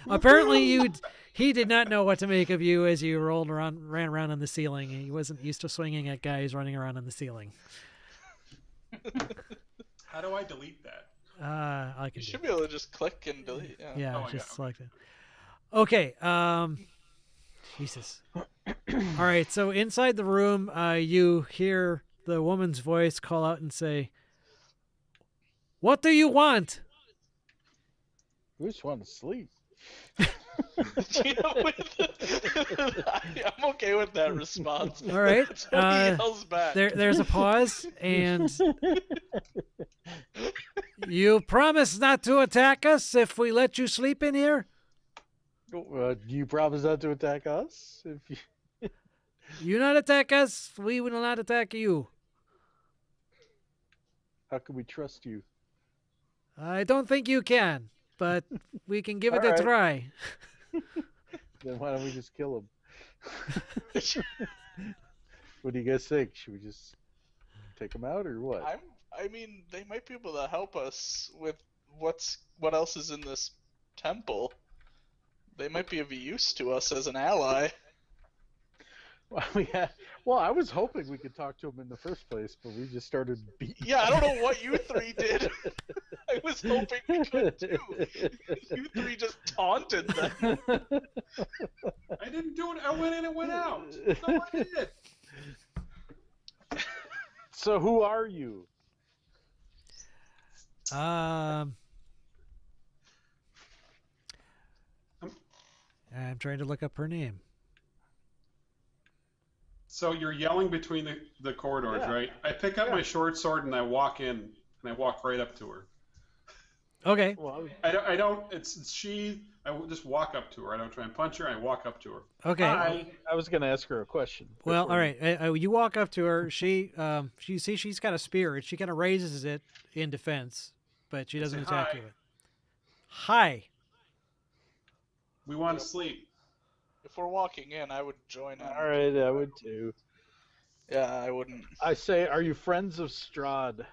Speaker 1: apparently he did not know what to make of you as you ran around on the ceiling. He wasn't used to swinging at guys running around on the ceiling.
Speaker 5: How do I delete that?
Speaker 1: I can
Speaker 6: You
Speaker 1: do
Speaker 6: should
Speaker 1: it.
Speaker 6: be able to just click and delete. Yeah.
Speaker 1: Yeah,
Speaker 5: Oh,
Speaker 1: just
Speaker 5: yeah.
Speaker 1: select it. Okay. Jesus. All right. So inside the room, you hear the woman's voice call out and say, "What do you want?"
Speaker 2: We just want to sleep.
Speaker 6: You know, I'm okay with that response.
Speaker 1: All right.
Speaker 6: That's what he yells back.
Speaker 1: There's a pause, and you promise not to attack us if we let you sleep in here?
Speaker 2: Do you promise not to attack us? If you...
Speaker 1: You not attack us, we will not attack you.
Speaker 2: How can we trust you?
Speaker 1: I don't think you can, but we can give it
Speaker 2: All
Speaker 1: a
Speaker 2: right.
Speaker 1: try.
Speaker 2: Then why don't we just kill him? What do you guys think? Should we just take him out or what?
Speaker 6: I mean, they might be able to help us with what else is in this temple. They might be of use to us as an ally.
Speaker 2: Well, I was hoping we could talk to him in the first place, but we just started beating.
Speaker 6: Yeah, I don't know what you three did. I was hoping we could too. You three just taunted them.
Speaker 5: I didn't do it. I went in and went out. No, I did.
Speaker 2: So who are you?
Speaker 1: I'm trying to look up her name.
Speaker 5: So you're yelling between the corridors,
Speaker 2: Yeah.
Speaker 5: right? I pick up my short sword and I walk in and I walk right up to her.
Speaker 1: Okay.
Speaker 2: Well,
Speaker 5: I don't. It's she. I will just walk up to her. I don't try and punch her. I walk up to her.
Speaker 1: Okay.
Speaker 2: I was going to ask her a question.
Speaker 1: Well,
Speaker 2: before
Speaker 1: all right. You walk up to her. She see, she's got a spear. She kind of raises it in defense, but she doesn't
Speaker 5: say,
Speaker 1: attack
Speaker 5: "Hi."
Speaker 1: you. Hi.
Speaker 5: We want to sleep.
Speaker 6: If we're walking in, I would join in.
Speaker 2: All right, I would too.
Speaker 6: Yeah, I wouldn't.
Speaker 2: I say, are you friends of Strahd?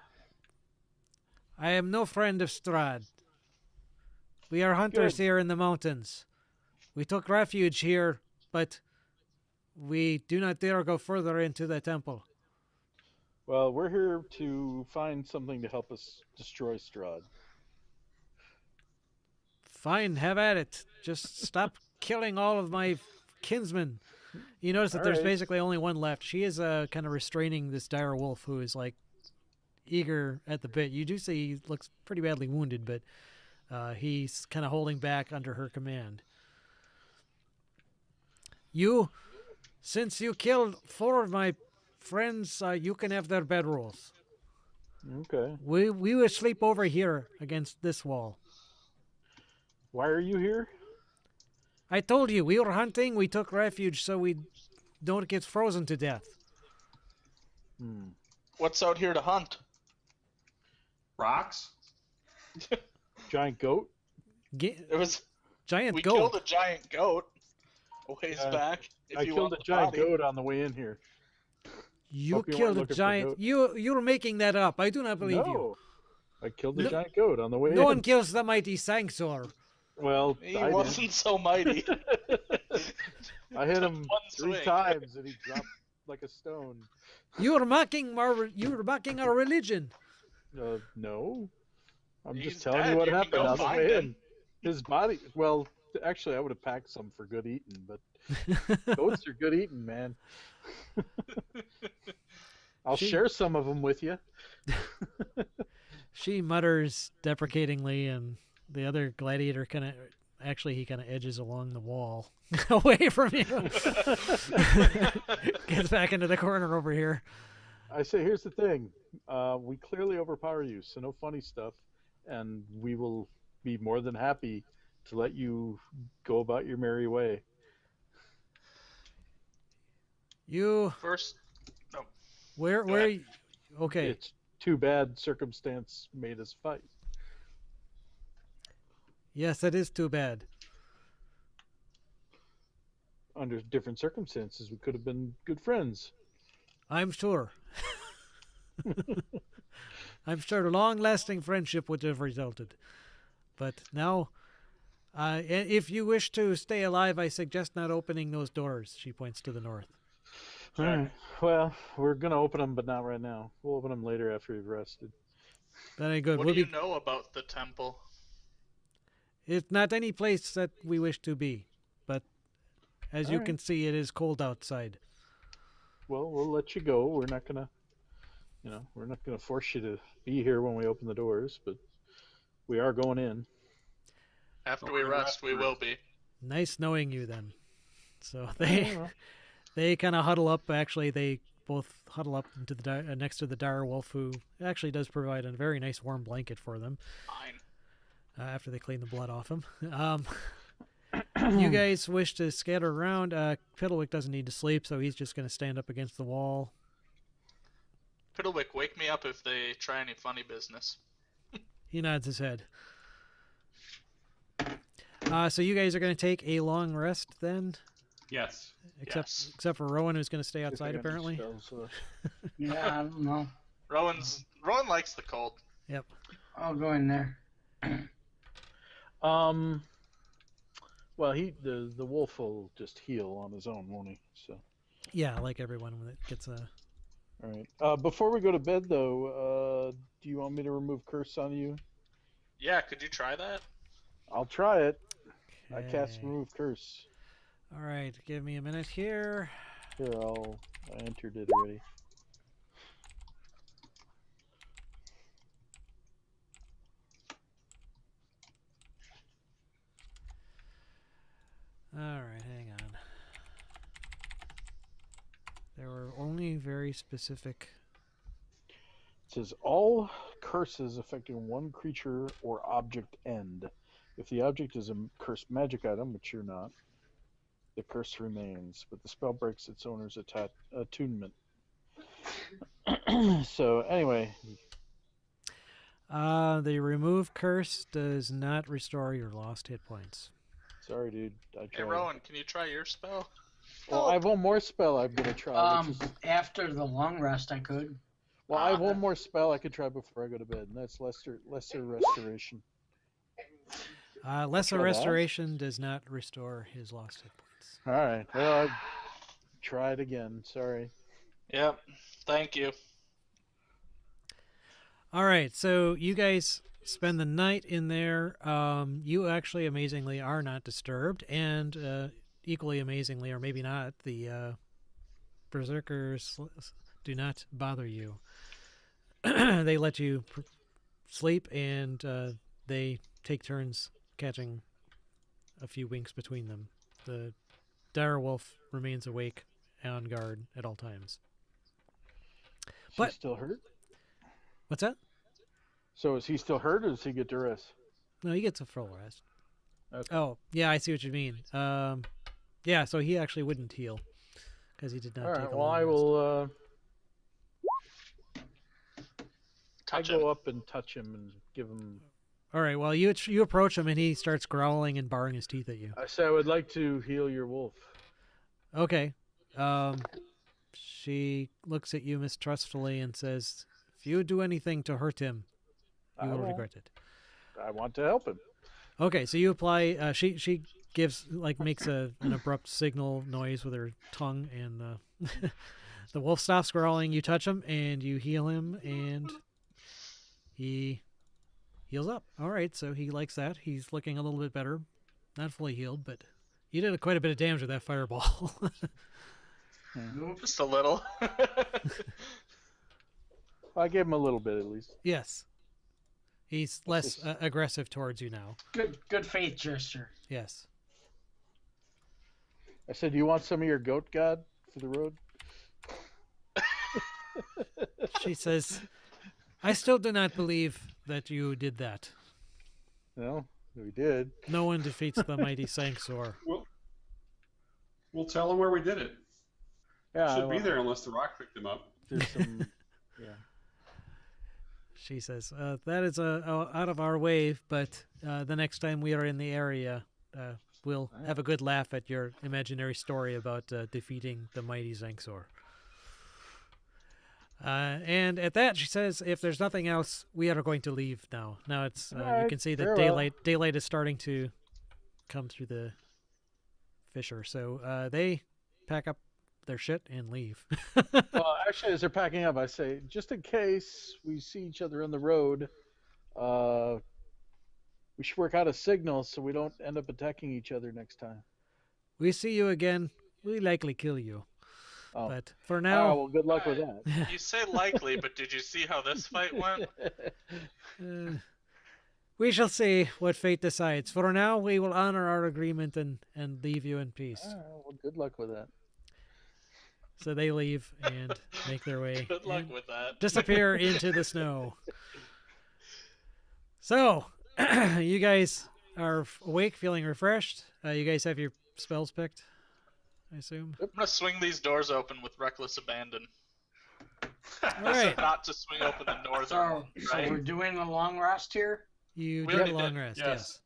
Speaker 1: I am no friend of Strahd. We are hunters
Speaker 2: Good.
Speaker 1: here in the mountains. We took refuge here, but we do not dare go further into the temple.
Speaker 2: Well, we're here to find something to help us destroy Strahd.
Speaker 1: Fine, have at it. Just stop killing all of my kinsmen. You notice that
Speaker 2: All
Speaker 1: there's
Speaker 2: right.
Speaker 1: basically only one left. She is kind of restraining this dire wolf who is like eager at the bit. You do see he looks pretty badly wounded, but he's kind of holding back under her command. Since you killed 4 of my friends, you can have their bedrolls.
Speaker 2: Okay.
Speaker 1: We will sleep over here against this wall.
Speaker 2: Why are you here?
Speaker 1: I told you, we were hunting, we took refuge so we don't get frozen to death.
Speaker 6: What's out here to hunt?
Speaker 5: Rocks.
Speaker 2: Giant goat?
Speaker 6: It was
Speaker 1: Giant
Speaker 6: we
Speaker 1: goat.
Speaker 6: killed a giant goat a ways
Speaker 2: Yeah,
Speaker 6: back. If
Speaker 2: I
Speaker 6: you
Speaker 2: killed
Speaker 6: want
Speaker 2: a
Speaker 6: the
Speaker 2: giant
Speaker 6: body.
Speaker 2: goat on the way in here.
Speaker 1: You
Speaker 2: Hope you weren't
Speaker 1: killed a
Speaker 2: looking for
Speaker 1: giant.
Speaker 2: goat.
Speaker 1: You're making that up. I do not believe you.
Speaker 2: No, I killed a
Speaker 1: No-
Speaker 2: giant goat on the way
Speaker 1: No
Speaker 2: in.
Speaker 1: one kills the mighty Sangsor.
Speaker 2: Well,
Speaker 6: He
Speaker 2: I
Speaker 6: wasn't so mighty.
Speaker 2: did. I hit him
Speaker 6: One
Speaker 2: 3
Speaker 6: swing.
Speaker 2: times and he dropped like a stone.
Speaker 1: You're mocking our religion.
Speaker 2: No. I'm
Speaker 6: He's
Speaker 2: just telling
Speaker 6: dead.
Speaker 2: you what
Speaker 6: You can
Speaker 2: happened
Speaker 6: go
Speaker 2: on the
Speaker 6: find
Speaker 2: way
Speaker 6: him.
Speaker 2: in. His body, well, actually, I would have packed some for good eating, but goats are good eating, man. I'll
Speaker 1: She-
Speaker 2: share some of them with you.
Speaker 1: She mutters deprecatingly, and the other gladiator kind of edges along the wall away from you. Gets back into the corner over here.
Speaker 2: I say, here's the thing. We clearly overpower you, so no funny stuff, and we will be more than happy to let you go about your merry way.
Speaker 1: You
Speaker 6: First,
Speaker 1: where
Speaker 6: Go
Speaker 1: where?
Speaker 6: ahead.
Speaker 1: Okay.
Speaker 2: It's too bad circumstance made us fight.
Speaker 1: Yes, that is too bad.
Speaker 2: Under different circumstances, we could have been good friends.
Speaker 1: I'm sure. I'm sure a long-lasting friendship would have resulted. But now, if you wish to stay alive, I suggest not opening those doors. She points to the north.
Speaker 2: All right. Well, we're going to open them, but not right now. We'll open them later after we've rested.
Speaker 1: Very good.
Speaker 4: What
Speaker 1: We'll
Speaker 4: do you
Speaker 1: be.
Speaker 4: know about the temple?
Speaker 1: It's not any place that we wish to be, but as
Speaker 2: All
Speaker 1: you
Speaker 2: right.
Speaker 1: can see, it is cold outside.
Speaker 2: Well, we'll let you go. We're not gonna, we're not gonna force you to be here when we open the doors, but we are going in.
Speaker 4: After we rest, we will be.
Speaker 1: Nice knowing you then. So
Speaker 2: I
Speaker 1: they
Speaker 2: don't know.
Speaker 1: they kind of huddle up. Actually, they both huddle up into the next to the dire wolf, who actually does provide a very nice warm blanket for them
Speaker 4: Fine.
Speaker 1: after they clean the blood off him. You guys wish to scatter around. Piddlewick doesn't need to sleep, so he's just going to stand up against the wall.
Speaker 4: Piddlewick, wake me up if they try any funny business.
Speaker 1: He nods his head. So you guys are going to take a long rest then,
Speaker 5: Yes.
Speaker 4: Yes.
Speaker 1: except for Rowan, who's going to stay
Speaker 2: See if I
Speaker 1: outside
Speaker 2: got any
Speaker 1: apparently.
Speaker 2: spells left.
Speaker 3: Yeah, I don't know.
Speaker 4: Rowan likes the cold.
Speaker 1: Yep.
Speaker 3: I'll go in there.
Speaker 2: Well, the wolf will just heal on his own, won't he? So,
Speaker 1: Yeah, like everyone when it gets a.
Speaker 2: all right. Before we go to bed, though, do you want me to remove curse on you?
Speaker 4: Yeah, could you try that?
Speaker 2: I'll try it. I cast
Speaker 1: Okay.
Speaker 2: remove curse.
Speaker 1: All right, give me a minute here.
Speaker 2: Here, I entered it already.
Speaker 1: All right, hang on. There were only very specific.
Speaker 2: It says all curses affecting one creature or object end. If the object is a cursed magic item, which you're not, the curse remains, but the spell breaks its owner's attunement. So anyway,
Speaker 1: The remove curse does not restore your lost hit points.
Speaker 2: sorry, dude. I
Speaker 4: Hey,
Speaker 2: tried.
Speaker 4: Rowan, can you try your spell?
Speaker 2: Well, I have one more spell I'm gonna try. Which is,
Speaker 3: After the long rest, I could.
Speaker 2: well, I have one more spell I could try before I go to bed, and that's lesser restoration.
Speaker 1: Lesser
Speaker 2: Try that.
Speaker 1: restoration does not restore his lost hit points.
Speaker 2: All right. Well, I try it again. Sorry.
Speaker 4: Yep. Thank you.
Speaker 1: All right, so you guys spend the night in there. You actually amazingly are not disturbed, and equally amazingly, or maybe not, the berserkers do not bother you. They let you sleep, and they take turns catching a few winks between them. The dire wolf remains awake on guard at all times.
Speaker 2: Is
Speaker 1: But-
Speaker 2: he still hurt?
Speaker 1: What's that?
Speaker 2: So is he still hurt, or does he get to rest?
Speaker 1: No, he gets a full rest.
Speaker 2: Okay.
Speaker 1: Oh, yeah, I see what you mean. Yeah, so he actually wouldn't heal because he did not
Speaker 2: All
Speaker 1: take
Speaker 2: right.
Speaker 1: a
Speaker 2: Well,
Speaker 1: long
Speaker 2: I
Speaker 1: rest.
Speaker 2: will. I
Speaker 4: Touch him.
Speaker 2: go up and touch him and give him.
Speaker 1: All right, well, you approach him and he starts growling and baring his teeth at you.
Speaker 2: I say I would like to heal your wolf.
Speaker 1: Okay. She looks at you mistrustfully and says, "If you do anything to hurt him, you
Speaker 2: I
Speaker 1: will
Speaker 2: won't.
Speaker 1: regret it."
Speaker 2: I want to help him.
Speaker 1: Okay, so you apply. She gives makes an abrupt signal noise with her tongue, and the wolf stops growling. You touch him and you heal him, and he heals up. All right, so he likes that. He's looking a little bit better, not fully healed, but you did quite a bit of damage with that fireball.
Speaker 4: Just a little.
Speaker 2: I gave him a little bit at least.
Speaker 1: Yes, he's less aggressive towards you now.
Speaker 3: Good faith gesture.
Speaker 1: Yes.
Speaker 2: I said, "Do you want some of your goat god for the road?"
Speaker 1: She says, "I still do not believe that you did that.
Speaker 2: No, we did.
Speaker 1: No one defeats the mighty Sanxor."
Speaker 5: We'll tell him where we did it.
Speaker 2: Yeah,
Speaker 5: Should be there unless the rock picked him up.
Speaker 2: There's some. Yeah.
Speaker 1: She says, "That is out of our way, but the next time we are in the area, we'll have a good laugh at your imaginary story about defeating the mighty Zanxor." And at that, she says, "If there's nothing else, we are going to leave now. Now it's you
Speaker 2: Alright,
Speaker 1: can see that
Speaker 2: farewell.
Speaker 1: daylight is starting to come through the fissure. So they pack up their shit and leave."
Speaker 2: Well, Actually, as they're packing up, I say, just in case we see each other on the road, we should work out a signal so we don't end up attacking each other next time.
Speaker 1: We see you again, we likely kill you.
Speaker 2: Oh.
Speaker 1: But for
Speaker 2: Ah,
Speaker 1: now,
Speaker 2: well, good luck with
Speaker 4: You say likely, but did you see how this fight went?
Speaker 2: that.
Speaker 1: we shall see what fate decides. For now, we will honor our agreement and leave you in peace.
Speaker 2: Well, good luck with that.
Speaker 1: So they leave and make their way.
Speaker 4: Good luck
Speaker 1: and
Speaker 4: with that.
Speaker 1: disappear into the snow. So, you guys are awake, feeling refreshed. You guys have your spells picked, I assume.
Speaker 4: I'm gonna swing these doors open with reckless abandon.
Speaker 1: All
Speaker 4: I said
Speaker 1: right,
Speaker 4: not to swing open the northern
Speaker 3: So,
Speaker 4: one,
Speaker 3: so
Speaker 4: right?
Speaker 3: we're doing a long rest here.
Speaker 1: you
Speaker 4: We
Speaker 1: did a
Speaker 4: already
Speaker 1: long
Speaker 4: did,
Speaker 1: rest.
Speaker 5: yes.
Speaker 1: Yes.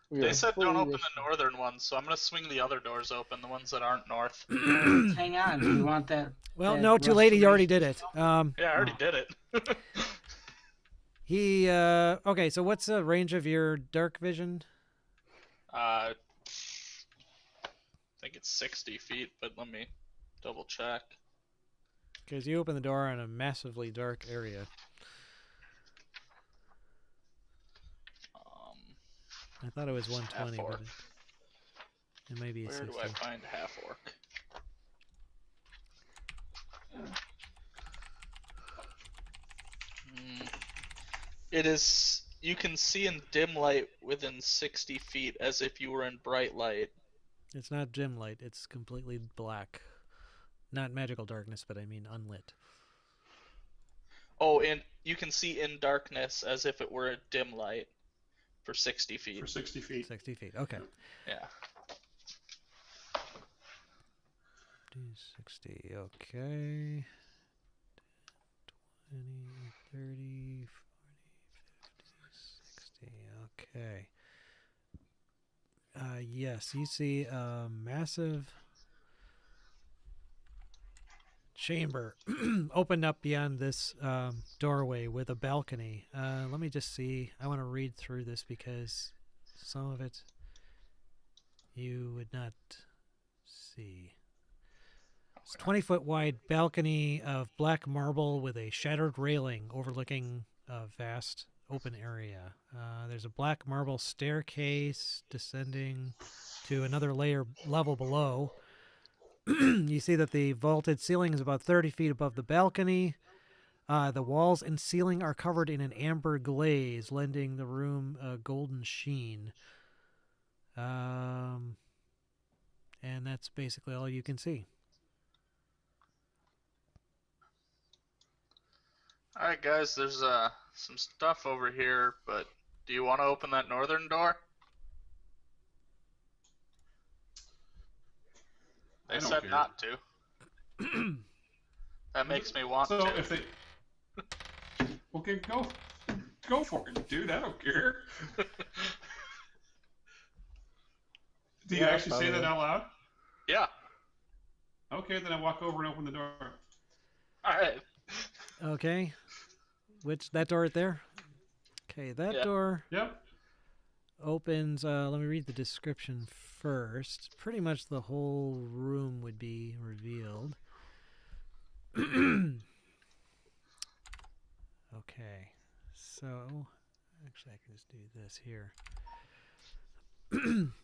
Speaker 2: We
Speaker 4: They
Speaker 2: are
Speaker 4: said
Speaker 2: fully
Speaker 4: don't open
Speaker 2: rested.
Speaker 4: the northern ones, so I'm gonna swing the other doors open, the ones that aren't north.
Speaker 3: Hang on. Do you want that?
Speaker 1: Well,
Speaker 3: that
Speaker 1: no, too late. He already did it.
Speaker 3: restoration
Speaker 4: Yeah, I already did it.
Speaker 1: He okay. So what's the range of your dark vision?
Speaker 4: I think it's 60 feet, but let me double check.
Speaker 1: Because you open the door in a massively dark area. I thought it was 120,
Speaker 4: Half
Speaker 1: but
Speaker 4: orc.
Speaker 1: it might be
Speaker 4: Where
Speaker 1: 60.
Speaker 4: do I find half orc? It is. You can see in dim light within 60 feet as if you were in bright light.
Speaker 1: It's not dim light. It's completely black. Not magical darkness, but I mean unlit.
Speaker 4: Oh, and you can see in darkness as if it were a dim light for 60 feet.
Speaker 5: For 60 feet.
Speaker 1: 60 feet. Okay.
Speaker 4: Yeah.
Speaker 1: 60. Okay. 20, 30, 40, 50, 60. Okay. Yes, you see a massive chamber open up beyond this doorway with a balcony. Let me just see. I want to read through this because some of it you would not see. It's a 20-foot wide balcony of black marble with a shattered railing overlooking a vast open area. There's a black marble staircase descending to another level below. You see that the vaulted ceiling is about 30 feet above the balcony. The walls and ceiling are covered in an amber glaze, lending the room a golden sheen. And that's basically all you can see.
Speaker 4: Alright, guys, there's some stuff over here, but do you want to open that northern door?
Speaker 5: I
Speaker 4: They
Speaker 5: don't
Speaker 4: said
Speaker 5: care.
Speaker 4: not to. That makes me want
Speaker 5: So
Speaker 4: to.
Speaker 5: if they, okay, go for it, dude. I don't care. Do you
Speaker 2: Yeah,
Speaker 5: actually say
Speaker 2: probably.
Speaker 5: that out loud?
Speaker 4: Yeah.
Speaker 5: Okay, then I walk over and open the door.
Speaker 4: Alright.
Speaker 1: Okay. That door right there? Okay, that
Speaker 4: Yeah.
Speaker 1: door
Speaker 5: Yep.
Speaker 1: opens. Let me read the description first. Pretty much the whole room would be revealed. Okay, so actually I can just do this here.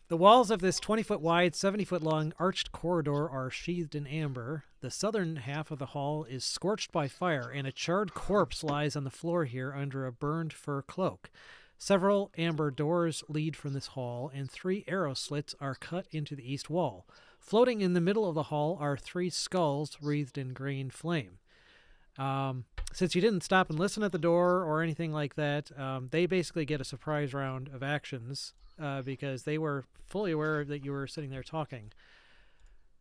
Speaker 1: The walls of this 20-foot wide, 70-foot long arched corridor are sheathed in amber. The southern half of the hall is scorched by fire, and a charred corpse lies on the floor here under a burned fur cloak. Several amber doors lead from this hall, and 3 arrow slits are cut into the east wall. Floating in the middle of the hall are 3 skulls wreathed in green flame. Since you didn't stop and listen at the door or anything like that, they basically get a surprise round of actions because they were fully aware that you were sitting there talking.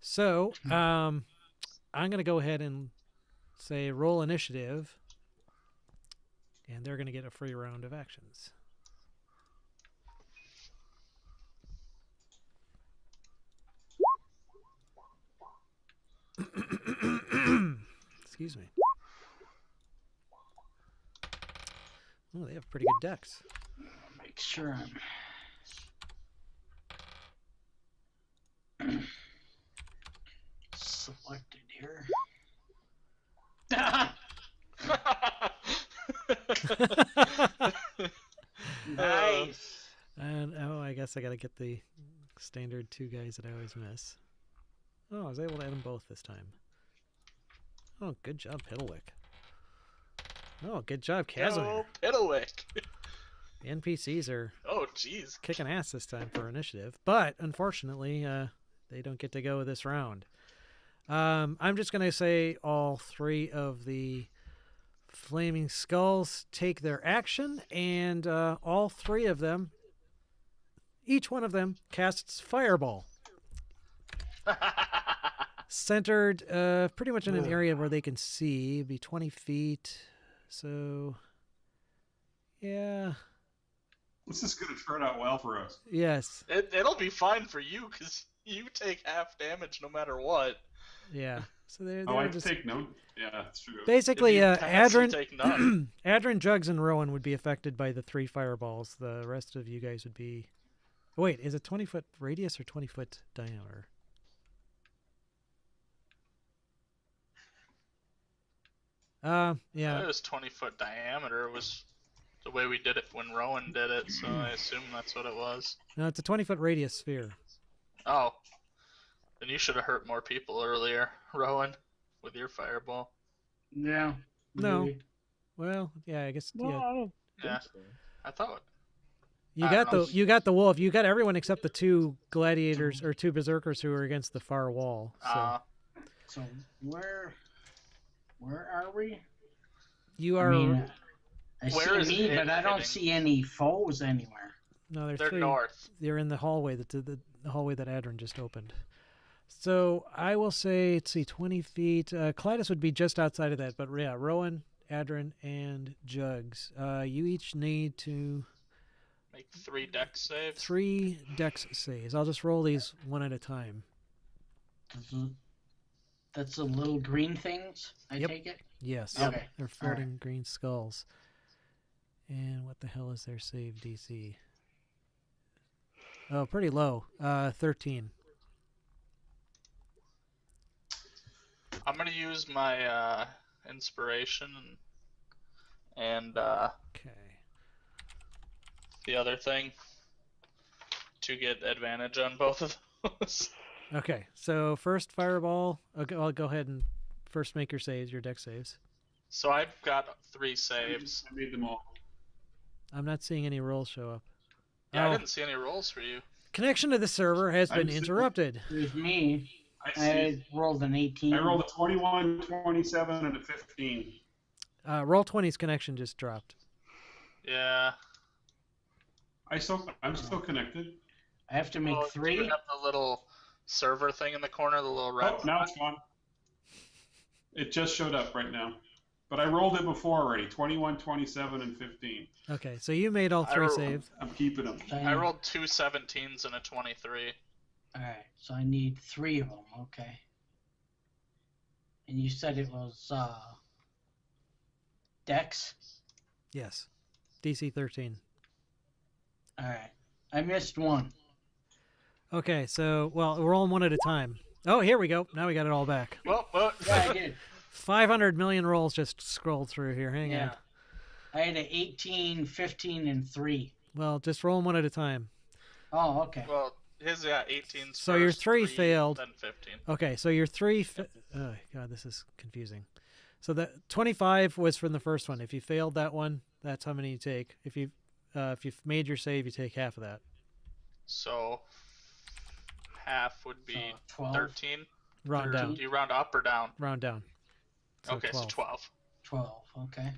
Speaker 1: So I'm going to go ahead and say roll initiative, and they're going to get a free round of actions. Excuse me. Oh, they have pretty good decks.
Speaker 3: Make sure I'm selected here. Nice.
Speaker 1: And I guess I gotta get the standard 2 guys that I always miss. Oh, I was able to add them both this time. Oh, good job, Piddlewick. Oh, good job, Casimir.
Speaker 4: Oh, Piddlewick.
Speaker 1: The NPCs are
Speaker 4: Oh, jeez.
Speaker 1: kicking ass this time for initiative, but unfortunately, they don't get to go this round. I'm just gonna say all 3 of the Flaming Skulls take their action, and all 3 of them, each one of them casts Fireball. Centered pretty much in an area where they can see. It'd be 20 feet. So, yeah.
Speaker 5: This is going to turn out well for us.
Speaker 1: Yes.
Speaker 4: It'll be fine for you, because you take half damage no matter what.
Speaker 1: Yeah. So they're
Speaker 5: Oh, I
Speaker 1: just
Speaker 5: take no. Yeah, that's true.
Speaker 1: basically
Speaker 4: If you pass, you
Speaker 1: Adrin,
Speaker 4: take none.
Speaker 1: Adrin, Jugs, and Rowan would be affected by the 3 fireballs. The rest of you guys would be. Oh, wait, is it 20-foot radius or 20-foot diameter? Yeah.
Speaker 4: It was 20-foot diameter was the way we did it when Rowan did it, so I assume that's what it was.
Speaker 1: No, it's a 20-foot radius sphere.
Speaker 4: Oh. Then you should have hurt more people earlier, Rowan, with your fireball.
Speaker 3: Yeah.
Speaker 1: No.
Speaker 3: maybe.
Speaker 1: Well, yeah, I guess.
Speaker 2: No,
Speaker 1: Yeah.
Speaker 2: I don't
Speaker 4: Yeah.
Speaker 2: think so.
Speaker 4: I thought.
Speaker 1: You
Speaker 4: I
Speaker 1: got
Speaker 4: don't
Speaker 1: the
Speaker 4: know.
Speaker 1: you got the wolf. You got everyone except the 2 gladiators or 2 berserkers who are against the far wall. So
Speaker 3: So where are we?
Speaker 1: you
Speaker 3: I
Speaker 1: are
Speaker 3: mean, I
Speaker 4: Where is
Speaker 3: see me,
Speaker 4: it
Speaker 3: but I don't
Speaker 4: hitting?
Speaker 3: see any foes anywhere.
Speaker 1: no. There's
Speaker 4: They're
Speaker 1: 3.
Speaker 4: north.
Speaker 1: They're in the hallway the hallway that Adrin just opened. So I will say, let's see, 20 feet. Clytus would be just outside of that, but yeah, Rowan, Adrin, and Jugs. You each need to
Speaker 4: Make 3 dex saves.
Speaker 1: 3 dex saves. I'll just roll these one at a time.
Speaker 3: That's the little green things, I
Speaker 1: Yep.
Speaker 3: take it?
Speaker 1: Yes.
Speaker 3: Okay.
Speaker 1: They're floating green skulls. And what the hell is their save DC? Oh, pretty low. 13.
Speaker 4: I'm gonna use my inspiration and
Speaker 1: Okay.
Speaker 4: the other thing to get advantage on both of those.
Speaker 1: Okay. So first fireball. Okay, I'll go ahead and first make your saves, your dex saves.
Speaker 4: So I've got 3 saves.
Speaker 5: I made them all.
Speaker 1: I'm not seeing any rolls show up.
Speaker 4: Yeah,
Speaker 1: Oh.
Speaker 4: I didn't see any rolls for you.
Speaker 1: Connection to the server has been
Speaker 5: I'm sitting-
Speaker 1: interrupted.
Speaker 3: With me,
Speaker 5: I see.
Speaker 3: I rolled an 18.
Speaker 5: I rolled a 21, 27, and a 15.
Speaker 1: Roll20's connection just dropped.
Speaker 4: Yeah.
Speaker 5: I'm still connected.
Speaker 3: I have to make
Speaker 4: Well, do
Speaker 3: 3.
Speaker 4: you have the little server thing in the corner, the little red?
Speaker 5: Oh, now it's gone. It just showed up right now. But I rolled it before already. 21, 27, and 15.
Speaker 1: Okay, so you made all
Speaker 4: I
Speaker 1: 3
Speaker 4: roll-
Speaker 1: saves.
Speaker 5: I'm keeping them.
Speaker 4: I rolled 2 17s and a 23.
Speaker 3: Alright, so I need 3 of them, okay. And you said it was, Dex?
Speaker 1: Yes. DC 13.
Speaker 3: Alright. I missed one.
Speaker 1: Okay, so, well, we're rolling one at a time. Oh, here we go. Now we got it all back.
Speaker 4: Well,
Speaker 3: Yeah, I did.
Speaker 1: 500 million rolls just scrolled through here. Hang on.
Speaker 3: Yeah. I had an 18, 15, and 3.
Speaker 1: Well, just roll them one at a time.
Speaker 3: Oh, okay.
Speaker 4: well, his 18's
Speaker 1: So your
Speaker 4: first,
Speaker 1: 3 failed.
Speaker 4: then 15.
Speaker 1: Okay, so your 3... oh, God, this is confusing. So the 25 was from the first one. If you failed that one, that's how many you take. If you've made your save, you take half of that.
Speaker 4: So half would be
Speaker 3: So 12.
Speaker 4: 13.
Speaker 1: Round down.
Speaker 4: Do you round up or down?
Speaker 1: Round down. So
Speaker 4: Okay,
Speaker 1: 12.
Speaker 4: so 12.
Speaker 3: 12, okay.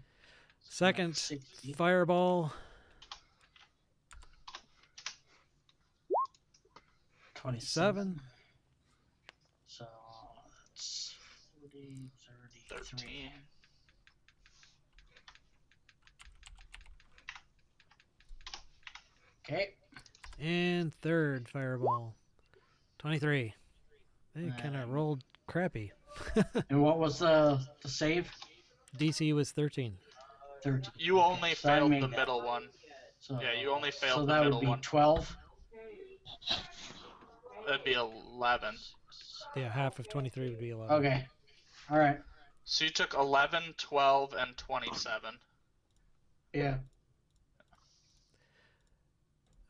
Speaker 1: Second
Speaker 3: 60.
Speaker 1: fireball. 27.
Speaker 3: So that's 40, 33.
Speaker 4: 13.
Speaker 3: Okay.
Speaker 1: And third fireball. 23. They kind of rolled crappy.
Speaker 3: And what was the save?
Speaker 1: DC was 13.
Speaker 3: 13.
Speaker 4: You only
Speaker 3: So I
Speaker 4: failed
Speaker 3: made
Speaker 4: the
Speaker 3: that.
Speaker 4: middle one.
Speaker 3: So,
Speaker 4: Yeah, you only failed
Speaker 3: so
Speaker 4: the
Speaker 3: that
Speaker 4: middle
Speaker 3: would be
Speaker 4: one.
Speaker 3: 12.
Speaker 4: That'd be 11.
Speaker 1: Yeah, half of 23 would be 11.
Speaker 3: Okay. All right.
Speaker 4: So you took 11, 12, and 27.
Speaker 3: Yeah.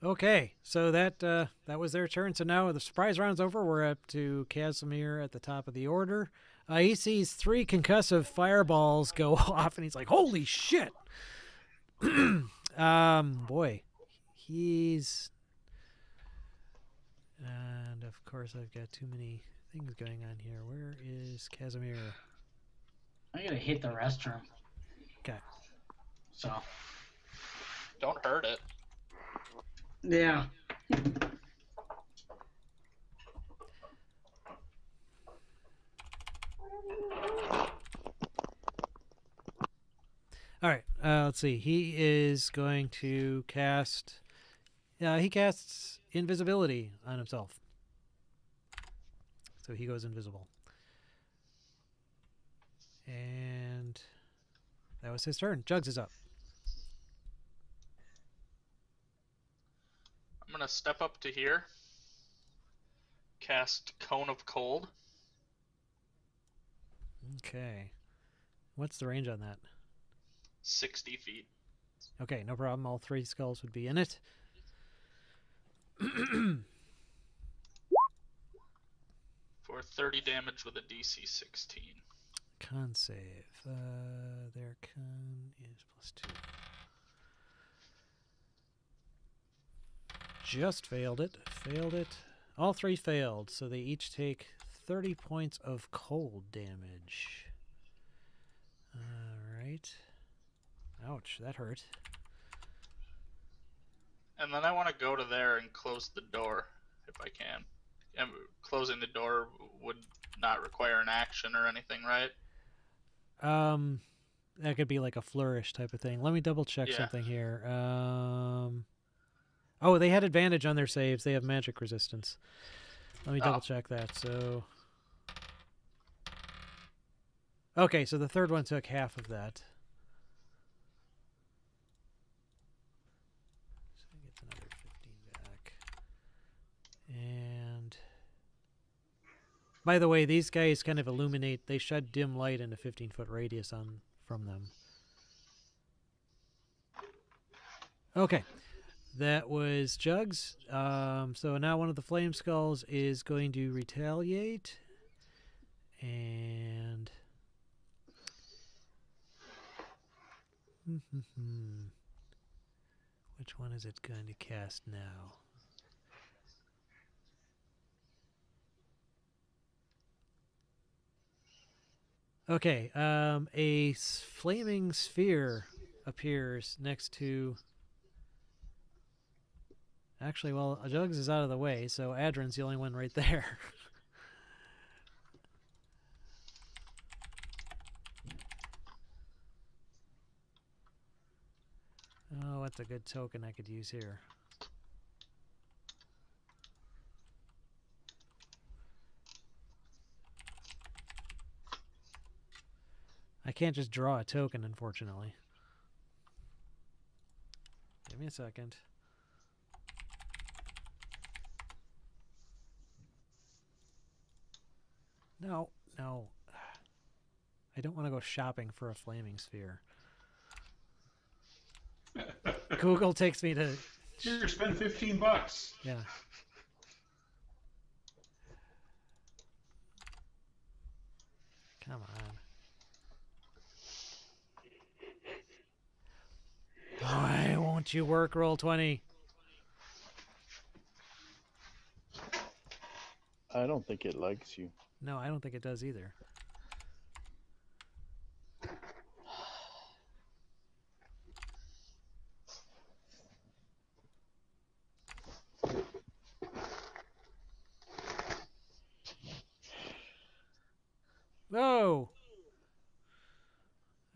Speaker 1: Okay, so that was their turn. So now the surprise round's over. We're up to Casimir at the top of the order. He sees 3 concussive fireballs go off, and he's like, "Holy shit!" Boy, he's, and of course I've got too many things going on here. Where is Casimir?
Speaker 3: I gotta hit the restroom.
Speaker 1: Okay.
Speaker 3: So.
Speaker 4: Don't hurt it.
Speaker 3: Yeah.
Speaker 1: All right. Let's see. He is going to cast. He casts invisibility on himself, so he goes invisible. And that was his turn. Jugs is up.
Speaker 4: I'm gonna step up to here. Cast Cone of Cold.
Speaker 1: Okay. What's the range on that?
Speaker 4: 60 feet.
Speaker 1: Okay, no problem. All 3 skulls would be in it.
Speaker 4: For 30 damage with a DC 16.
Speaker 1: Con save. Their con is +2. Just failed it. Failed it. All 3 failed, so they each take 30 points of cold damage. Alright. Ouch, that hurt.
Speaker 4: And then I want to go to there and close the door, if I can. And closing the door would not require an action or anything, right?
Speaker 1: That could be like a flourish type of thing. Let me double check
Speaker 4: Yeah.
Speaker 1: something here. Oh, they had advantage on their saves. They have magic resistance. Let me double check that. So, okay, so the third one took half of that. So he gets another 15 back. And by the way, these guys kind of illuminate. They shed dim light in a 15-foot radius from them. Okay. That was Jugs. So now one of the flame skulls is going to retaliate. And which one is it going to cast now? Okay, a flaming sphere appears next to... Actually, well, Jugs is out of the way, so Adrin's the only one right there. Oh, what's a good token I could use here? I can't just draw a token, unfortunately. Give me a second. No. I don't want to go shopping for a flaming sphere. Google takes me to...
Speaker 5: Here, spend $15.
Speaker 1: Yeah. Come on. Why won't you work, Roll20?
Speaker 2: I don't think it likes you.
Speaker 1: No, I don't think it does either. Whoa!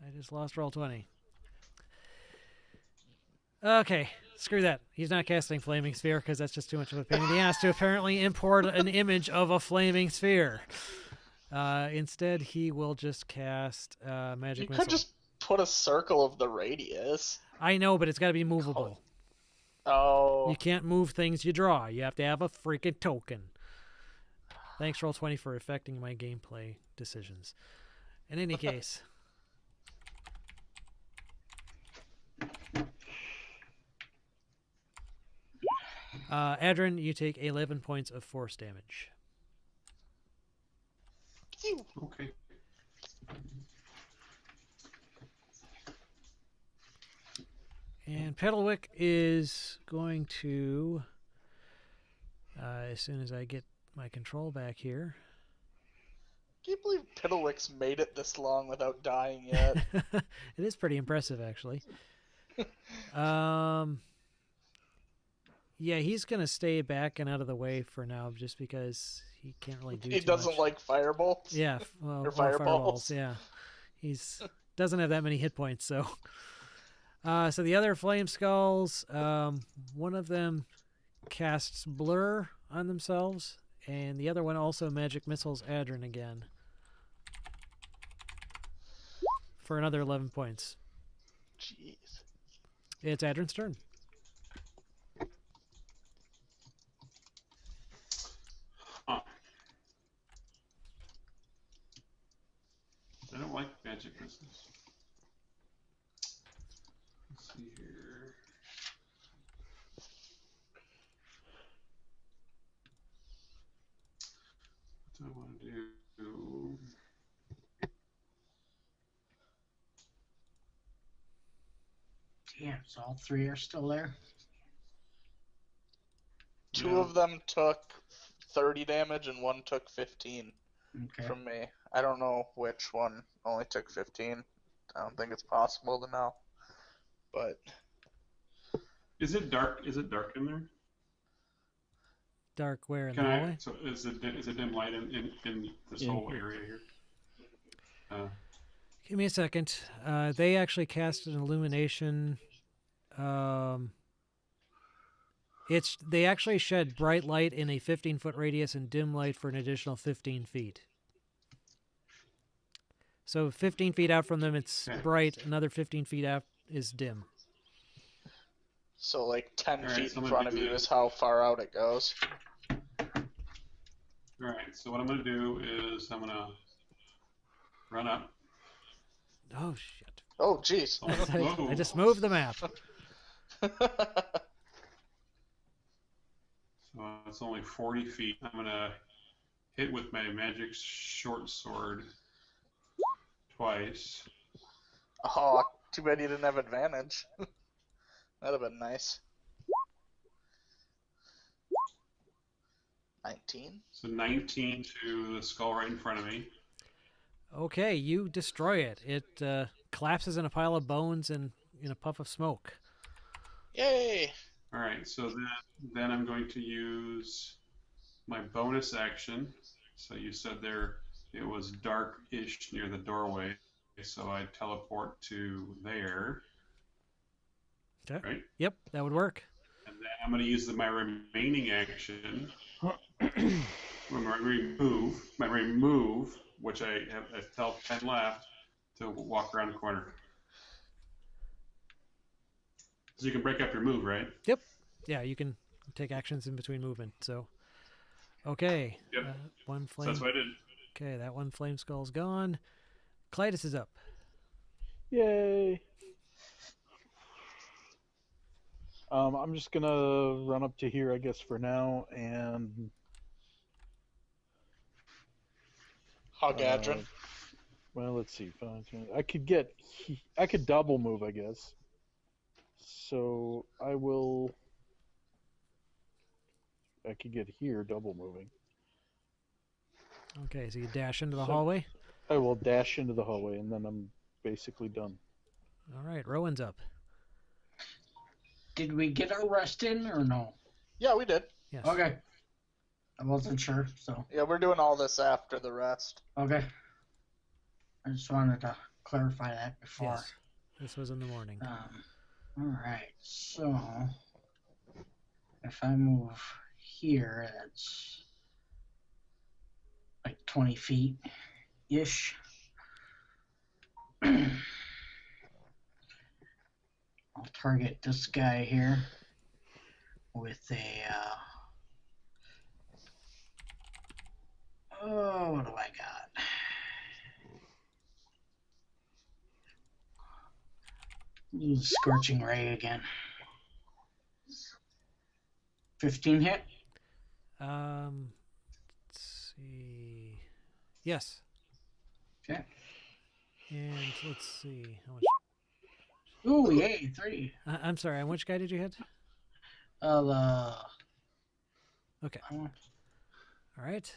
Speaker 1: I just lost Roll20. Okay, screw that. He's not casting Flaming Sphere because that's just too much of a pain in the ass to apparently import an image of a Flaming Sphere. Instead, he will just cast Magic
Speaker 6: You
Speaker 1: Missile.
Speaker 6: could just put a circle of the radius.
Speaker 1: I know, but it's got to be movable.
Speaker 6: Oh.
Speaker 1: You can't move things you draw. You have to have a freaking token. Thanks, Roll20, for affecting my gameplay decisions. In any case... Adrin, you take 11 points of force damage.
Speaker 5: Okay.
Speaker 1: And Pedalwick is going to, as soon as I get my control back here.
Speaker 6: Can you believe Piddlewick's made it this long without dying yet?
Speaker 1: It is pretty impressive, actually. Yeah, he's going to stay back and out of the way for now just because he can't really do
Speaker 6: He
Speaker 1: too
Speaker 6: doesn't
Speaker 1: much.
Speaker 6: like firebolts?
Speaker 1: Yeah, well,
Speaker 6: Or
Speaker 1: or
Speaker 6: fireballs.
Speaker 1: yeah. He's doesn't have that many hit points, so... So the other flame skulls, one of them casts blur on themselves, and the other one also magic missiles Adrin again for another 11 points.
Speaker 6: Jeez.
Speaker 1: It's Adrin's turn.
Speaker 5: Huh. I don't like magic missiles. Let's see here. What do I want to do?
Speaker 3: Damn, so all three are still there?
Speaker 6: Two
Speaker 5: Yeah.
Speaker 6: of them took 30 damage and one took 15
Speaker 3: Okay.
Speaker 6: from me. I don't know which one only took 15. I don't think it's possible to know. But
Speaker 5: Is it dark? Is it dark in there?
Speaker 1: Dark where in
Speaker 5: Can
Speaker 1: the
Speaker 5: I?
Speaker 1: hallway?
Speaker 5: So is it dim light in this
Speaker 2: In
Speaker 5: whole
Speaker 2: here.
Speaker 5: area here?
Speaker 1: Give me a second. They actually cast an illumination. They actually shed bright light in a 15-foot radius and dim light for an additional 15 feet. So 15 feet out from them, it's
Speaker 5: Okay.
Speaker 1: bright. Another 15 feet out is dim.
Speaker 6: so like 10
Speaker 5: Alright,
Speaker 6: feet
Speaker 5: so
Speaker 6: in
Speaker 5: I'm
Speaker 6: front
Speaker 5: gonna
Speaker 6: of
Speaker 5: do
Speaker 6: you
Speaker 5: this.
Speaker 6: is how far out it goes.
Speaker 5: All right. So what I'm gonna do is I'm gonna run up.
Speaker 1: Oh, shit.
Speaker 6: Oh, jeez.
Speaker 5: Almost
Speaker 1: I
Speaker 5: move.
Speaker 1: just moved the map.
Speaker 5: So it's only 40 feet. I'm gonna hit with my magic short sword twice.
Speaker 6: Oh, too bad you didn't have advantage. That'd have been nice. 19?
Speaker 5: So 19 to the skull right in front of me.
Speaker 1: Okay, you destroy it. It collapses in a pile of bones and in a puff of smoke.
Speaker 6: Yay!
Speaker 5: All right. So then I'm going to use my bonus action. So you said there it was dark-ish near the doorway. So I teleport to there.
Speaker 1: Okay.
Speaker 5: Right.
Speaker 1: Yep, that would work.
Speaker 5: And then I'm going to use my remaining action. my remove, which I have 10 left, to walk around the corner. So you can break up your move, right?
Speaker 1: Yep. Yeah, you can take actions in between movement. So, okay.
Speaker 5: Yep.
Speaker 1: One
Speaker 5: So
Speaker 1: flame.
Speaker 5: that's what I did.
Speaker 1: Okay, that one flame skull's gone. Clytus is up.
Speaker 2: Yay! I'm just gonna run up to here, I guess, for now, and
Speaker 6: Hug Adrin.
Speaker 2: well, let's see. I could double move, I guess. So I could get here double moving.
Speaker 1: Okay, so you dash into the
Speaker 2: So-
Speaker 1: hallway.
Speaker 2: I will dash into the hallway, and then I'm basically done.
Speaker 1: All right, Rowan's up.
Speaker 3: Did we get our rest in or no?
Speaker 6: Yeah, we did.
Speaker 1: Yes.
Speaker 3: Okay. I wasn't sure, so
Speaker 6: Yeah, we're doing all this after the rest.
Speaker 3: okay. I just wanted to clarify that before.
Speaker 1: Yes. This was in the morning.
Speaker 3: Alright, so if I move here, that's like 20 feet ish. I'll target this guy here with a oh, what do I got? Use Scorching Ray again. 15 hit.
Speaker 1: Let's see. Yes.
Speaker 3: Okay.
Speaker 1: And let's see how much.
Speaker 3: Ooh, yay, 3.
Speaker 1: I'm sorry. On which guy did you hit? Okay. All right.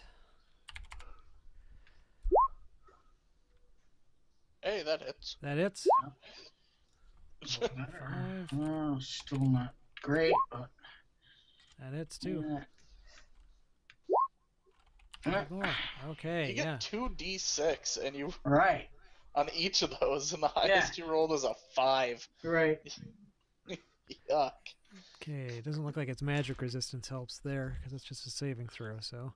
Speaker 6: Hey, that hits.
Speaker 1: That hits.
Speaker 3: better.
Speaker 1: 5.
Speaker 3: Oh, still not great, but
Speaker 1: That hits too.
Speaker 3: yeah.
Speaker 1: 5 more. Okay.
Speaker 6: You get
Speaker 1: Yeah.
Speaker 6: 2d6, and you
Speaker 3: Right.
Speaker 6: on each of those, and the highest you rolled is a 5.
Speaker 3: Right.
Speaker 6: Yuck.
Speaker 1: Okay. It doesn't look like its magic resistance helps there because it's just a saving throw. So,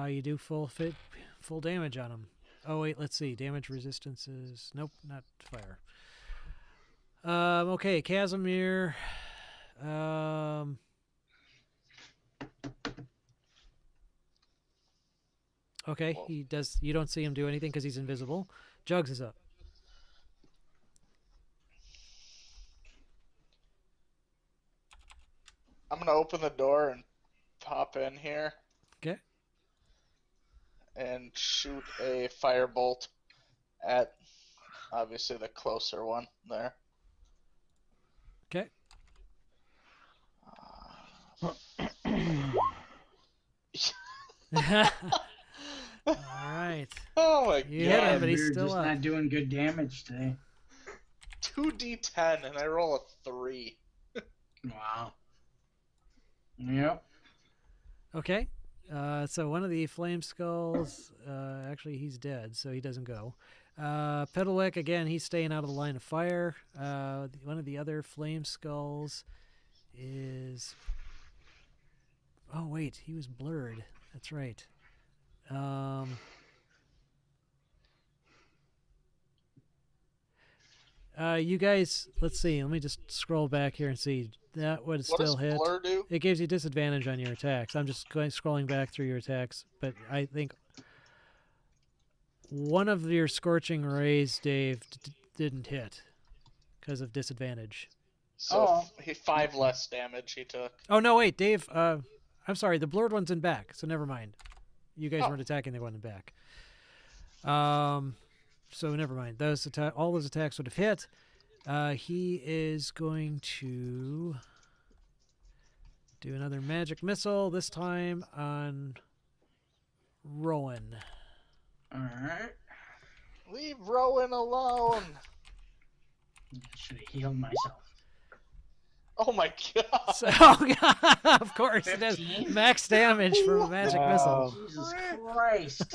Speaker 1: you do full damage on him. Oh wait, let's see. Damage resistance is nope, not fire. Okay, Casimir. Okay,
Speaker 6: Whoa.
Speaker 1: he does. You don't see him do anything because he's invisible. Jugs is up.
Speaker 6: I'm gonna open the door and pop in here.
Speaker 1: Okay.
Speaker 6: And shoot a firebolt at obviously the closer one there.
Speaker 1: Okay. All right.
Speaker 6: Oh my
Speaker 1: You
Speaker 6: god.
Speaker 1: hit him, but he's
Speaker 3: We're
Speaker 1: still
Speaker 3: just
Speaker 1: up.
Speaker 3: not doing good damage today.
Speaker 6: 2d10 and I roll a 3.
Speaker 3: Wow. Yep.
Speaker 1: Okay. So one of the flame skulls, actually he's dead, so he doesn't go. Pedalwick, again, he's staying out of the line of fire. One of the other flame skulls is... Oh, wait, he was blurred. That's right. You guys, let's see. Let me just scroll back here and see. That would
Speaker 6: What
Speaker 1: still
Speaker 6: does
Speaker 1: hit.
Speaker 6: Blur do?
Speaker 1: It gives you disadvantage on your attacks. I'm just scrolling back through your attacks, but I think one of your scorching rays, Dave, didn't hit because of disadvantage.
Speaker 6: So he 5 less damage he took.
Speaker 1: Oh no, wait, Dave. I'm sorry. The blurred one's in back, so never mind. You guys weren't attacking the one in back. So never mind. All those attacks would have hit. He is going to do another magic missile, this time on Rowan.
Speaker 3: Alright.
Speaker 6: Leave Rowan alone.
Speaker 3: I should have healed myself.
Speaker 6: Oh my god.
Speaker 1: So, of course, it does
Speaker 3: 15?
Speaker 1: max damage from a magic missile.
Speaker 3: Jesus Christ.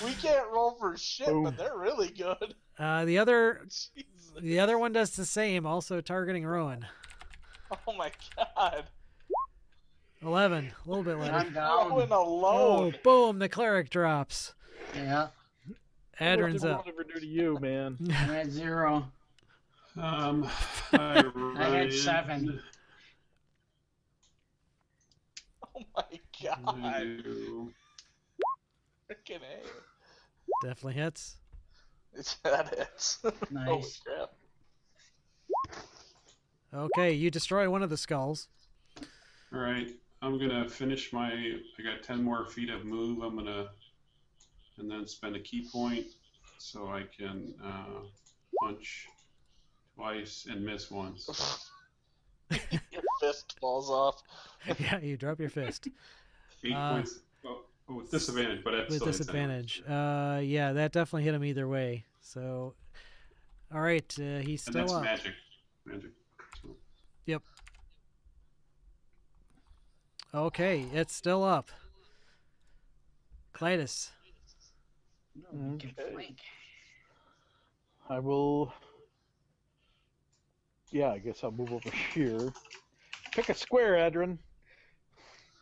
Speaker 6: We can't roll for shit,
Speaker 2: Boom.
Speaker 6: but they're really good.
Speaker 1: The other
Speaker 6: Jesus.
Speaker 1: one does the same, also targeting Rowan.
Speaker 6: Oh my god.
Speaker 1: 11, a little bit later.
Speaker 3: I'm down.
Speaker 6: Rowan
Speaker 1: Oh,
Speaker 6: alone.
Speaker 1: boom! The cleric drops.
Speaker 3: Yeah.
Speaker 1: Adrin's
Speaker 2: What
Speaker 1: up.
Speaker 2: did Oliver do to you, man?
Speaker 3: I'm at 0.
Speaker 5: I
Speaker 3: I had 7.
Speaker 6: Oh my god. Freaking A.
Speaker 1: Definitely hits.
Speaker 6: That hits. Holy
Speaker 3: Nice.
Speaker 6: crap.
Speaker 1: Okay, you destroy one of the skulls.
Speaker 5: All right, I'm gonna finish my. I got 10 more feet of move. I'm gonna, and then spend a key point so I can punch twice and miss once.
Speaker 6: Your fist falls off.
Speaker 1: Yeah, you drop your fist
Speaker 5: 8 points. Oh, with disadvantage, but that's
Speaker 1: with
Speaker 5: still hits anyway.
Speaker 1: disadvantage. Yeah, that definitely hit him either way. So, all right, he's
Speaker 5: And
Speaker 1: still
Speaker 5: that's
Speaker 1: up.
Speaker 5: magic. Magic. So,
Speaker 1: Yep. Okay, it's still up. Clytus.
Speaker 3: No, we can
Speaker 2: Okay.
Speaker 3: flank.
Speaker 2: I will. Yeah, I guess I'll move over here. Pick a square, Adrin.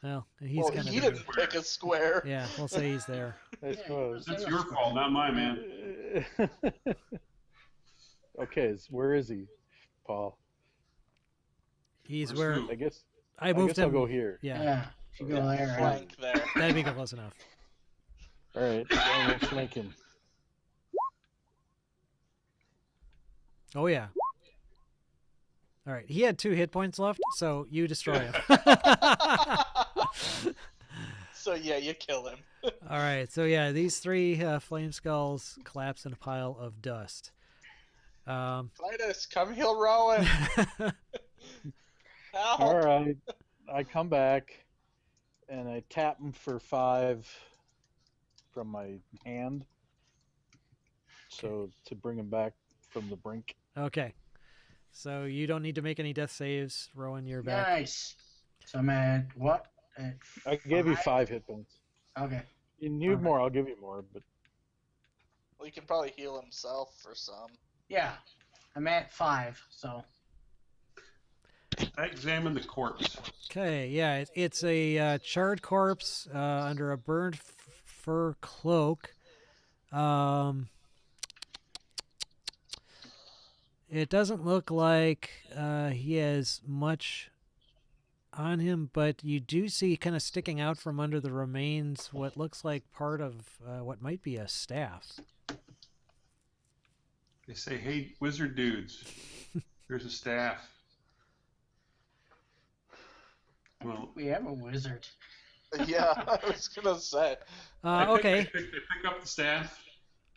Speaker 1: Well, he's
Speaker 6: Well,
Speaker 1: kind
Speaker 6: he
Speaker 1: of.
Speaker 6: didn't pick a square.
Speaker 1: Yeah, we'll say he's there.
Speaker 2: I suppose.
Speaker 5: that's your fault, not mine, man.
Speaker 2: Okay, where is he, Paul?
Speaker 1: He's
Speaker 5: Where's
Speaker 1: where
Speaker 5: who?
Speaker 2: I guess
Speaker 1: I moved
Speaker 2: I'll
Speaker 1: him.
Speaker 2: go here.
Speaker 1: Yeah,
Speaker 3: Yeah. If you go there, right?
Speaker 6: Flank there.
Speaker 1: that'd be close enough.
Speaker 2: All right, I will flank him.
Speaker 1: Oh yeah. All right. He had 2 hit points left, so you destroy him.
Speaker 6: So yeah, you kill him.
Speaker 1: All right. So yeah, these 3 flame skulls collapse in a pile of dust.
Speaker 6: Clytus, come heal Rowan. Help.
Speaker 2: All right. I come back and I tap him for 5 from my hand. So to bring him back from the brink.
Speaker 1: Okay. So you don't need to make any death saves. Rowan, you're back.
Speaker 3: Nice. So I'm at what? At
Speaker 2: I gave you
Speaker 3: 5?
Speaker 2: 5 hit points.
Speaker 3: Okay.
Speaker 2: You need
Speaker 3: Alright.
Speaker 2: more, I'll give you more, but
Speaker 6: Well, he can probably heal himself for some.
Speaker 3: Yeah. I'm at 5, so.
Speaker 5: I examine the corpse.
Speaker 1: Okay. Yeah. It's a charred corpse under a burned fur cloak. It doesn't look like he has much on him, but you do see kind of sticking out from under the remains what looks like part of what might be a staff.
Speaker 5: They say, "Hey, wizard dudes, here's a staff." Well,
Speaker 3: We have a wizard.
Speaker 6: Yeah, I was gonna say.
Speaker 1: Okay.
Speaker 5: I pick up the staff.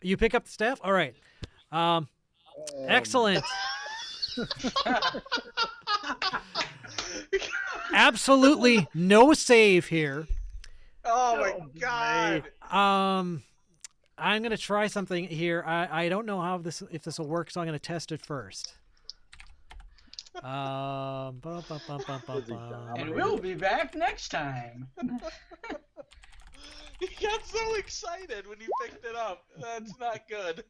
Speaker 1: You pick up the staff? All right. Excellent. Absolutely no save here.
Speaker 6: Oh my god.
Speaker 1: I'm gonna try something here. I don't know how if this will work, so I'm gonna test it first.
Speaker 3: And we'll be back next time.
Speaker 6: He got so excited when you picked it up. That's not good.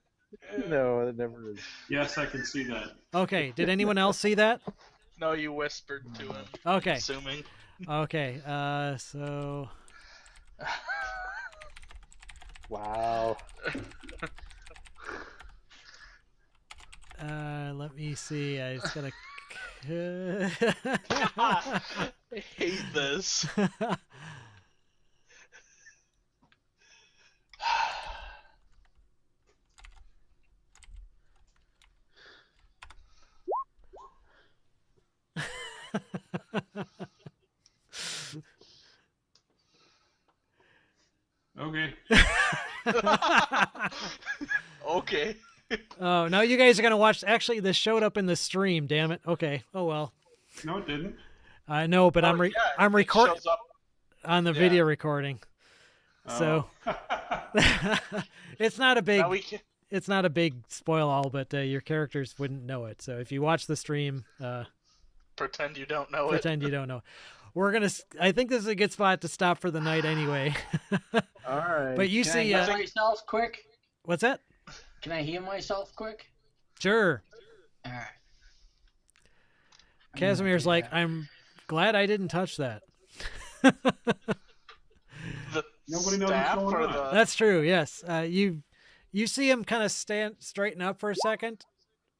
Speaker 2: no, it never is.
Speaker 5: Yes, I can see that.
Speaker 1: Okay. Did anyone else see that?
Speaker 6: No, you whispered to him.
Speaker 1: Okay.
Speaker 6: Assuming.
Speaker 1: Okay. So.
Speaker 2: Wow.
Speaker 1: Let me see. I just gotta.
Speaker 6: I hate this.
Speaker 5: Okay.
Speaker 6: Okay.
Speaker 1: Oh, now you guys are gonna watch. Actually, this showed up in the stream. Damn it. Okay. Oh well.
Speaker 5: No, it didn't.
Speaker 1: I know, but I'm
Speaker 6: it
Speaker 1: recording
Speaker 6: shows up.
Speaker 1: on the video recording. So
Speaker 5: Oh.
Speaker 1: it's not a big.
Speaker 6: Now we can.
Speaker 1: It's not a big spoil all, but your characters wouldn't know it. So if you watch the stream,
Speaker 6: Pretend you don't know
Speaker 1: pretend you don't know. We're gonna. I think this is a good spot to stop for the night anyway.
Speaker 2: All right.
Speaker 1: But you
Speaker 3: Can
Speaker 1: see,
Speaker 3: I heal myself quick?
Speaker 1: what's that?
Speaker 3: Can I heal myself quick?
Speaker 1: Sure.
Speaker 3: All right.
Speaker 1: Casimir's like, I'm glad I didn't touch that.
Speaker 6: it. The
Speaker 5: Nobody knows what's
Speaker 6: staff
Speaker 5: going
Speaker 6: or
Speaker 5: on.
Speaker 6: the.
Speaker 1: That's true. Yes. You see him kind of straighten up for a second,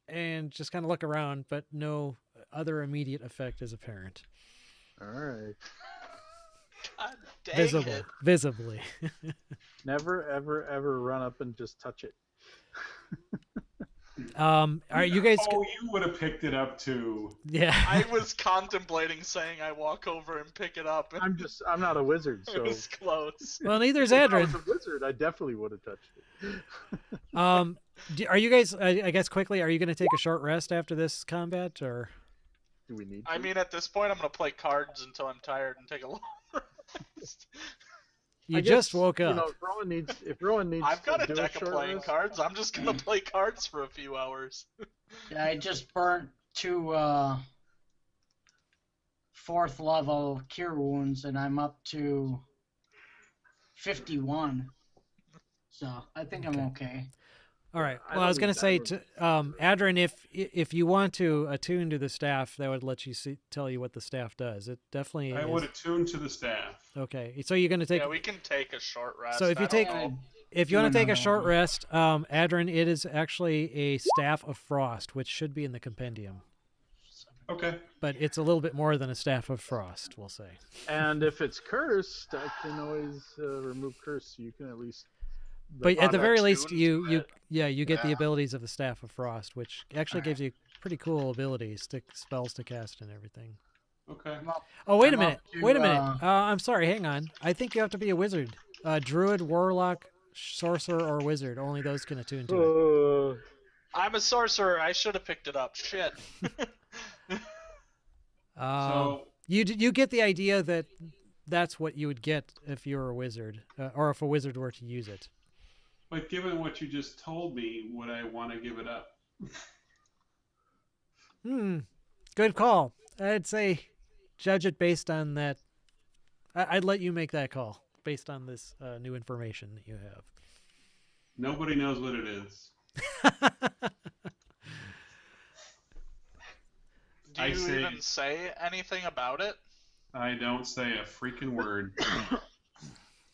Speaker 1: and just kind of look around, but no other immediate effect is apparent.
Speaker 2: All right.
Speaker 6: God dang it.
Speaker 1: Visibly.
Speaker 2: Never, ever, ever run up and just touch it.
Speaker 1: Are you guys?
Speaker 5: Oh, you would have picked it up too.
Speaker 1: Yeah.
Speaker 6: I was contemplating saying I walk over and pick it up. And
Speaker 2: I'm not a wizard,
Speaker 6: it
Speaker 2: so
Speaker 6: was close.
Speaker 1: Well, neither's
Speaker 2: if I
Speaker 1: Adrian.
Speaker 2: was a wizard, I definitely would have touched it.
Speaker 1: Are you guys? I guess quickly. Are you going to take a short rest after this combat, or?
Speaker 2: Do we need?
Speaker 6: I
Speaker 2: to?
Speaker 6: mean, at this point, I'm gonna play cards until I'm tired and take a long rest.
Speaker 1: You
Speaker 2: I
Speaker 1: just
Speaker 2: guess,
Speaker 1: woke up.
Speaker 2: You know, if Rowan needs
Speaker 6: I've got
Speaker 2: to
Speaker 6: a
Speaker 2: do
Speaker 6: deck of
Speaker 2: short
Speaker 6: playing
Speaker 2: rest,
Speaker 6: cards. I'm just gonna play cards for a few hours.
Speaker 3: Yeah, I just burnt 2 4th level cure wounds, and I'm up to 51. So I think I'm okay.
Speaker 1: All right.
Speaker 2: I
Speaker 1: Well, I was
Speaker 2: don't
Speaker 1: going
Speaker 2: need
Speaker 1: to say
Speaker 2: that
Speaker 1: to Adrian, if you want to attune to the staff, that would let you tell you what the staff does. It definitely.
Speaker 5: I
Speaker 1: is-
Speaker 5: would attune to the staff.
Speaker 1: Okay. So you're going to take.
Speaker 6: Yeah, we can take a short rest.
Speaker 1: So if you
Speaker 6: I don't
Speaker 1: take-
Speaker 6: know.
Speaker 1: If you want to take a
Speaker 3: another
Speaker 1: short
Speaker 3: one.
Speaker 1: rest, Adrian, it is actually a staff of frost, which should be in the compendium,
Speaker 5: Okay.
Speaker 1: but it's a little bit more than a staff of frost, we'll say.
Speaker 2: and if it's cursed, I can always remove curse. So you can at least
Speaker 1: But at the very least,
Speaker 4: attuned
Speaker 1: you
Speaker 4: to
Speaker 1: you
Speaker 4: it.
Speaker 1: yeah you get the
Speaker 4: Yeah.
Speaker 1: abilities of the Staff of Frost, which actually gives you pretty cool abilities, spells to cast, and everything.
Speaker 5: Okay.
Speaker 3: I'm up,
Speaker 1: Oh, wait a
Speaker 3: I'm
Speaker 1: minute.
Speaker 3: up to,
Speaker 1: Wait a minute. I'm sorry. Hang on. I think you have to be a wizard. Druid, warlock, sorcerer, or wizard. Only those can attune to it.
Speaker 4: I'm a sorcerer. I should have picked it up. Shit.
Speaker 5: So
Speaker 1: You get the idea that that's what you would get if you were a wizard, or if a wizard were to use it.
Speaker 5: but given what you just told me, would I want to give it up?
Speaker 1: Good call. I'd say judge it based on that. I'd let you make that call based on this new information that you have.
Speaker 5: Nobody knows what it is.
Speaker 4: Do
Speaker 5: I
Speaker 4: you
Speaker 5: say-
Speaker 4: even say anything about it?
Speaker 5: I don't say a freaking word.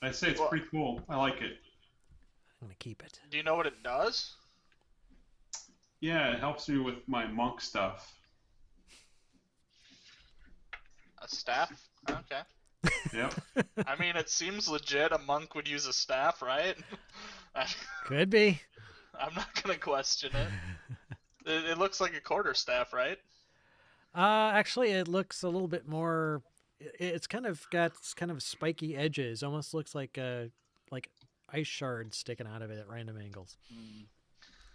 Speaker 5: I say it's
Speaker 4: Well-
Speaker 5: pretty cool. I like it.
Speaker 1: I'm gonna keep it.
Speaker 4: Do you know what it does?
Speaker 5: Yeah, it helps me with my monk stuff.
Speaker 4: A staff? Okay.
Speaker 5: Yep.
Speaker 4: I mean, it seems legit. A monk would use a staff, right?
Speaker 1: Could be.
Speaker 4: I'm not gonna question it. It looks like a quarter staff, right?
Speaker 1: Actually, it looks a little bit more. It's kind of got kind of spiky edges. Almost looks like ice shards sticking out of it at random angles.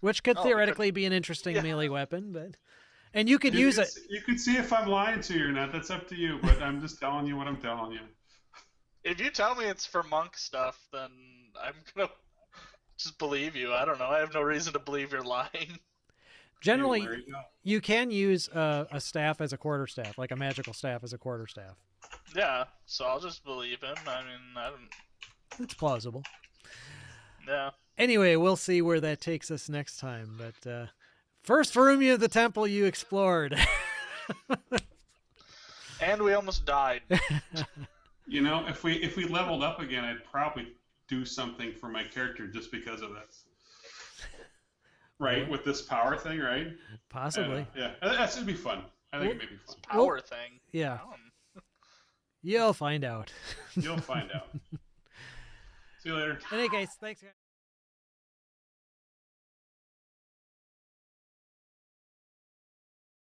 Speaker 1: Which could
Speaker 4: Oh, it
Speaker 1: theoretically be an interesting
Speaker 4: Yeah.
Speaker 1: melee weapon, and you could use it.
Speaker 5: You could see if I'm lying to you or not. That's up to you. But I'm just telling you what I'm telling you.
Speaker 4: If you tell me it's for monk stuff, then I'm gonna just believe you. I don't know. I have no reason to believe you're lying.
Speaker 1: Generally,
Speaker 5: Hey, Larry,
Speaker 1: you can use a staff as a quarterstaff, like a magical staff as a quarterstaff.
Speaker 4: Yeah, so I'll just believe him. I mean, I don't.
Speaker 1: It's plausible.
Speaker 4: Yeah.
Speaker 1: Anyway, we'll see where that takes us next time. But first room of the temple you explored.
Speaker 4: And we almost died.
Speaker 5: You know, if we leveled up again, I'd probably do something for my character just because of this. Right, with this power thing, right?
Speaker 1: Possibly.
Speaker 5: Yeah, that should be fun. I think it may be fun.
Speaker 4: Power thing.
Speaker 1: Yeah.
Speaker 4: Um,
Speaker 1: You'll find out.
Speaker 5: You'll find out. See you later.
Speaker 1: In any case, thanks, guys.